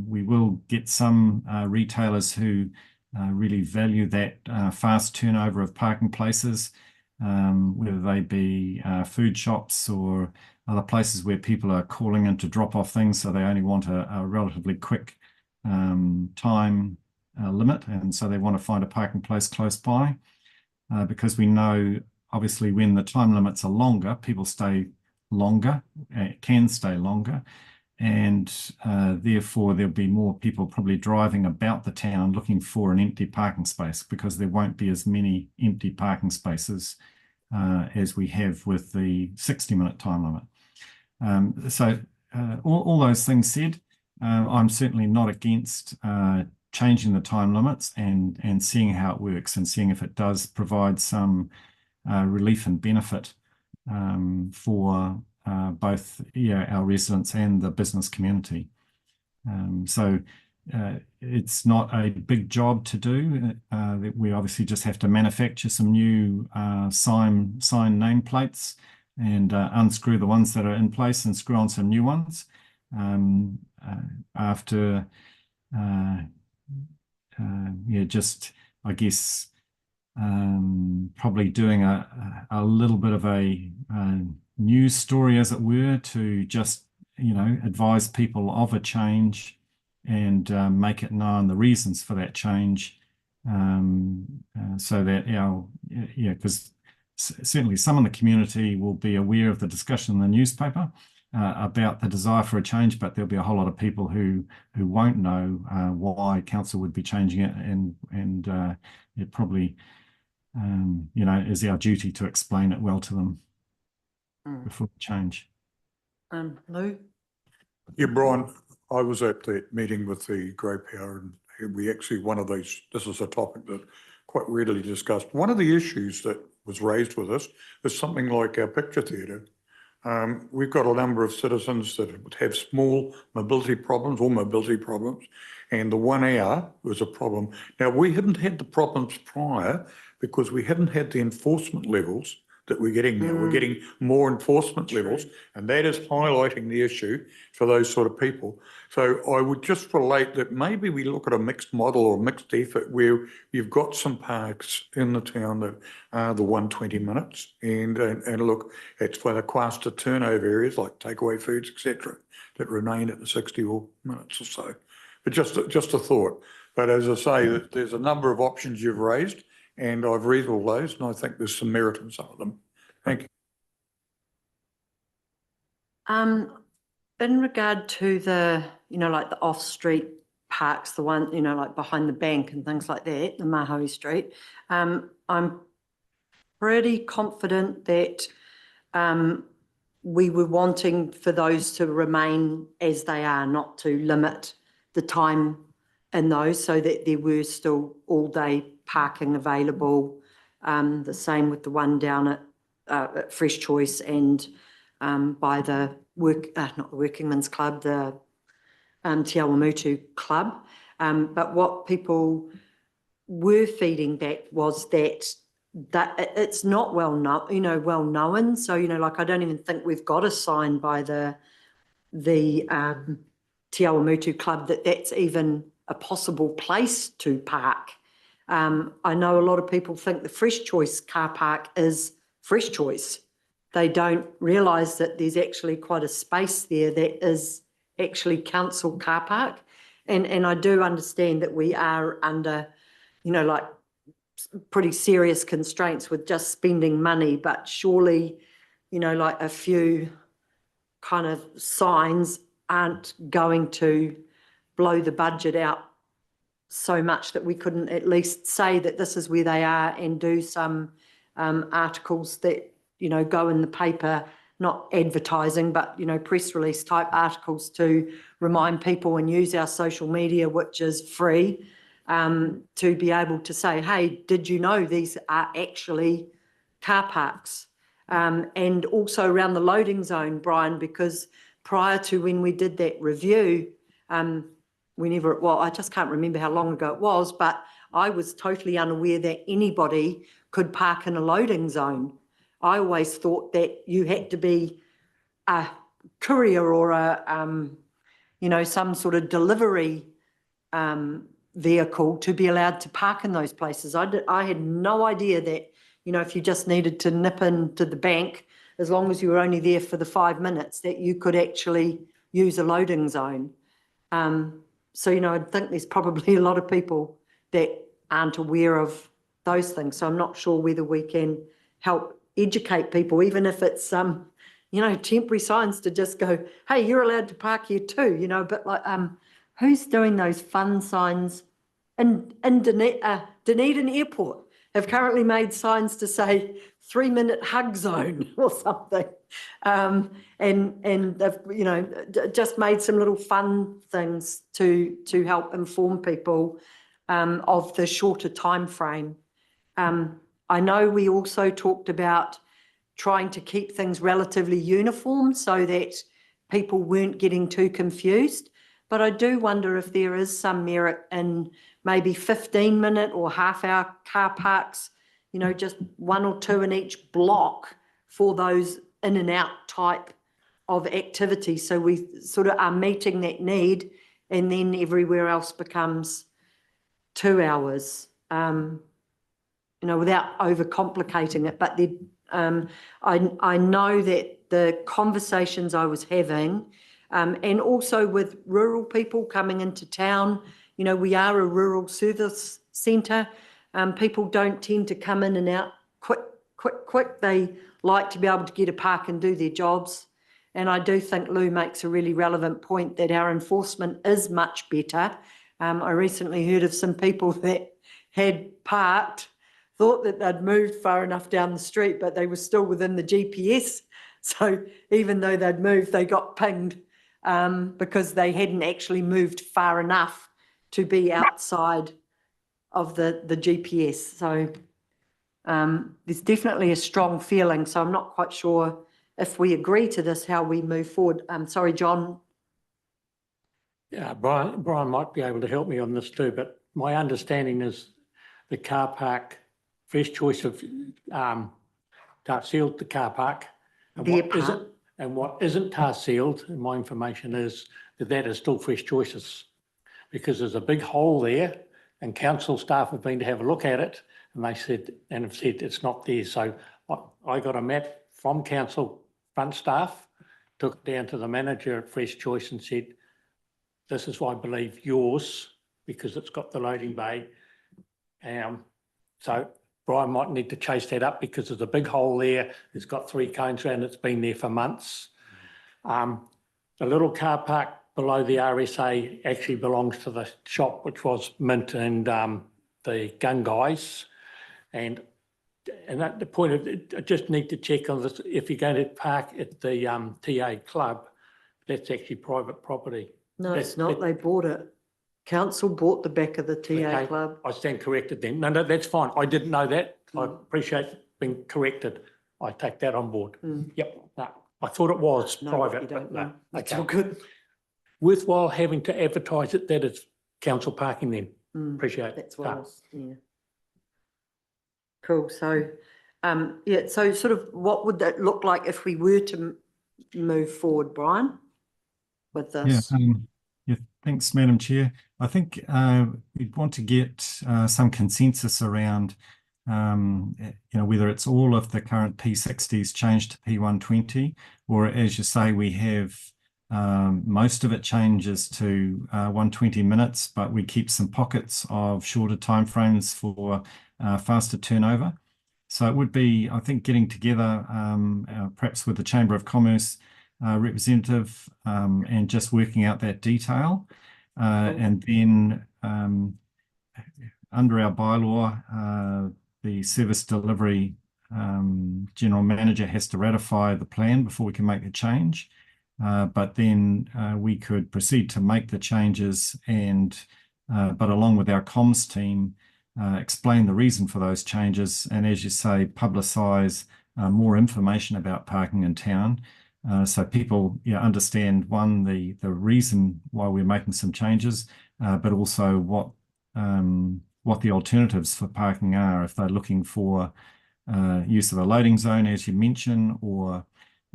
We will get some retailers who really value that fast turnover of parking places, whether they be food shops or other places where people are calling in to drop off things, so they only want a relatively quick time limit, and so they want to find a parking place close by. Because we know, obviously, when the time limits are longer, people stay longer, can stay longer, and therefore there'll be more people probably driving about the town looking for an empty parking space, because there won't be as many empty parking spaces as we have with the 60-minute time limit. So all those things said, I'm certainly not against changing the time limits and seeing how it works and seeing if it does provide some relief and benefit for both our residents and the business community. So it's not a big job to do. We obviously just have to manufacture some new sign nameplates and unscrew the ones that are in place and screw on some new ones. After I guess probably doing a little bit of a news story, as it were, to just advise people of a change and make it known the reasons for that change, so that because certainly some in the community will be aware of the discussion in the newspaper about the desire for a change, but there'll be a whole lot of people who won't know why council would be changing it, and it probably is our duty to explain it well to them before the change. Lou? Yeah, Brian, I was at that meeting with the Grey Power, and we actually, this is a topic that quite readily discussed. One of the issues that was raised with us is something like our picture theatre. We've got a number of citizens that have small mobility problems, and the 1 hour was a problem. Now, we haven't had the problems prior because we haven't had the enforcement levels that we're getting now. We're getting more enforcement levels, and that is highlighting the issue for those sort of people. So I would just relate that maybe we look at a mixed model or mixed effort where you've got some parks in the town that are the 120 minutes, and look, it's for the faster turnover areas like takeaway foods, etc., that remain at the 60 minutes or so. But just a thought. But as I say, there's a number of options you've raised, and I've read all those, and I think there's some merit in some of them. Thank you. In regard to the, like the off-street parks, the one, like behind the bank and things like that, the Mahoe Street, I'm pretty confident that we were wanting for those to remain as they are, not to limit the time in those, so that there were still all-day parking available. The same with the one down at Fresh Choice and by the not the Working Men's Club, the Te Awamutu Club. But what people were feeding back was that it's not well known. So, like, I don't even think we've got a sign by the Te Awamutu Club that's even a possible place to park. I know a lot of people think the Fresh Choice car park is Fresh Choice, they don't realise that there's actually quite a space there that is actually council car park. And I do understand that we are under, like pretty serious constraints with just spending money, but surely, like a few kind of signs aren't going to blow the budget out so much that we couldn't at least say that this is where they are and do some articles that, go in the paper, not advertising, but, press release type articles to remind people and use our social media, which is free, to be able to say, hey, did you know these are actually car parks? And also around the loading zone, Brian, because prior to when we did that review, I just can't remember how long ago it was, but I was totally unaware that anybody could park in a loading zone. I always thought that you had to be a courier or some sort of delivery vehicle to be allowed to park in those places. I had no idea that, if you just needed to nip into the bank, as long as you were only there for the 5 minutes, that you could actually use a loading zone. So, I think there's probably a lot of people that aren't aware of those things. So I'm not sure whether we can help educate people, even if it's, temporary signs to just go, hey, you're allowed to park here too, but like, who's doing those fun signs in Dunedin Airport? Have currently made signs to say 3-minute hug zone or something. And they've, just made some little fun things to help inform people of the shorter time frame. I know we also talked about trying to keep things relatively uniform so that people weren't getting too confused. But I do wonder if there is some merit in maybe 15-minute or half-hour car parks, just 1 or 2 in each block for those in and out type of activity. So we sort of are meeting that need, and then everywhere else becomes 2 hours, without overcomplicating it. But I know that the conversations I was having, and also with rural people coming into town, we are a rural service centre. People don't tend to come in and out quick. They like to be able to get a park and do their jobs. And I do think Lou makes a really relevant point that our enforcement is much better. I recently heard of some people that had parked, thought that they'd moved far enough down the street, but they were still within the GPS. So even though they'd moved, they got pinged because they hadn't actually moved far enough to be outside of the GPS. So there's definitely a strong feeling. So I'm not quite sure if we agree to this, how we move forward. Sorry, John. Yeah, Brian might be able to help me on this too, but my understanding is the car park, Fresh Choice have tar sealed the car park. And what isn't tar sealed, and my information is that is still Fresh Choices, because there's a big hole there, and council staff have been to have a look at it, and they said it's not there. So I got a map from council front staff, took it down to the manager at Fresh Choice and said, this is why I believe yours, because it's got the loading bay. So Brian might need to chase that up, because there's a big hole there. It's got 3 cones around. It's been there for months. The little car park below the RSA actually belongs to the shop, which was Mint and the Gun Guys. And at the point of it, I just need to check on this. If you're going to park at the TA club, that's actually private property. No, it's not. They bought it. Council bought the back of the TA club. I stand corrected then. No, that's fine. I didn't know that. I appreciate being corrected. I take that on board. Yep. No, I thought it was private. But no. That's all good. Worthwhile having to advertise it that it's council parking then. Appreciate it. That's what I was, yeah. Cool. So, so sort of what would that look like if we were to move forward, Brian, with this? Yeah, thanks, Madam Chair. I think we'd want to get some consensus around whether it's all of the current P60s changed to P120, or as you say, we have most of it changes to 120 minutes, but we keep some pockets of shorter timeframes for faster turnover. So it would be, I think, getting together perhaps with the Chamber of Commerce representative and just working out that detail. And then under our bylaw, the service delivery general manager has to ratify the plan before we can make the change. But then we could proceed to make the changes and, but along with our comms team, explain the reason for those changes. And as you say, publicise more information about parking in town. So people understand, one, the reason why we're making some changes, but also what the alternatives for parking are if they're looking for use of a loading zone, as you mentioned, or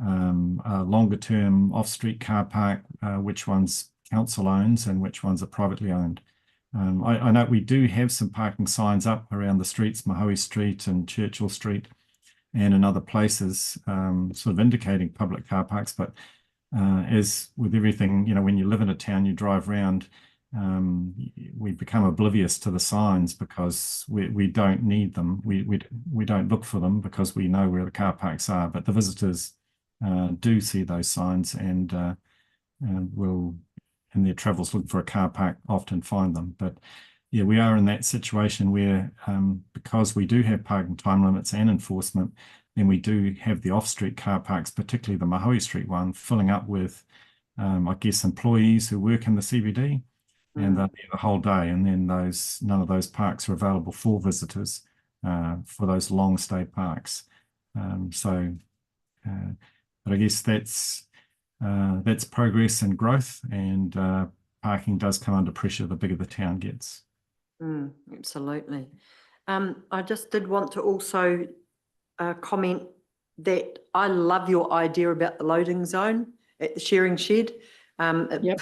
a longer term off-street car park, which ones council owns and which ones are privately owned. I know we do have some parking signs up around the streets, Mahoe Street and Churchill Street, and in other places, sort of indicating public car parks. But as with everything, when you live in a town, you drive around, we become oblivious to the signs because we don't need them. We don't look for them because we know where the car parks are. But the visitors do see those signs and will, in their travels looking for a car park, often find them. But yeah, we are in that situation where because we do have parking time limits and enforcement, then we do have the off-street car parks, particularly the Mahoe Street one, filling up with, I guess, employees who work in the CBD, and they're there the whole day. And then none of those parks are available for visitors for those long stay parks. But I guess that's progress and growth, and parking does come under pressure the bigger the town gets. Absolutely. I just did want to also comment that I love your idea about the loading zone at the sharing shed. Yep.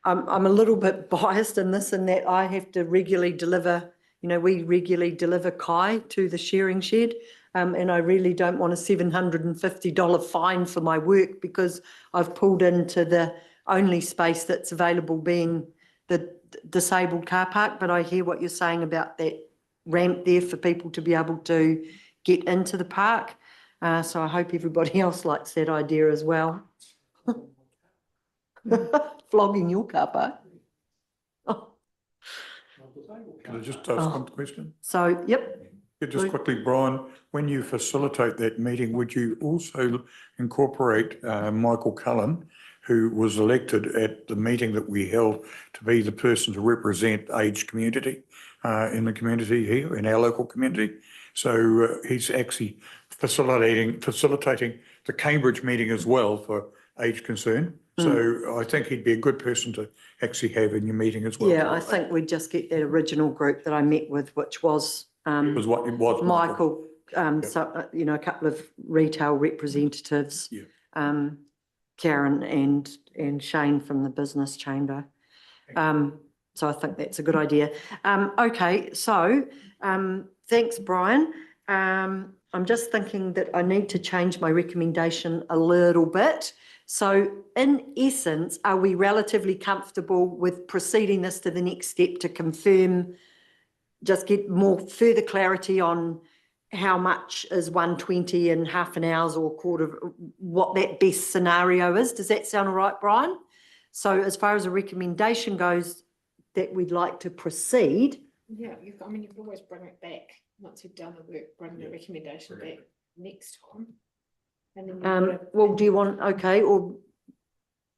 I'm a little bit biased in this, in that I have to regularly deliver, we regularly deliver kai to the sharing shed. And I really don't want a $750 fine for my work because I've pulled into the only space that's available being the disabled car park. But I hear what you're saying about that ramp there for people to be able to get into the park. So I hope everybody else likes that idea as well. Flogging your car park. Can I just ask one question? So, yep. Yeah, just quickly, Brian, when you facilitate that meeting, would you also incorporate Michael Cullen, who was elected at the meeting that we held to be the person to represent aged community in the community here, in our local community? So he's actually facilitating the Cambridge meeting as well for age concern. So I think he'd be a good person to actually have in your meeting as well. Yeah, I think we'd just get that original group that I met with, which was it was Michael, so, a couple of retail representatives, Karen and Shane from the business chamber. So I think that's a good idea. Okay, so thanks, Brian. I'm just thinking that I need to change my recommendation a little bit. So in essence, are we relatively comfortable with proceeding this to the next step to confirm, just get more further clarity on how much is 120 in half an hour or quarter, what that best scenario is? Does that sound all right, Brian? So as far as a recommendation goes, that we'd like to proceed. Yeah, you can always bring it back once you've done the work, bring the recommendation back next time. And then well, do you want, okay, or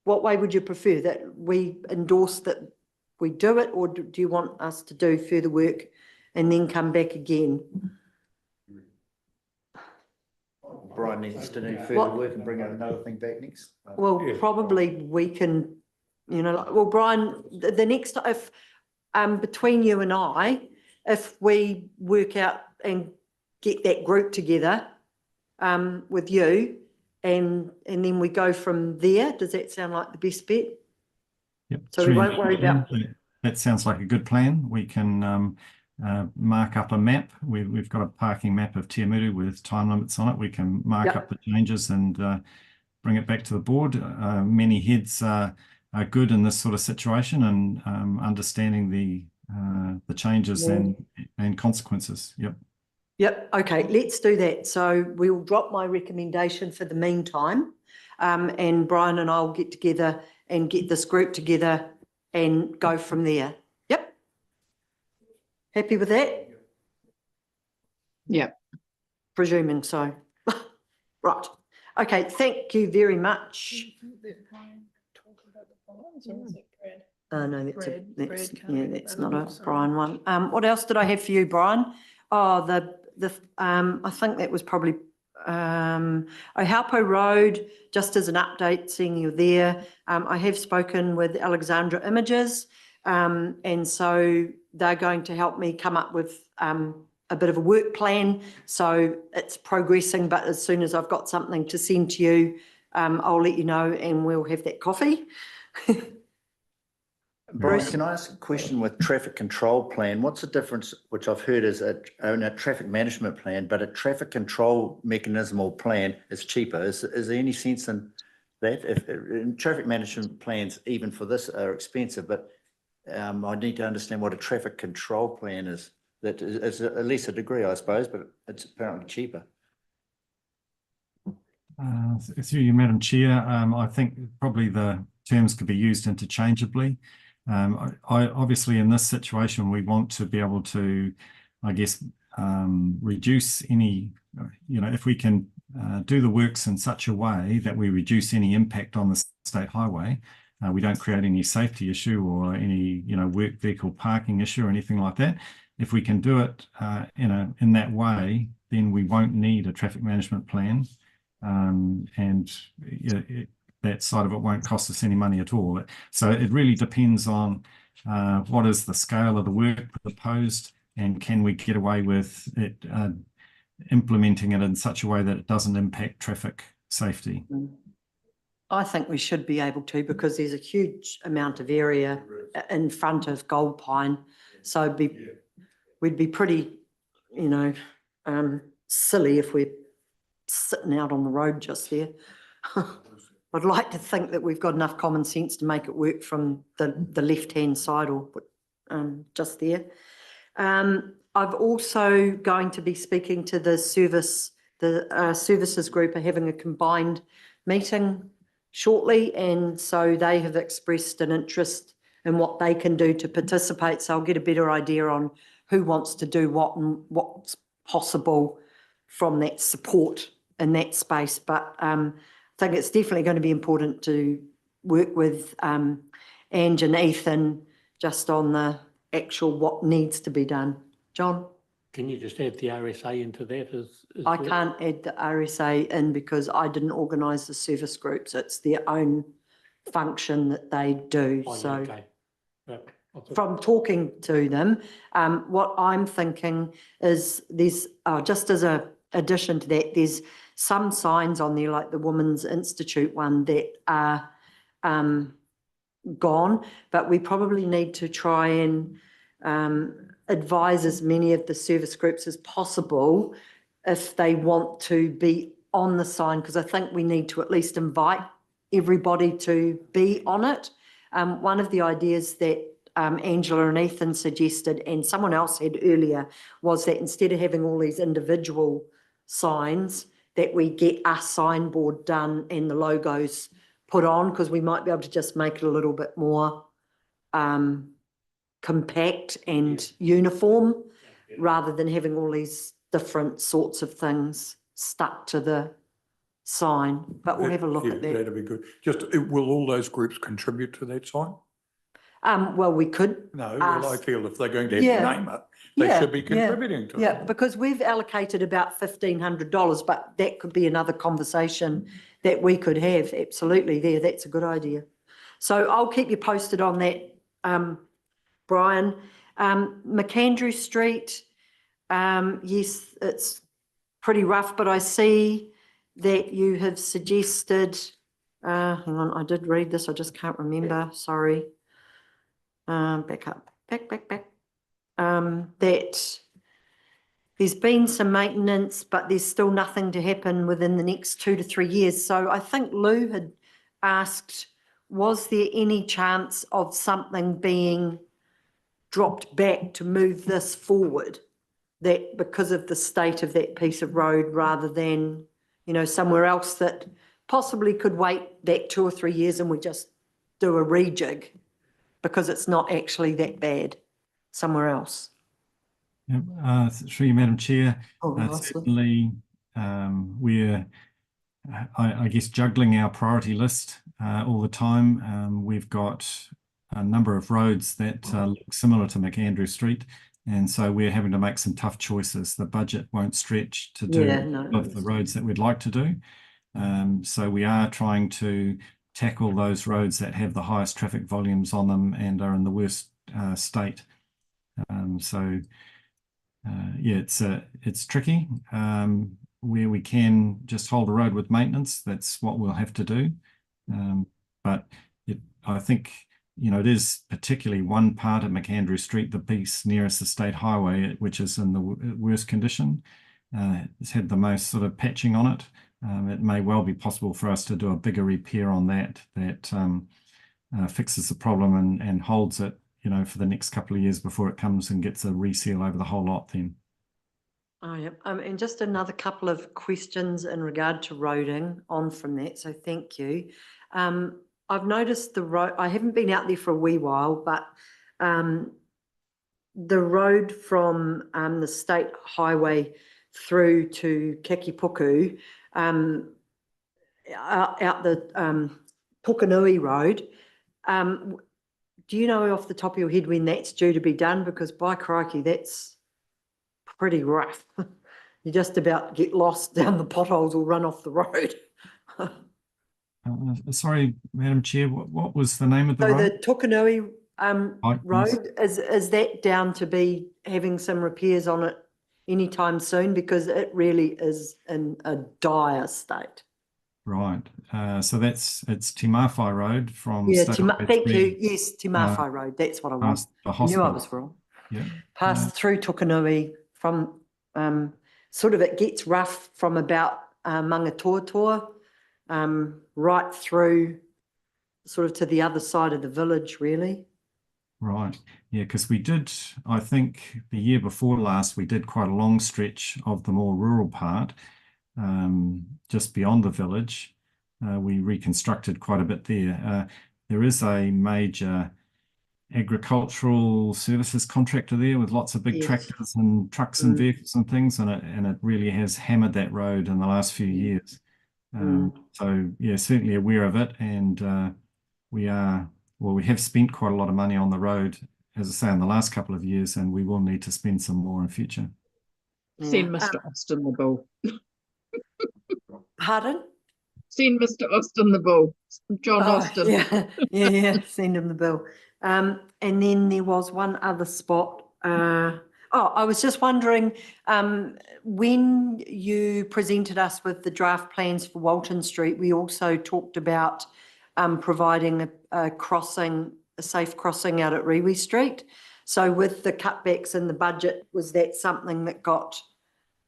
what way would you prefer, that we endorse that we do it, or do you want us to do further work and then come back again? Brian needs to do further work and bring out another thing back next. Well, probably we can, well, Brian, the next, if between you and I, if we work out and get that group together with you, and then we go from there, does that sound like the best bet? Yep. So we won't worry about. That sounds like a good plan. We can mark up a map. We've got a parking map of Te Awamutu with time limits on it. We can mark up the changes and bring it back to the board. Many heads are good in this sort of situation and understanding the changes and consequences. Yep. Okay, let's do that. So we'll drop my recommendation for the meantime, and Brian and I will get together and get this group together and go from there. Yep. Happy with that? Yep. Presuming so. Right. Okay, thank you very much. No, that's not a Brian one. What else did I have for you, Brian? Oh, I think that was probably Ohaupo Road, just as an update, seeing you there. I have spoken with Alexandra Images, and so they're going to help me come up with a bit of a work plan. So it's progressing, but as soon as I've got something to send to you, I'll let you know and we'll have that coffee. Brian, can I ask a question with traffic control plan? What's the difference, which I've heard is a traffic management plan, but a traffic control mechanism or plan is cheaper? Is there any sense in that? If traffic management plans, even for this, are expensive, but I need to understand what a traffic control plan is. That is at least a degree, I suppose, but it's apparently cheaper. Through you, Madam Chair, I think probably the terms could be used interchangeably. Obviously, in this situation, we want to be able to, I guess, reduce any, if we can do the works in such a way that we reduce any impact on the state highway, we don't create any safety issue or any, work vehicle parking issue or anything like that. If we can do it in that way, then we won't need a traffic management plan, and that side of it won't cost us any money at all. So it really depends on what is the scale of the work proposed, and can we get away with it implementing it in such a way that it doesn't impact traffic safety. I think we should be able to, because there's a huge amount of area in front of Gold Pine. So we'd be pretty, silly if we're sitting out on the road just there. I'd like to think that we've got enough common sense to make it work from the left-hand side or just there. I've also going to be speaking to the services group are having a combined meeting shortly, and so they have expressed an interest in what they can do to participate. So I'll get a better idea on who wants to do what and what's possible from that support in that space. But I think it's definitely going to be important to work with Ange and Ethan just on the actual what needs to be done. John? Can you just add the RSA into that as I well? can't add the RSA in because I didn't organise the service groups. It's their own function that they do. Oh, so yeah, okay. Yeah, from talking to them, what I'm thinking is there's, just as a addition to that, there's some signs on there like the Women's Institute one that are gone, but we probably need to try and advise as many of the service groups as possible if they want to be on the sign, because I think we need to at least invite everybody to be on it. One of the ideas that Angela and Ethan suggested, and someone else had earlier, was that instead of having all these individual signs, that we get a signboard done and the logos put on, because we might be able to just make it a little bit more compact and uniform, rather than having all these different sorts of things stuck to the sign. But we'll have a look at that. That'd be good. Will all those groups contribute to that sign? Well, we could. No, ask. well, I feel if they're going to have to name it, they should be contributing to it. Yeah, because we've allocated about $1,500, but that could be another conversation that we could have. Absolutely, that's a good idea. So I'll keep you posted on that, Brian. McAndrew Street, yes, it's pretty rough, but I see that you have suggested, hang on, I did read this, I just can't remember, sorry. Back up, back. that there's been some maintenance, but there's still nothing to happen within the next 2 to 3 years. So I think Lou had asked, was there any chance of something being dropped back to move this forward, that because of the state of that piece of road, rather than, you know, somewhere else that possibly could wait back 2 or 3 years and we just do a rejig because it's not actually that bad somewhere else. Yep, through you, Madam Chair. Nicely. Certainly, we're, I guess, juggling our priority list all the time. We've got a number of roads that look similar to McAndrew Street, and so we're having to make some tough choices. The budget won't stretch to do all of the roads that we'd like to do. So we are trying to tackle those roads that have the highest traffic volumes on them and are in the worst state. Yeah, it's tricky. Where we can just hold a road with maintenance, that's what we'll have to do. But I think, you know, it is particularly one part of McAndrew Street, the piece nearest the state highway, which is in the worst condition. It's had the most sort of patching on it. It may well be possible for us to do a bigger repair on that fixes the problem and holds it, you know, for the next couple of years before it comes and gets a reseal over the whole lot then. Oh, yeah. And just another couple of questions in regard to roading on from that, so thank you. I've noticed the road, I haven't been out there for a wee while, but the road from the state highway through to Kekipuku, out the Pukanui Road, do you know off the top of your head when that's due to be done? Because by crikey, that's pretty rough. You just about get lost down the potholes or run off the road. Sorry, Madam Chair, what was the name of the road? So the Tukanui road, is that down to be having some repairs on it anytime soon? Because it really is in a dire state. Right. So it's Te Mawhai Road from thank you. Yes, Te Mawhai Road. That's what I want. I knew I was wrong. Yeah. Passed through Tukanui from sort of, it gets rough from about Mangatoatua right through sort of to the other side of the village, really. Right. Yeah, because we did, I think the year before last, we did quite a long stretch of the more rural part, just beyond the village. We reconstructed quite a bit there. There is a major agricultural services contractor there with lots of big tractors and trucks and vehicles and things, and it really has hammered that road in the last few years. So yeah, certainly aware of it, and we have spent quite a lot of money on the road, as I say, in the last couple of years, and we will need to spend some more in future. Send Mr. Austin the bill. Pardon? Send Mr. Austin the bill. John Austin. Yeah, send him the bill. And then there was one other spot. I was just wondering, when you presented us with the draft plans for Walton Street, we also talked about providing a safe crossing out at Riwi Street. So with the cutbacks in the budget, was that something that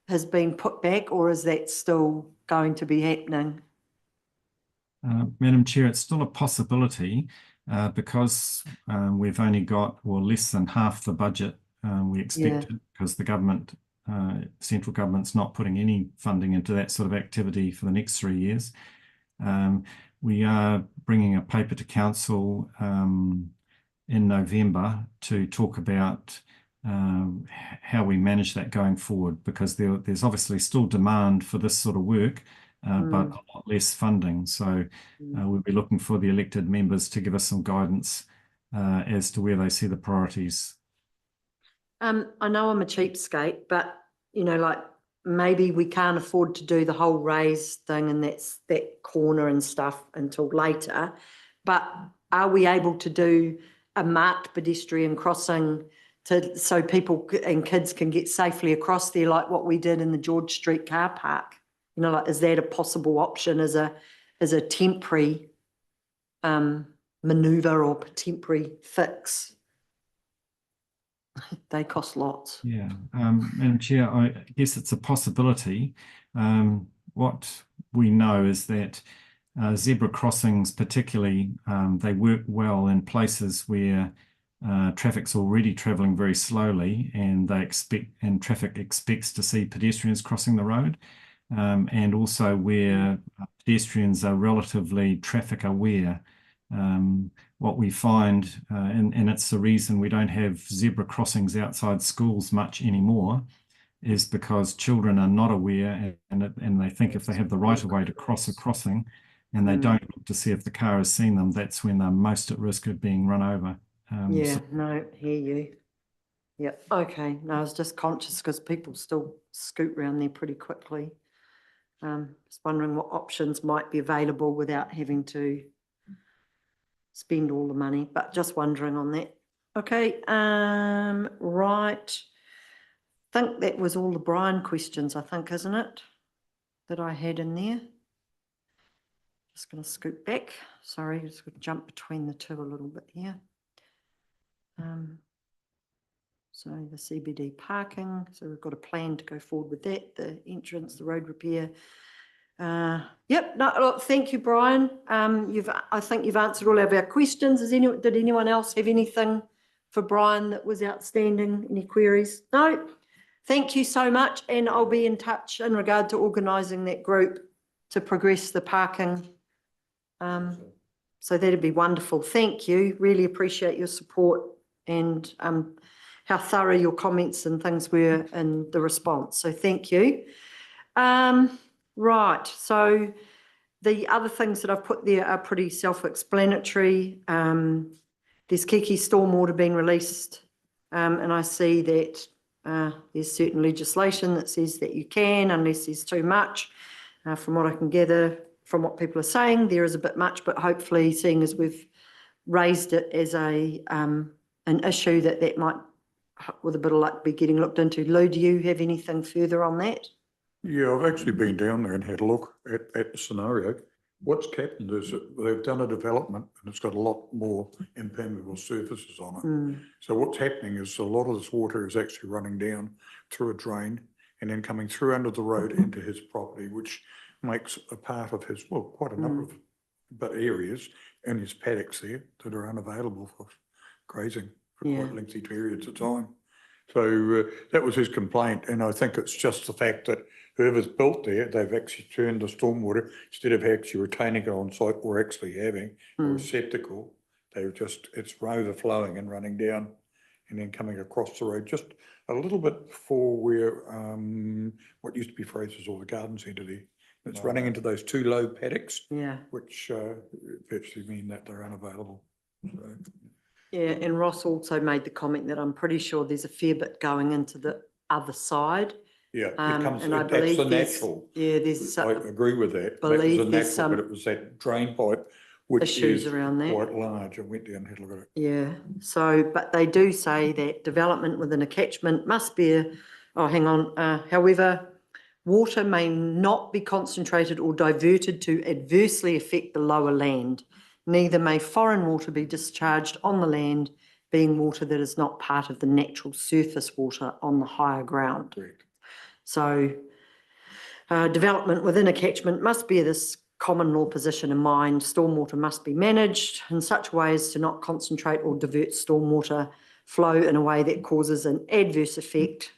has been put back, or is that still going to be happening? Madam Chair, it's still a possibility because we've only got less than half the budget we expected, because the government, central government's not putting any funding into that sort of activity for the next 3 years. We are bringing a paper to council in November to talk about how we manage that going forward, because there's obviously still demand for this sort of work, but a lot less funding. So we'll be looking for the elected members to give us some guidance as to where they see the priorities. I know I'm a cheapskate, but, you know, like, maybe we can't afford to do the whole raise thing and that corner and stuff until later, but are we able to do a marked pedestrian crossing so people and kids can get safely across there, like what we did in the George Street car park? You know, like, is that a possible option as a temporary manoeuvre or temporary fix? They cost lots. Yeah, Madam Chair, I guess it's a possibility. What we know is that zebra crossings particularly, they work well in places where traffic's already travelling very slowly and traffic expects to see pedestrians crossing the road. And also where pedestrians are relatively traffic aware. What we find, and it's the reason we don't have zebra crossings outside schools much anymore, is because children are not aware and they think if they have the right of way to cross a crossing and they don't look to see if the car has seen them, that's when they're most at risk of being run over. No, hear you. Yep, okay. No, I was just conscious because people still scoot around there pretty quickly. Just wondering what options might be available without having to spend all the money, but just wondering on that. Okay, right. I think that was all the Brian questions, I think, isn't it? That I had in there. Just going to scoot back. Sorry, just going to jump between the two a little bit here. So the CBD parking, so we've got a plan to go forward with that, the entrance, the road repair. Yep, no, look, thank you, Brian. I think you've answered all of our questions. Did anyone else have anything for Brian that was outstanding? Any queries? No, thank you so much. And I'll be in touch in regard to organising that group to progress the parking. So that'd be wonderful. Thank you. Really appreciate your support and how thorough your comments and things were in the response. So thank you. Right, so the other things that I've put there are pretty self-explanatory. There's Kiki stormwater being released, and I see that there's certain legislation that says that you can, unless there's too much. From what I can gather, from what people are saying, there is a bit much, but hopefully, seeing as we've raised it as an issue, that might, with a bit of luck, be getting looked into. Lou, do you have anything further on that? Yeah, I've actually been down there and had a look at the scenario. What's happened is that they've done a development and it's got a lot more impermeable surfaces on it. So what's happening is a lot of this water is actually running down through a drain and then coming through under the road into his property, which makes a part of his, well, quite a number of areas in his paddocks there that are unavailable for grazing for quite lengthy periods of time. So that was his complaint, and I think it's just the fact that whoever's built there, they've actually turned the stormwater, instead of actually retaining it on site or actually having a receptacle, they've just, it's overflowing and running down and then coming across the road just a little bit before where what used to be Fraser's or the garden centre there. It's running into those two low paddocks, which virtually mean that they're unavailable. So. Yeah, and Ross also made the comment that I'm pretty sure there's a fair bit going into the other side. Yeah, it comes, and I that's believe the natural. Yeah, there's. I agree with that. That was the natural, but it was that drain pipe, which issues is around that. Quite large. I went down and had a look at it. Yeah, so, but they do say that development within a catchment must be, however, water may not be concentrated or diverted to adversely affect the lower land. Neither may foreign water be discharged on the land, being water that is not part of the natural surface water on the higher ground. Correct. So development within a catchment must bear this common law position in mind. Stormwater must be managed in such ways to not concentrate or divert stormwater flow in a way that causes an adverse effect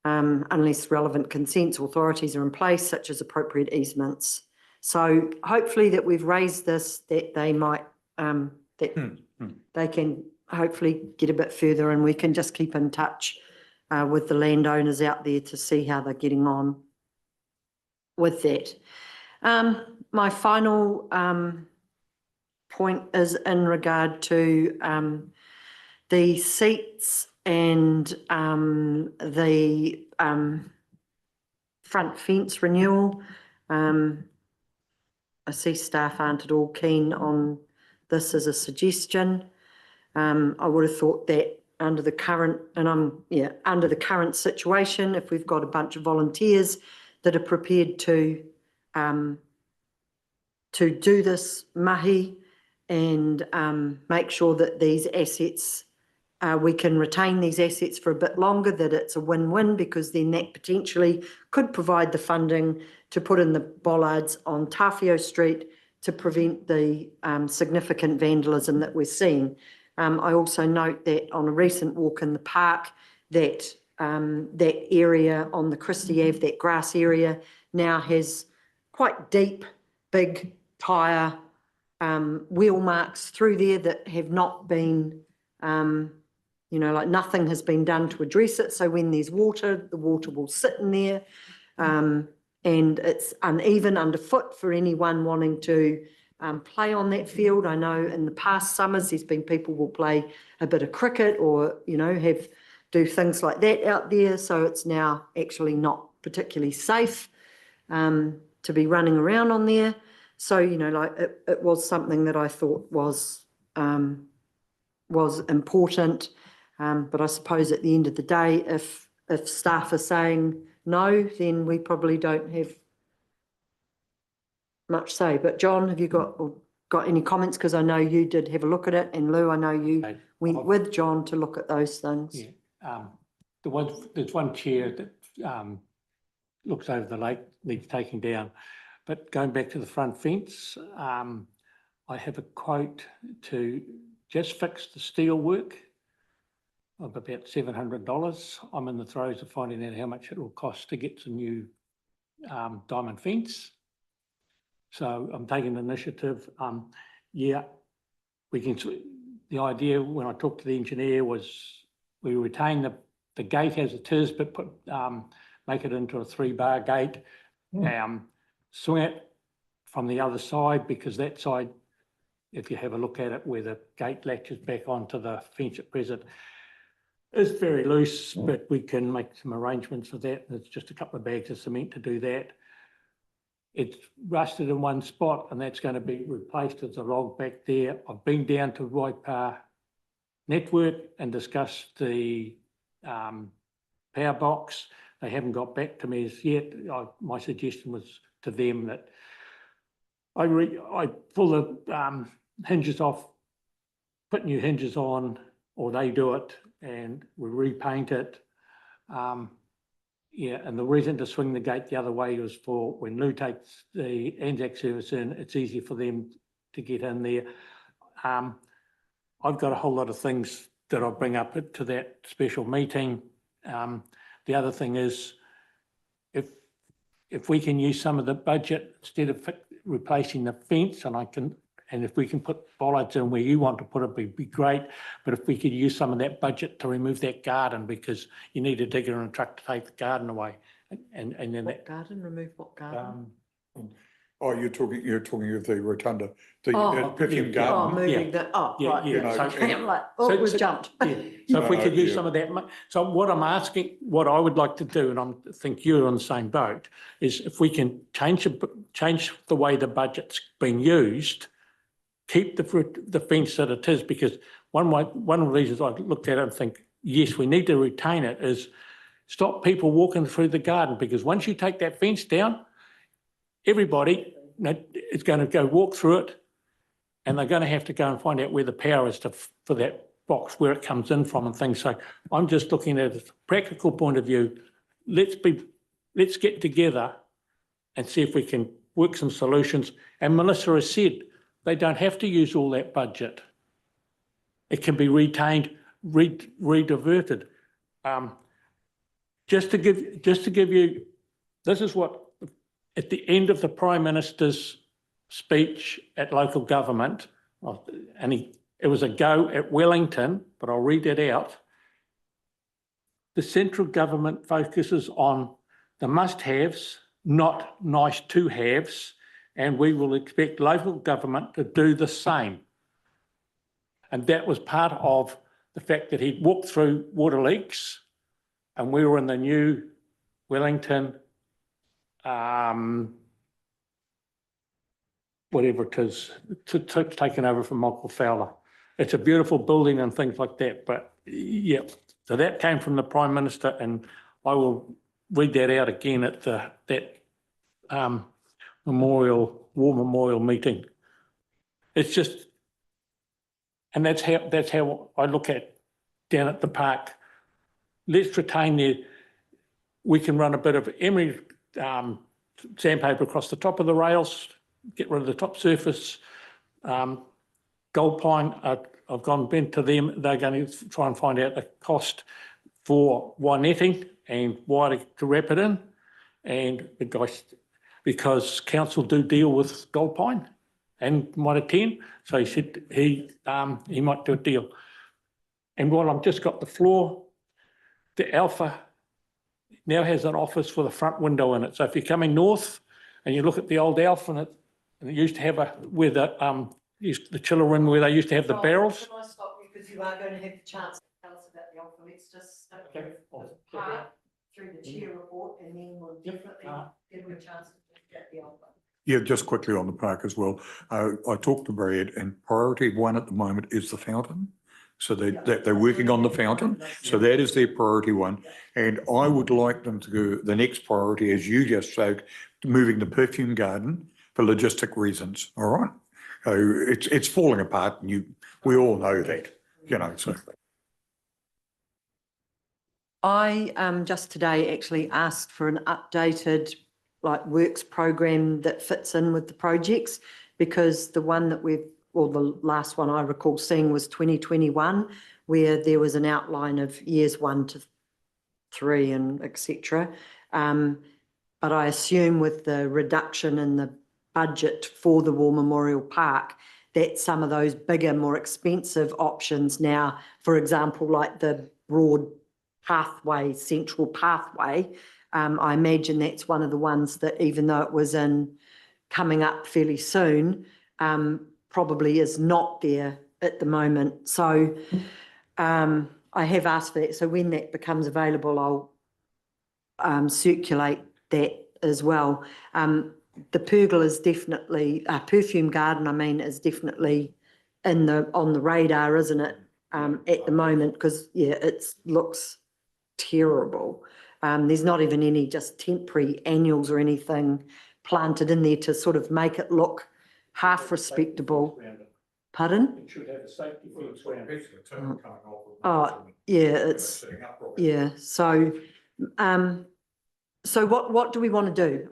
unless relevant consents authorities are in place, such as appropriate easements. So hopefully that we've raised this, that they might, they can hopefully get a bit further, and we can just keep in touch with the landowners out there to see how they're getting on with that. My final point is in regard to the seats and the front fence renewal. I see staff aren't at all keen on this as a suggestion. I would have thought that under the current, under the current situation, if we've got a bunch of volunteers that are prepared to do this mahi and make sure that these assets we can retain these assets for a bit longer, that it's a win-win, because then that potentially could provide the funding to put in the bollards on Tawhio Street to prevent the significant vandalism that we're seeing. I also note that on a recent walk in the park, that that area on the Christie Ave, that grass area, now has quite deep, big tyre wheel marks through there that have not been, you know, like nothing has been done to address it. So when there's water, the water will sit in there, and it's uneven underfoot for anyone wanting to play on that field. I know in the past summers there's been people will play a bit of cricket or, you know, do things like that out there. So it's now actually not particularly safe to be running around on there. So, you know, like it was something that I thought was important. But I suppose at the end of the day, if staff are saying no, then we probably don't have much say. But John, have you got any comments? Because I know you did have a look at it, and Lou, I know you went with John to look at those things. Yeah. There's one chair that looks over the lake, needs taking down. But going back to the front fence, I have a quote to just fix the steel work of about $700. I'm in the throes of finding out how much it will cost to get some new diamond fence. So I'm taking the initiative. Yeah, we can. The idea when I talked to the engineer was we retain the gate as it is, but make it into a 3-bar gate. Swing it from the other side, because that side, if you have a look at it, where the gate latches back onto the fence at present, is very loose, but we can make some arrangements for that. It's just a couple of bags of cement to do that. It's rusted in one spot, and that's going to be replaced as a log back there. I've been down to Waipa Network and discussed the power box. They haven't got back to me as yet. My suggestion was to them that I pull the hinges off, put new hinges on, or they do it, and we repaint it. Yeah, and the reason to swing the gate the other way was for when Lou takes the Anzac service in, it's easy for them to get in there. I've got a whole lot of things that I'll bring up to that special meeting. The other thing is, if we can use some of the budget instead of replacing the fence, and if we can put bollards in where you want to put it, would be great. But if we could use some of that budget to remove that garden, because you need a digger and a truck to take the garden away. And then what garden? Remove what garden? Oh, you're talking of the rotunda, the Oh, perfume Oh, garden. moving that. Oh, Yeah, right. yeah. You know, Okay, I'm like, oh, we've jumped. Yeah. So if we could use yeah. some of that. So what I'm asking, what I would like to do, and I think you're on the same boat, is if we can change the way the budget's been used, keep the fence that it is, because one of the reasons I looked at it and think, yes, we need to retain it, is stop people walking through the garden, because once you take that fence down, everybody is going to go walk through it, and they're going to have to go and find out where the power is for that box, where it comes in from and things. So I'm just looking at a practical point of view. Let's get together and see if we can work some solutions. And Melissa has said they don't have to use all that budget. It can be retained, rediverted. Just to give you, this is what, at the end of the Prime Minister's speech at local government, and it was a go at Wellington, but I'll read it out. The central government focuses on the must-haves, not nice-to-haves, and we will expect local government to do the same. And that was part of the fact that he'd walked through water leaks, and we were in the new Wellington, whatever it is, taken over from Michael Fowler. It's a beautiful building and things like that. But yeah, so that came from the Prime Minister, and I will read that out again at that war memorial meeting. It's just, and that's how I look at down at the park. Let's retain we can run a bit of emery sandpaper across the top of the rails, get rid of the top surface. Gold Pine, I've been to them. They're going to try and find out the cost for wire netting and wire to wrap it in. And the guys, because council do deal with Gold Pine and Mitre 10, so he said he might do a deal. And while I've just got the floor, the Alpha now has an office with a front window in it. So if you're coming north and you look at the old Alpha, and it used to have where the chiller room where they used to have the barrels. Can I stop you, because you are going to have the chance to tell us about the Alpha. Let's just stick with the part through the chair report, and then we'll definitely give you a chance to get the Alpha. Yeah, just quickly on the park as well. I talked to Brad, and priority one at the moment is the fountain. So they're working on the fountain. So that is their priority one. And I would like them to go, the next priority, as you just said, moving the perfume garden for logistic reasons. All right. So it's falling apart, and we all know that, so. I just today actually asked for an updated works program that fits in with the projects, because the one that the last one I recall seeing was 2021, where there was an outline of years 1 to 3 and etc. But I assume with the reduction in the budget for the War Memorial Park, that some of those bigger, more expensive options now, for example, like the broad pathway, central pathway, I imagine that's one of the ones that, even though it was coming up fairly soon, probably is not there at the moment. So I have asked for that. So when that becomes available, I'll circulate that as well. The pergola is definitely, perfume garden, is definitely on the radar, isn't it, at the moment? Because, it looks terrible. There's not even any just temporary annuals or anything planted in there to sort of make it look half respectable. Pardon? It should have a safety fence around it. So what do we want to do?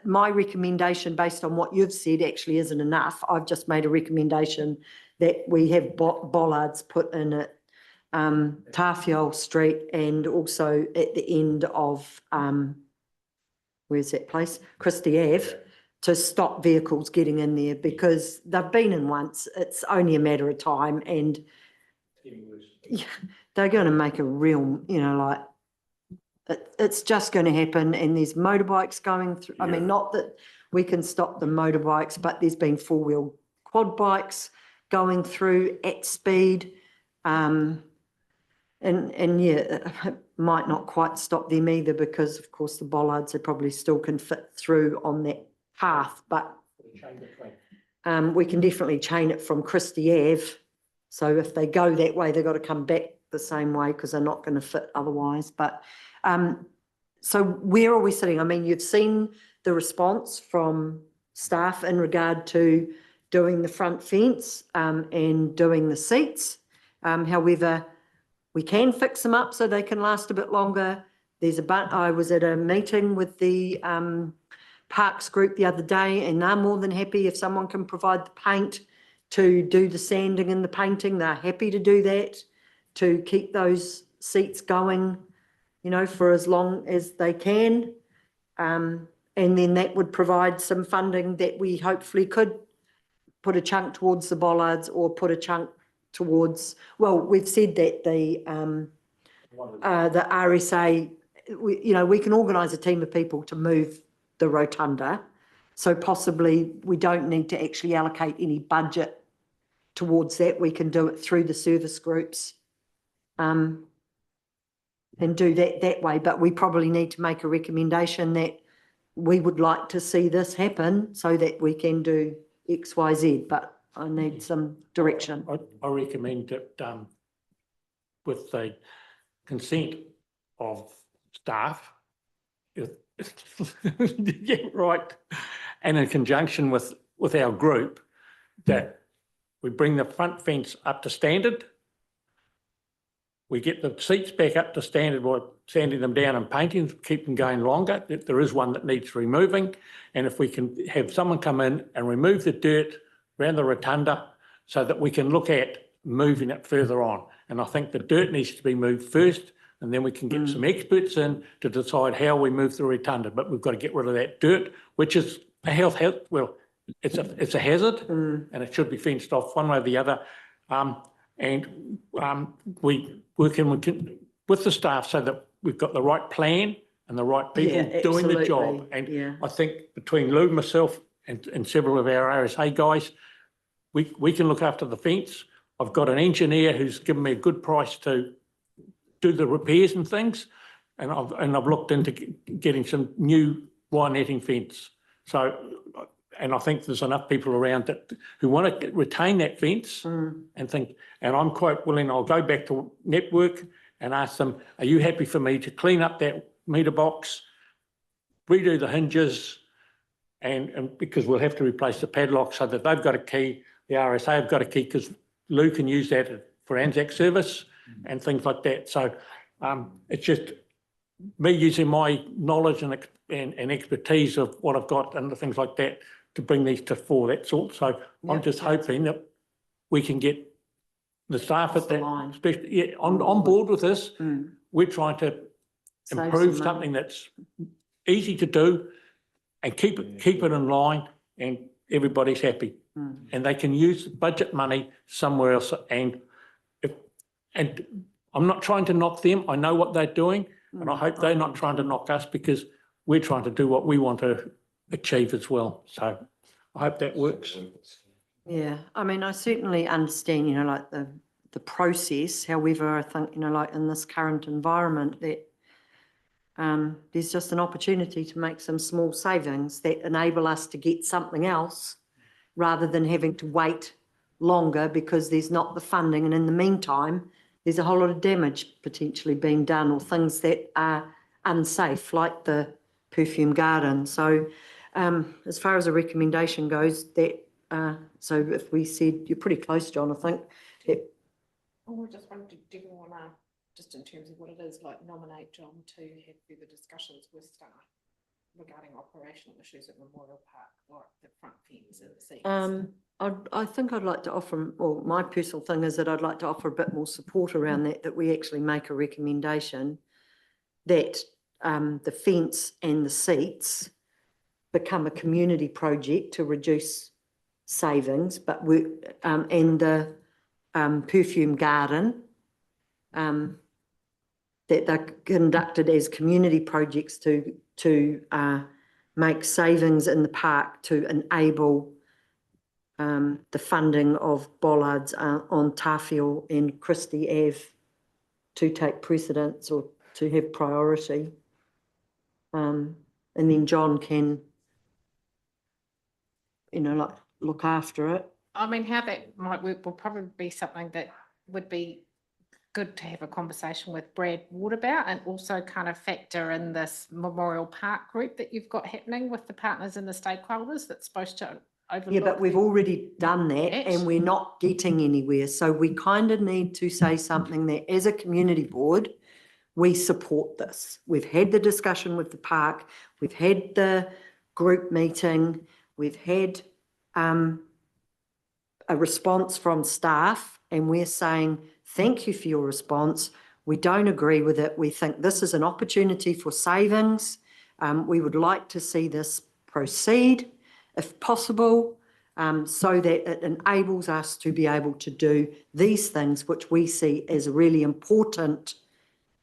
My recommendation, based on what you've said, actually isn't enough. I've just made a recommendation that we have bollards put in at Tawhiol Street, and also at the end of where's that place? Christie Ave, to stop vehicles getting in there, because they've been in once. It's only a matter of time, and they're going to make a real, it's just going to happen. And there's motorbikes going through. I mean, not that we can stop the motorbikes, but there's been 4-wheel quad bikes going through at speed. And it might not quite stop them either, because of course the bollards, they probably still can fit through on that path, but we can definitely chain it from Christie Ave. So if they go that way, they've got to come back the same way, because they're not going to fit otherwise. But so where are we sitting? I mean, you've seen the response from staff in regard to doing the front fence and doing the seats. However, we can fix them up so they can last a bit longer. I was at a meeting with the Parks group the other day, and they're more than happy if someone can provide the paint to do the sanding and the painting. They're happy to do that, to keep those seats going, for as long as they can. And then that would provide some funding that we hopefully could put a chunk towards the bollards, or put a chunk towards, well, we've said that the RSA, we can organise a team of people to move the rotunda. So possibly we don't need to actually allocate any budget towards that. We can do it through the service groups and do that way. But we probably need to make a recommendation that we would like to see this happen, so that we can do X, Y, Z. But I need some direction. I recommend that with the consent of staff, yeah, right, and in conjunction with our group, that we bring the front fence up to standard, we get the seats back up to standard by sanding them down and painting, keep them going longer. If there is one that needs removing, and if we can have someone come in and remove the dirt around the rotunda so that we can look at moving it further on. And I think the dirt needs to be moved first, and then we can get some experts in to decide how we move the rotunda. But we've got to get rid of that dirt, which is a health, well, it's a hazard, and it should be fenced off one way or the other. We working with the staff so that we've got the right plan and the right people doing the job. And I think between Lou, myself, and several of our areas, hey guys, we can look after the fence. I've got an engineer who's given me a good price to do the repairs and things, and I've looked into getting some new wire netting fence. So, and I think there's enough people around that who want to retain that fence and think, and I'm quite willing, I'll go back to Network and ask them, are you happy for me to clean up that meter box, redo the hinges, and because we'll have to replace the padlock so that they've got a key, the RSA have got a key, because Lou can use that for ANZAC service and things like that. So it's just me using my knowledge and expertise of what I've got and the things like that to bring these to fore, that's all. So I'm just hoping that we can get the staff at that, especially on board with this. We're trying to improve something that's easy to do and keep it in line, and everybody's happy. And they can use budget money somewhere else. And I'm not trying to knock them. I know what they're doing, and I hope they're not trying to knock us, because we're trying to do what we want to achieve as well. So I hope that works. Yeah, I mean, I certainly understand, you know, like the process. However, I think, you know, like in this current environment, that there's just an opportunity to make some small savings that enable us to get something else rather than having to wait longer because there's not the funding. And in the meantime, there's a whole lot of damage potentially being done, or things that are unsafe, like the perfume garden. So as far as a recommendation goes, that so if we said, you're pretty close, John, I think. I just wanted to, do you want to, just in terms of what it is, like nominate John to have further discussions with staff regarding operational issues at Memorial Park, like the front fence and the seats? I think I'd like to offer, well, my personal thing is that I'd like to offer a bit more support around that we actually make a recommendation that the fence and the seats become a community project to reduce savings, but and the perfume garden, that they're conducted as community projects to make savings in the park to enable the funding of bollards on Tawhio and Christie Ave to take precedence or to have priority. And then John can, you know, like look after it. I mean, how that might work will probably be something that would be good to have a conversation with Brad Ward about, and also kind of factor in this Memorial Park group that you've got happening with the partners and the stakeholders that's supposed to overlook. Yeah, but we've already done that and we're not getting anywhere. So we kind of need to say something that as a community board, we support this. We've had the discussion with the park, we've had the group meeting, we've had a response from staff, and we're saying, thank you for your response. We don't agree with it. We think this is an opportunity for savings. We would like to see this proceed, if possible, so that it enables us to be able to do these things, which we see as a really important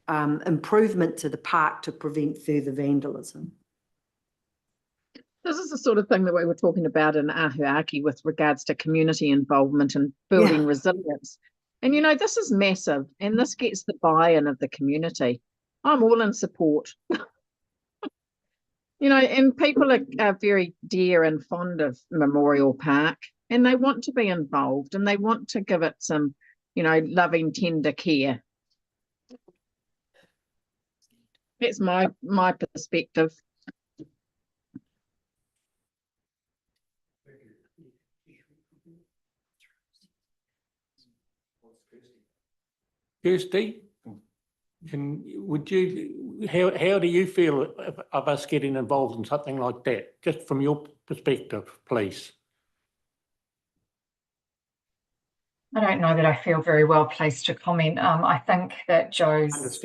improvement to the park to prevent further vandalism. This is the sort of thing that we were talking about in Ahuaki with regards to community involvement and building resilience. And, you know, this is massive, and this gets the buy-in of the community. I'm all in support. You know, and people are very dear and fond of Memorial Park, and they want to be involved, and they want to give it some, you know, loving, tender care. That's my perspective. Kirsty, How do you feel of us getting involved in something like that? Just from your perspective, please. I don't know that I feel very well placed to comment. I think that Joe's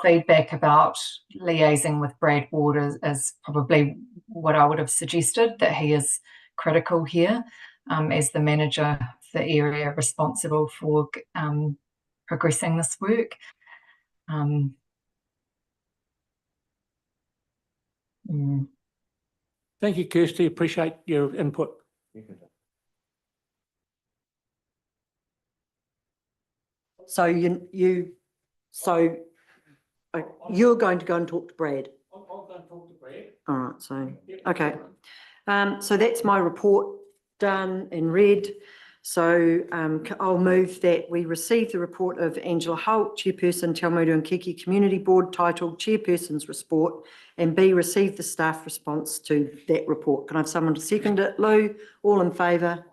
feedback about liaising with Brad Ward is probably what I would have suggested, that he is critical here as the manager of the area responsible for progressing this work. Thank you, Kirsty. Appreciate your input. So you're going to go and talk to Brad? I'll go and talk to Brad. All right, so, okay. So that's my report done and read. So I'll move that we receive the report of Angela Holt, Chairperson, Te Awamutu-Kihikihi Community Board, titled Chairperson's Report, and B, receive the staff response to that report. Can I have someone to second it? Lou, all in favour?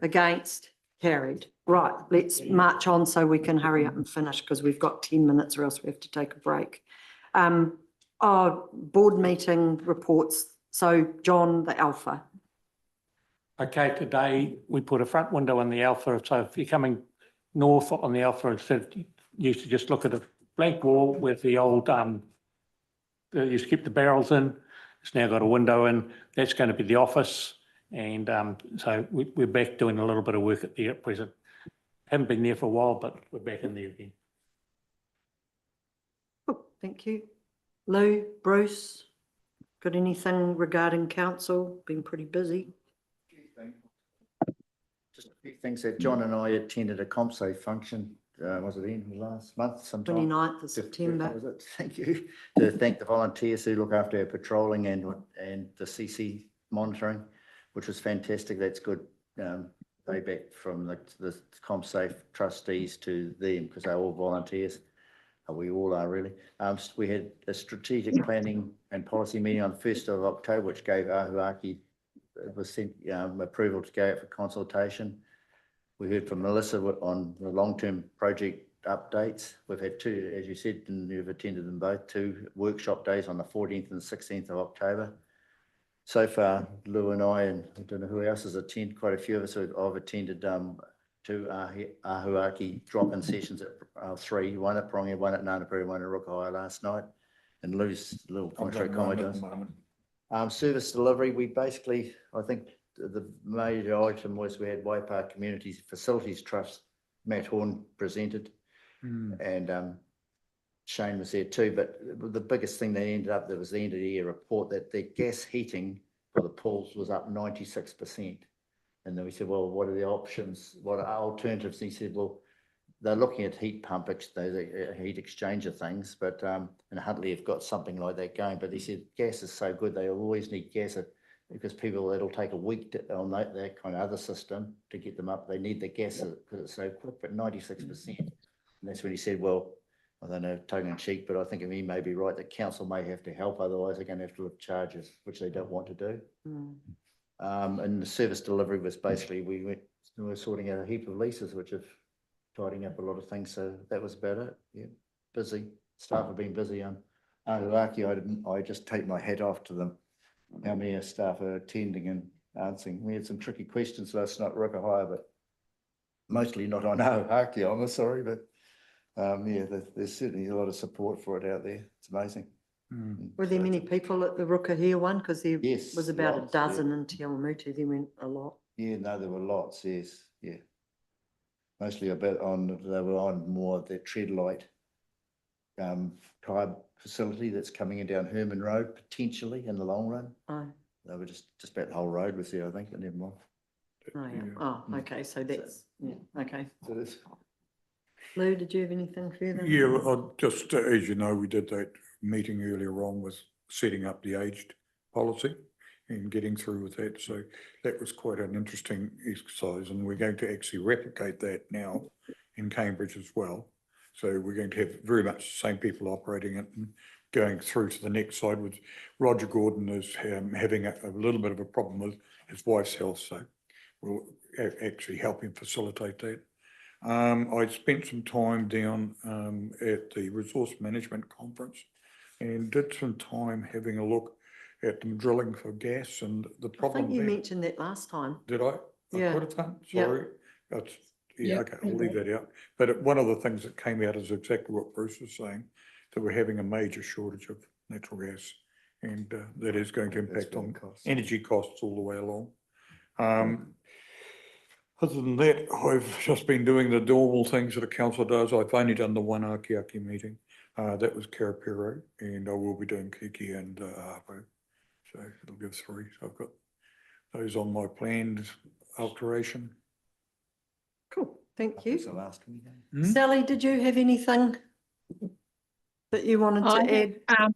Against? Carried. Right, let's march on so we can hurry up and finish, because we've got 10 minutes or else we have to take a break. Our board meeting reports. So John, the Alpha. Okay, today we put a front window on the Alpha, so if you're coming north on the Alpha, instead of, you used to just look at a blank wall with the old, you used to keep the barrels in, it's now got a window in, that's going to be the office, and so we're back doing a little bit of work at present. Haven't been there for a while, but we're back in there again. Oh, thank you. Lou, Bruce, got anything regarding council? Been pretty busy. Just a few things that John and I attended a ComSafe function, was it in last month sometime? 29th of September. Was it? Thank you. To thank the volunteers who look after our patrolling and the CC monitoring, which was fantastic. That's good payback from the ComSafe trustees to them, because they're all volunteers. We all are really. We had a strategic planning and policy meeting on 1st of October, which gave Ahuaki was sent approval to go out for consultation. We heard from Melissa on the long-term project updates. We've had two, as you said, and you've attended them both, 2 workshop days on the 14th and the 16th of October. So far, Lou and I don't know who else has attended, quite a few of us have attended 2 Ahuaki drop-in sessions at 3, one at Prongia, one at Nanapuri, one at Rukahaia last night. And Lou's little contract comment. Service delivery, we basically, I think the major item was we had Waipa Community Facilities Trust, Matt Horn presented, and Shane was there too. But the biggest thing they ended up, there was the end of the year report that the gas heating for the pools was up 96%. And then we said, well, what are the options? What are alternatives? And he said, well, they're looking at heat pump, the heat exchanger things, but and Huntley have got something like that going. But they said gas is so good, they always need gas because people, it'll take a week on that kind of other system to get them up. They need the gas because it's so quick, but 96%. And that's when he said, well, I don't know, tongue in cheek, but I think he may be right that council may have to help, otherwise they're going to have to lift charges, which they don't want to do. And the service delivery was basically, we were sorting out a heap of leases, which have tidying up a lot of things. So that was about it. Yeah, busy. Staff have been busy. Ahuaki, I just take my hat off to them. How many staff are attending and answering. We had some tricky questions last night, Rukahaia, but mostly not on Ahuaki, I'm sorry, but yeah, there's certainly a lot of support for it out there. It's amazing. Were there many people at the Rukahaia one? Because there Yes, was about lots, a dozen in Te Awamutu. There went a lot. Yeah, no, there were lots. Yes, yeah. Mostly they were on more of the Treadlight tribe facility that's coming in down Herman Road, potentially in the long run. Oh, They were just about the whole road was there, I think, and never mind. oh, yeah. Oh, okay. So that's, yeah, okay. So that's... Lou, did you have anything further? Yeah, just as you know, we did that meeting earlier on with setting up the aged policy and getting through with that. So that was quite an interesting exercise, and we're going to actually replicate that now in Cambridge as well. So we're going to have very much the same people operating it and going through to the next side. With Roger Gordon is having a little bit of a problem with his wife's health, so we'll actually help him facilitate that. I spent some time down at the Resource Management Conference and did some time having a look at them drilling for gas and the I problem. think you there- mentioned that last time. Did I? Yeah. Could have done, Yeah. sorry. That's, yeah, Yeah. okay, I'll leave that out. But one of the things that came out is exactly what Bruce was saying, that we're having a major shortage of natural gas. And that is going to impact on energy costs all the way along. Other than that, I've just been doing the normal things that a council does. I've only done the one Akiaki meeting. That was Karapiro, and I will be doing Kiki and Apo. So it'll give 3. So I've got those on my planned alteration. Cool, thank you. the last meeting. Sally, did you have anything that you wanted to add?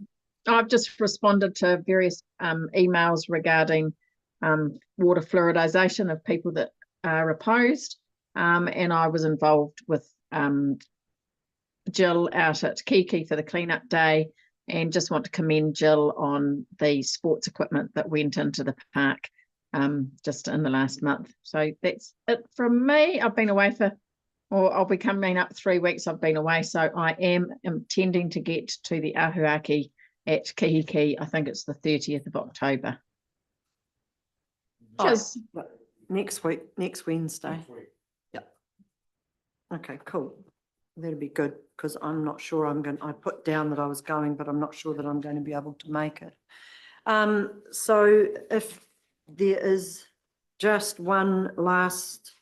I've just responded to various emails regarding water fluoridisation of people that are opposed, and I was involved with Jill out at Kiki for the cleanup day, and just want to commend Jill on the sports equipment that went into the park just in the last month. So that's it from me. I've been away I'll be coming up 3 weeks. I've been away, so I am intending to get to the Ahuaki at Kihikihi. I think it's the 30th of October. Just Next week, next Wednesday. Yep. Okay, cool. That'd be good, because I'm not sure I put down that I was going, but I'm not sure that I'm going to be able to make it. So if there is just one last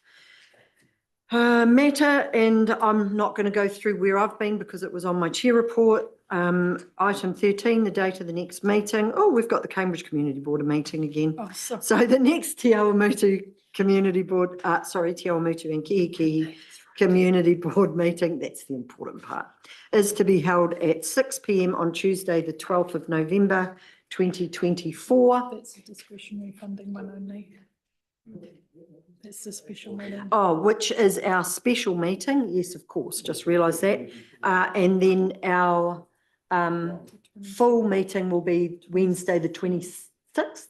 matter, and I'm not going to go through where I've been because it was on my chair report. Item 13, the date of the next meeting. Oh, we've got the Cambridge Community Board meeting again. Oh, sorry. So the next Te Awamutu Community Board, Te Awamutu and Kihikihi Community Board meeting, that's the important part, is to be held at 6 p.m. on Tuesday, the 12th of November, 2024. That's a discretionary funding one only. That's the special meeting. Oh, which is our special meeting. Yes, of course, just realised that. And then our full meeting will be Wednesday, the 26th,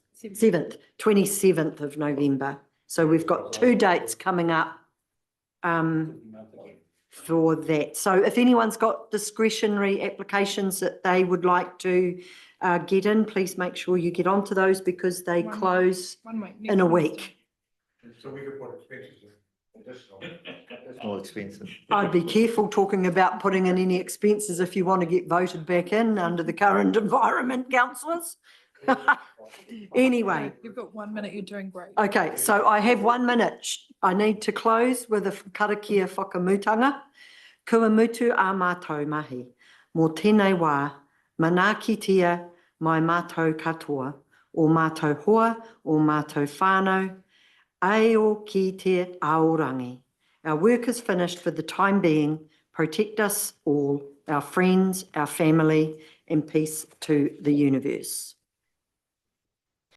27th of November. So we've got 2 dates coming up for that. So if anyone's got discretionary applications that they would like to get in, please make sure you get onto those, because they close in a week. So we could put expenses in. More expensive. I'd be careful talking about putting in any expenses if you want to get voted back in under the current environment, councillors. Anyway. You've got 1 minute, you're doing great. Okay, so I have 1 minute. I need to close with a karakia whakamutanga. Kua mutu a mātou mahi. Mō tēnei wā, mana kitea mai mātou katoa, o mātou hoa, o mātou whānau, Ao ki te aorangi. Our work is finished for the time being. Protect us all, our friends, our family, and peace to the universe.